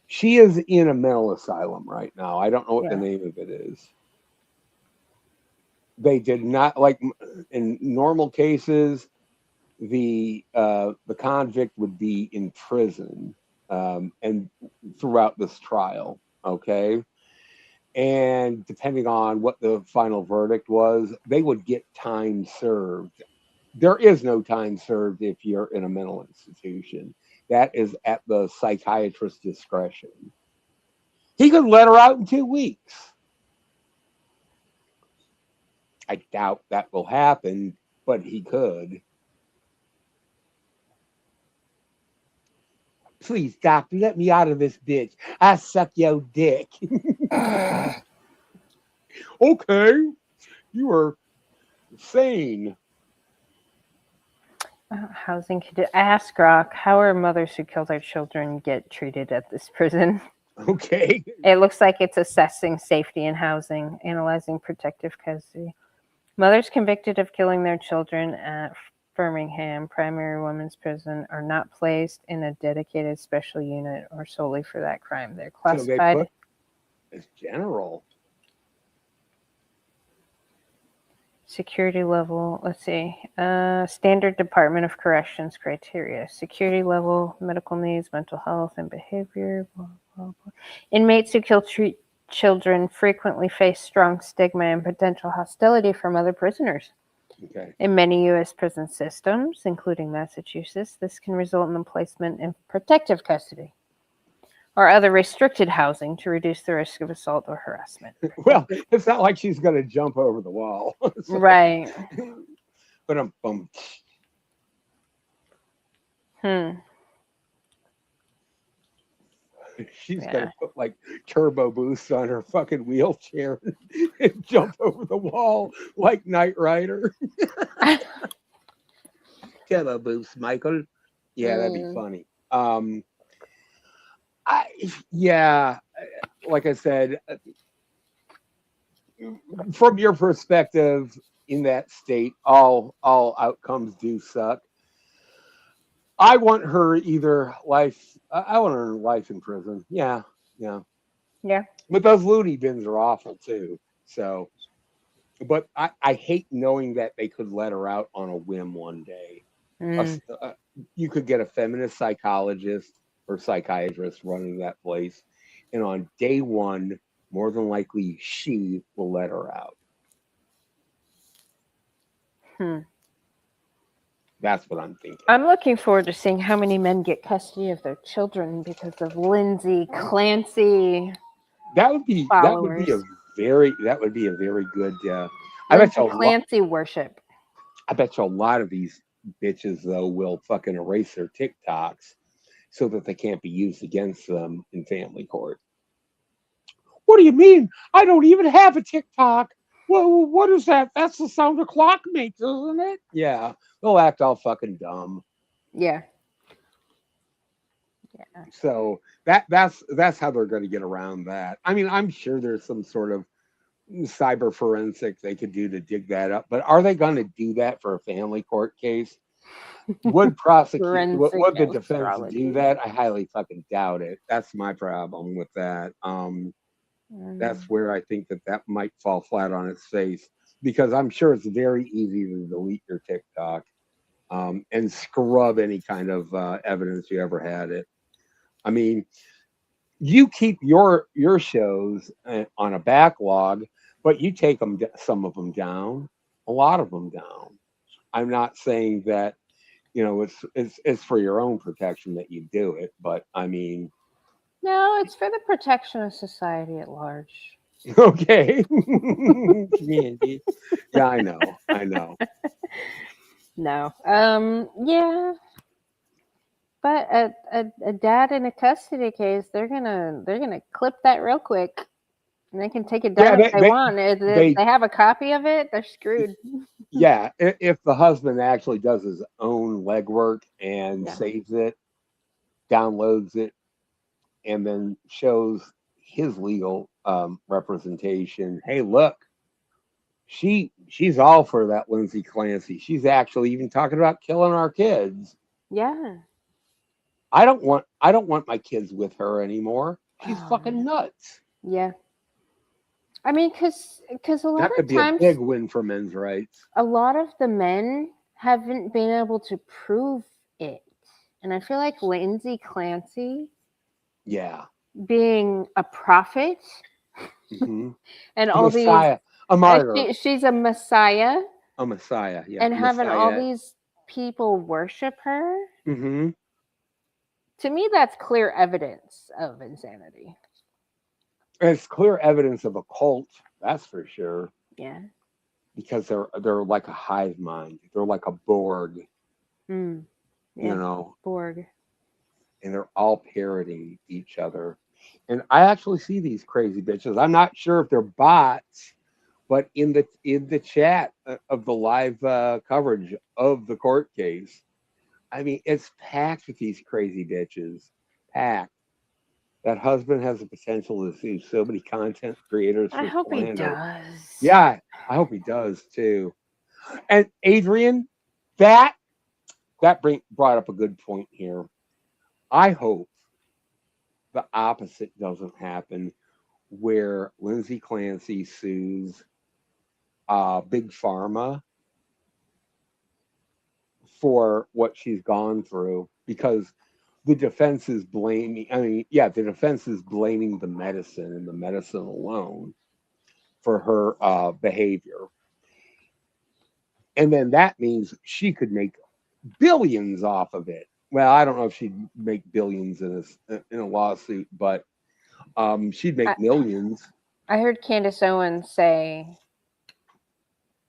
A: She is in a mental asylum right now. I don't know what the
B: Yeah.
A: name of it is. They did not like in normal cases. The convict would be in prison and throughout this trial. Okay, and depending on what the final verdict was, they would get time served. There is no time served if you're in a mental institution. That is at the psychiatrist's discretion. He could let her out in 2 weeks. I doubt that will happen, but he could. Please, doctor, let me out of this bitch. I suck your dick. Okay, you are sane.
B: Housing could ask Rock, how are mothers who kill their children get treated at this prison?
A: Okay.
B: It looks like it's assessing safety in housing, analyzing protective custody. Mothers convicted of killing their children at Birmingham Primary Women's Prison are not placed in a dedicated special unit or solely for that crime. They're
A: So they
B: classified
A: put as general.
B: security level. Let's see. Standard Department of Corrections criteria: security level, medical needs, mental health, and behavior. Blah, blah, blah. Inmates who kill children frequently face strong stigma and potential hostility from other prisoners.
A: Okay.
B: In many U.S. prison systems, including Massachusetts, this can result in the placement in protective custody or other restricted housing to reduce the risk of assault or harassment.
A: Well, it's not like she's going to jump over the wall. So-
B: Right.
A: But she's
B: Yeah.
A: going to put like turbo boosts on her fucking wheelchair and jump over the wall like Knight Rider. Turbo boost, Michael. Yeah, that'd be funny. Like I said, from your perspective in that state, all outcomes do suck. I want her either life. I want her life in prison. Yeah. But those loony bins are awful too. So, but I hate knowing that they could let her out on a whim one day. You could get a feminist psychologist or psychiatrist running that place, and on day one, more than likely, she will let her out. That's what I'm thinking.
B: I'm looking forward to seeing how many men get custody of their children because of Lindsay Clancy.
A: That would be a very good. I bet you
B: Clancy worship.
A: I bet you a lot of these bitches though will fucking erase their TikToks so that they can't be used against them in family court. What do you mean? I don't even have a TikTok. Well, what is that? That's the sound a clock makes, isn't it? Yeah, they'll act all fucking dumb.
B: Yeah.
A: So that's how they're going to get around that. I mean, I'm sure there's some sort of cyber forensic they could do to dig that up, but are they going to do that for a family court case? Would the defense do that? I highly fucking doubt it. That's my problem with that. That's where I think that might fall flat on its face, because I'm sure it's very easy to delete your TikTok and scrub any kind of evidence you ever had it. I mean, you keep your shows on a backlog, but you take some of them down, a lot of them down. I'm not saying that it's for your own protection that you do it, but I mean,
B: no, it's for the protection of society at large.
A: Okay. Yeah, I know.
B: No. Yeah. But a dad in a custody case, they're gonna clip that real quick, and they can take it down if they want. If they have a copy of it, they're screwed.
A: Yeah, if the husband actually does his own legwork and saves it, downloads it, and then shows his legal representation. Hey, look, she's all for that Lindsay Clancy. She's actually even talking about killing our kids.
B: Yeah.
A: I don't want my kids with her anymore. She's
B: Oh,
A: fucking nuts.
B: yeah. I mean, because a lot
A: That could
B: of
A: be a
B: times,
A: big win for men's rights.
B: a lot of the men haven't been able to prove it. And I feel like Lindsay Clancy
A: Yeah.
B: being a prophet
A: hmm
B: and
A: A
B: all
A: messiah, a
B: these,
A: martyr,
B: she's a messiah,
A: a messiah. Yeah.
B: and having all
A: Messiah.
B: these people worship her.
A: hmm
B: To me, that's clear evidence of insanity.
A: It's clear evidence of a cult, that's for sure,
B: Yeah.
A: because they're like a hive mind. They're like a Borg,
B: Mm.
A: you
B: Yeah.
A: know,
B: Borg.
A: and they're all parroting each other. And I actually see these crazy bitches. I'm not sure if they're bots, but in the chat of the live coverage of the court case, I mean, it's packed with these crazy bitches. Packed. That husband has the potential to sue so many content creators
B: I
A: for
B: hope he
A: slander.
B: does.
A: Yeah, I hope he does too. And Adrian, that brought up a good point here. I hope the opposite doesn't happen, where Lindsay Clancy sues Big Pharma for what she's gone through, because the defense is blaming. I mean, yeah, the defense is blaming the medicine and the medicine alone for her behavior, and then that means she could make billions off of it. Well, I don't know if she'd make billions in a lawsuit, but she'd make millions.
B: I heard Candace Owens say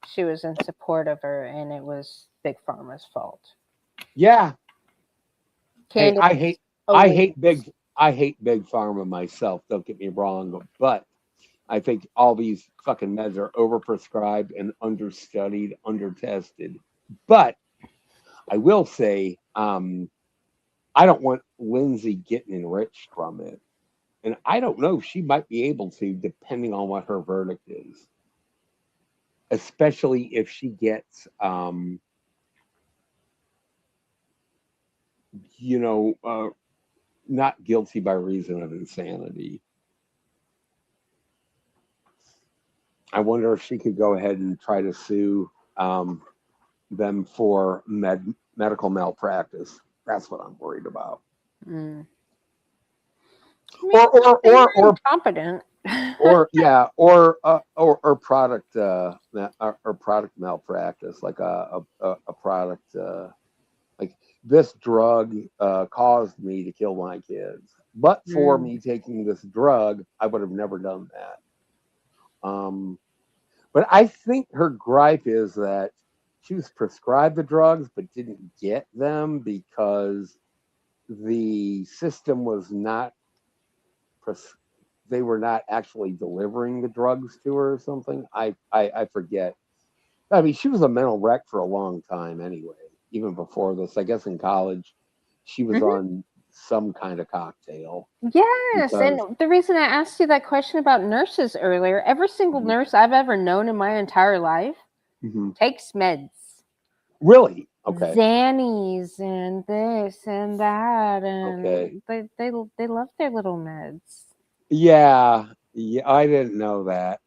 B: she was in support of her and it was Big Pharma's fault.
A: Yeah. Hey,
B: Candace
A: I
B: Owens.
A: hate big pharma myself. Don't get me wrong, but I think all these fucking meds are overprescribed and understudied, undertested. But I will say, I don't want Lindsay getting enriched from it, and I don't know if she might be able to, depending on what her verdict is. Especially if she gets, not guilty by reason of insanity. I wonder if she could go ahead and try to sue them for medical malpractice. That's what I'm worried about.
B: Mm.
A: Or
B: competent.
A: or product or product malpractice, like a product like this drug caused me to kill my kids, but for me taking this drug, I would have never done that. But I think her gripe is that she was prescribed the drugs but didn't get them because the system was not they were not actually delivering the drugs to her or something. I forget. I mean, she was a mental wreck for a long time anyway, even before this. I guess in college, she was on some kind of cocktail.
B: Yes, and the reason I asked you that question about nurses earlier, every single nurse I've ever known in my entire life takes meds.
A: Really? Okay.
B: Xannies and this and that, and they love their little meds.
A: Yeah, I didn't know that.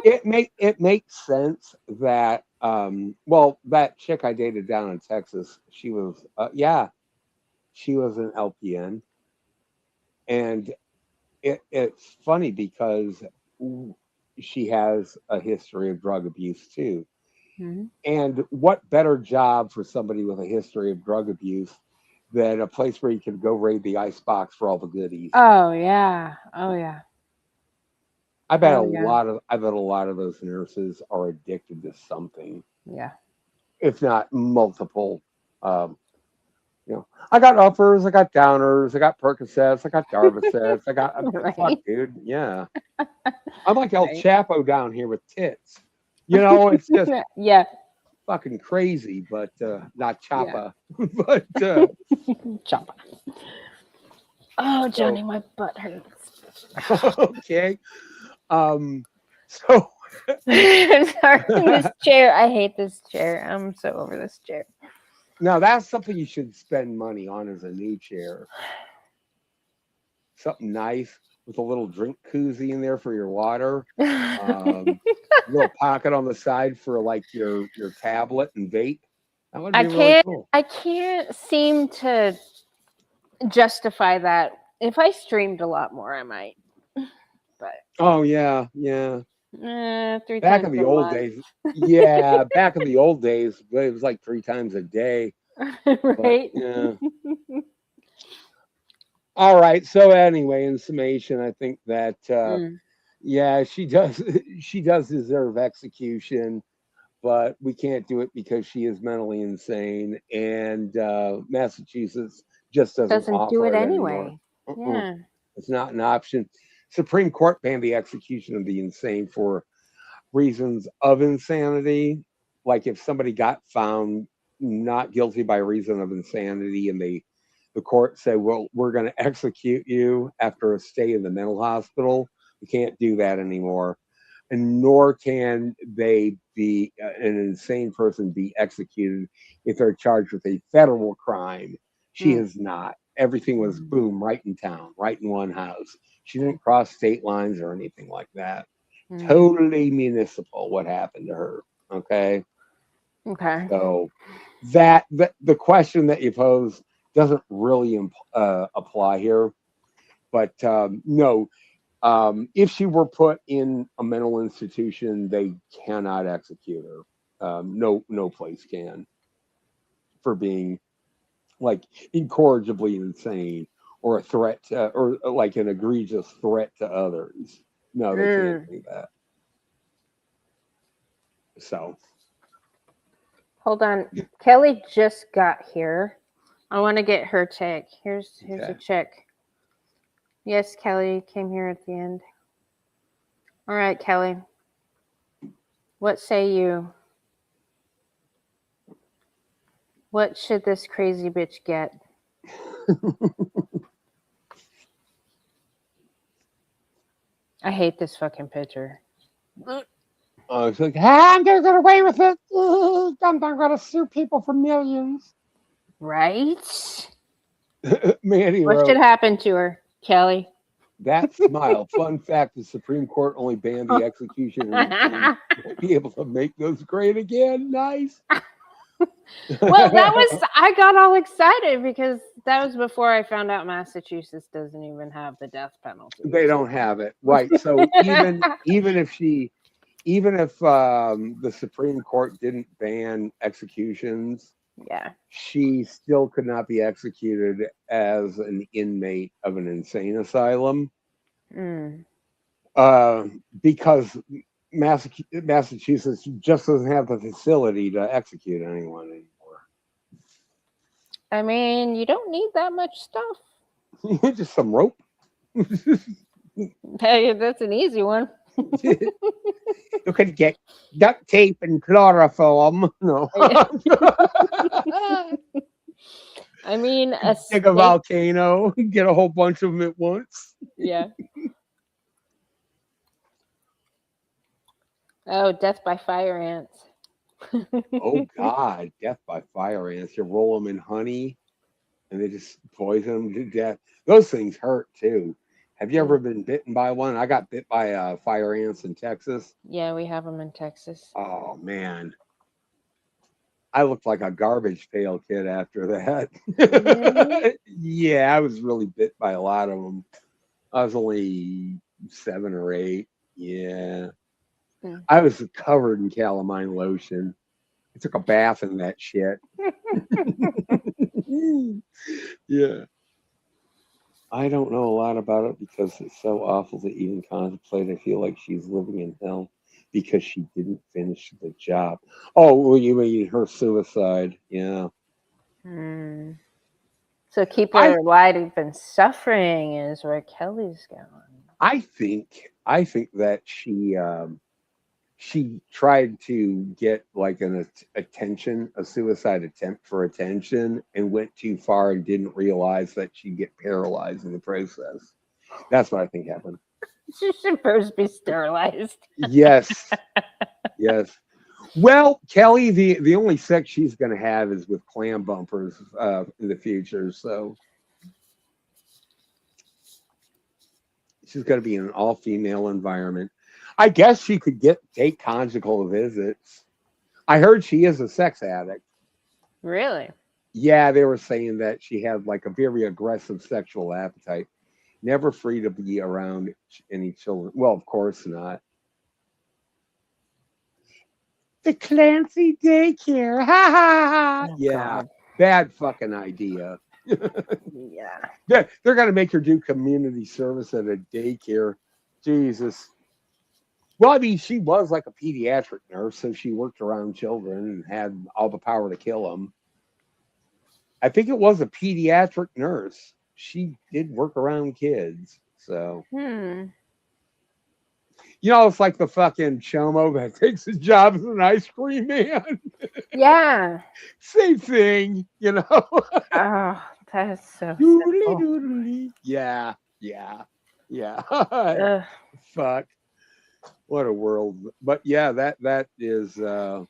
A: It makes sense that that chick I dated down in Texas, she was she was an LPN, and it's funny because she has a history of drug abuse too. And what better job for somebody with a history of drug abuse than a place where you can go raid the icebox for all the goodies?
B: Oh yeah.
A: I bet a lot of those nurses are addicted to something.
B: Yeah.
A: If not multiple. I got uppers, I got downers, I got Percocets, I got Darvocets, I got fuck, dude. Yeah. I'm like El Chapo down here with tits. It's just fucking crazy, but not Choppa. But
B: Choppa. Oh, Johnny, my butt hurts.
A: Okay. So
B: I'm sorry. This chair. I hate this chair. I'm so over this chair.
A: Now that's something you should spend money on as a new chair. Something nice with a little drink koozie in there for your water. Little pocket on the side for like your tablet and vape. That would be really cool.
B: I can't seem to justify that. If I streamed a lot more, I might. But
A: Oh yeah, yeah.
B: 3
A: Back
B: times
A: in the
B: a
A: old
B: month.
A: days, yeah. Back in the old days, it was like 3 times a day. But,
B: Right?
A: yeah. All right. So anyway, in summation, I think that yeah, she does she does deserve execution, but we can't do it because she is mentally insane, and Massachusetts just doesn't offer
B: do it
A: anymore.
B: anyway.
A: Uh-uh.
B: Yeah.
A: It's not an option. Supreme Court banned the execution of the insane for reasons of insanity. Like if somebody got found not guilty by reason of insanity and the court said, well, we're going to execute you after a stay in the mental hospital, we can't do that anymore. And nor can they be an insane person be executed if they're charged with a federal crime. She is not. Everything was boom, right in town, right in one house. She didn't cross state lines or anything like that. Totally municipal what happened to her. Okay.
B: Okay.
A: So that the question that you pose doesn't really apply here. But no, if she were put in a mental institution, they cannot execute her. No place can, for being like incorrigibly insane or a threat to, or like an egregious threat to others. No, they can't do that. So
B: hold on. Kelly just got here. I want to get her take. Here's a check. Yes, Kelly came here at the end. All right, Kelly. What say you? What should this crazy bitch get? I hate this fucking picture.
A: It's like, I'm gonna get away with it. I'm gonna sue people for millions.
B: Right?
A: Manny
B: What
A: wrote,
B: should happen to her, Kelly?
A: that smile. Fun fact: the Supreme Court only banned the execution, and won't be able to make those great again. Nice.
B: Well, I got all excited because that was before I found out Massachusetts doesn't even have the death penalty.
A: They don't have it, right? So even if the Supreme Court didn't ban executions,
B: yeah,
A: she still could not be executed as an inmate of an insane asylum, because Massachusetts just doesn't have the facility to execute anyone anymore.
B: I mean, you don't need that much stuff.
A: Just some rope.
B: Hey, that's an easy one.
A: You could get duct tape and chloroform. No.
B: I mean,
A: Dig a volcano, get a whole bunch of them at once.
B: Yeah. Oh, death by fire ants.
A: Oh God, death by fire ants. You roll them in honey and they just poison them to death. Those things hurt too. Have you ever been bitten by one? I got bit by fire ants in Texas.
B: Yeah, we have them in Texas.
A: Oh man, I looked like a garbage pail kid after that.
B: Really?
A: Yeah, I was really bit by a lot of them. I was only 7 or 8. Yeah. I was covered in calamine lotion. I took a bath in that shit. Yeah. I don't know a lot about it because it's so awful to even contemplate. I feel like she's living in hell because she didn't finish the job. Oh, well, you mean her suicide? Yeah.
B: So keep her alive and suffering is where Kelly's going.
A: I think that she tried to get like a suicide attempt for attention, and went too far and didn't realize that she'd get paralyzed in the process. That's what I think happened.
B: She's supposed to be sterilized.
A: Yes. Yes. Well, Kelly, the only sex she's going to have is with clam bumpers in the future. So she's going to be in an all-female environment. I guess she could take conjugal visits. I heard she is a sex addict.
B: Really?
A: Yeah, they were saying that she had like a very aggressive sexual appetite. Never free to be around any children. Well, of course not. The Clancy daycare. Ha ha ha.
B: Oh,
A: Yeah.
B: God.
A: Bad fucking idea.
B: Yeah.
A: They're going to make her do community service at a daycare. Jesus. Well, I mean, she was like a pediatric nurse, so she worked around children and had all the power to kill them. I think it was a pediatric nurse. She did work around kids. So, it's like the fucking Chomo that takes his job as an ice cream man.
B: Yeah.
A: Same thing,
B: Oh, that is so
A: Doodly
B: simple.
A: doodly. Yeah.
B: Ugh.
A: Fuck. What a world. But yeah, that is a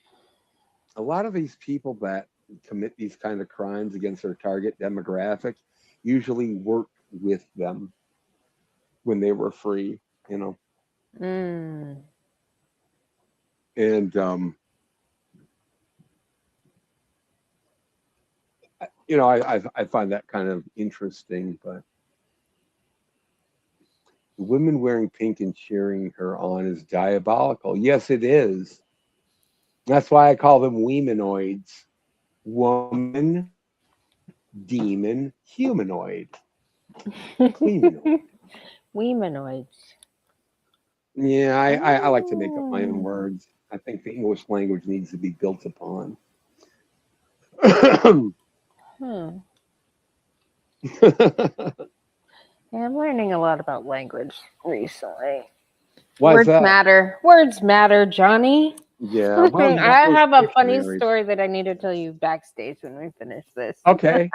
A: lot of these people that commit these kind of crimes against their target demographic usually worked with them when they were free,
B: Mm.
A: and I find that kind of interesting. But the women wearing pink and cheering her on is diabolical. Yes, it is. That's why I call them womenoids. Woman, demon, humanoid. Queenoid.
B: Womenoids.
A: Yeah, I like to make up my own words. I think the English language needs to be built upon.
B: Yeah, I'm learning a lot about language recently.
A: Why is
B: Words
A: that?
B: matter. Words matter, Johnny.
A: Yeah. well,
B: I have a funny
A: dictionaries.
B: story that I need to tell you backstage when we finish this.
A: Okay.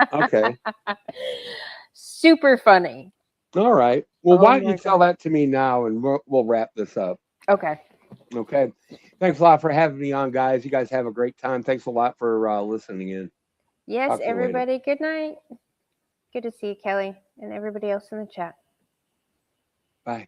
B: Super funny.
A: All right. Well,
B: Oh
A: why don't
B: my
A: you tell
B: God.
A: that to me now, and we'll wrap this up.
B: Okay.
A: Okay. Thanks a lot for having me on, guys. You guys have a great time. Thanks a lot for listening in.
B: Yes,
A: Talk to you later.
B: everybody, good night. Good to see you, Kelly, and everybody else in the chat.
A: Bye.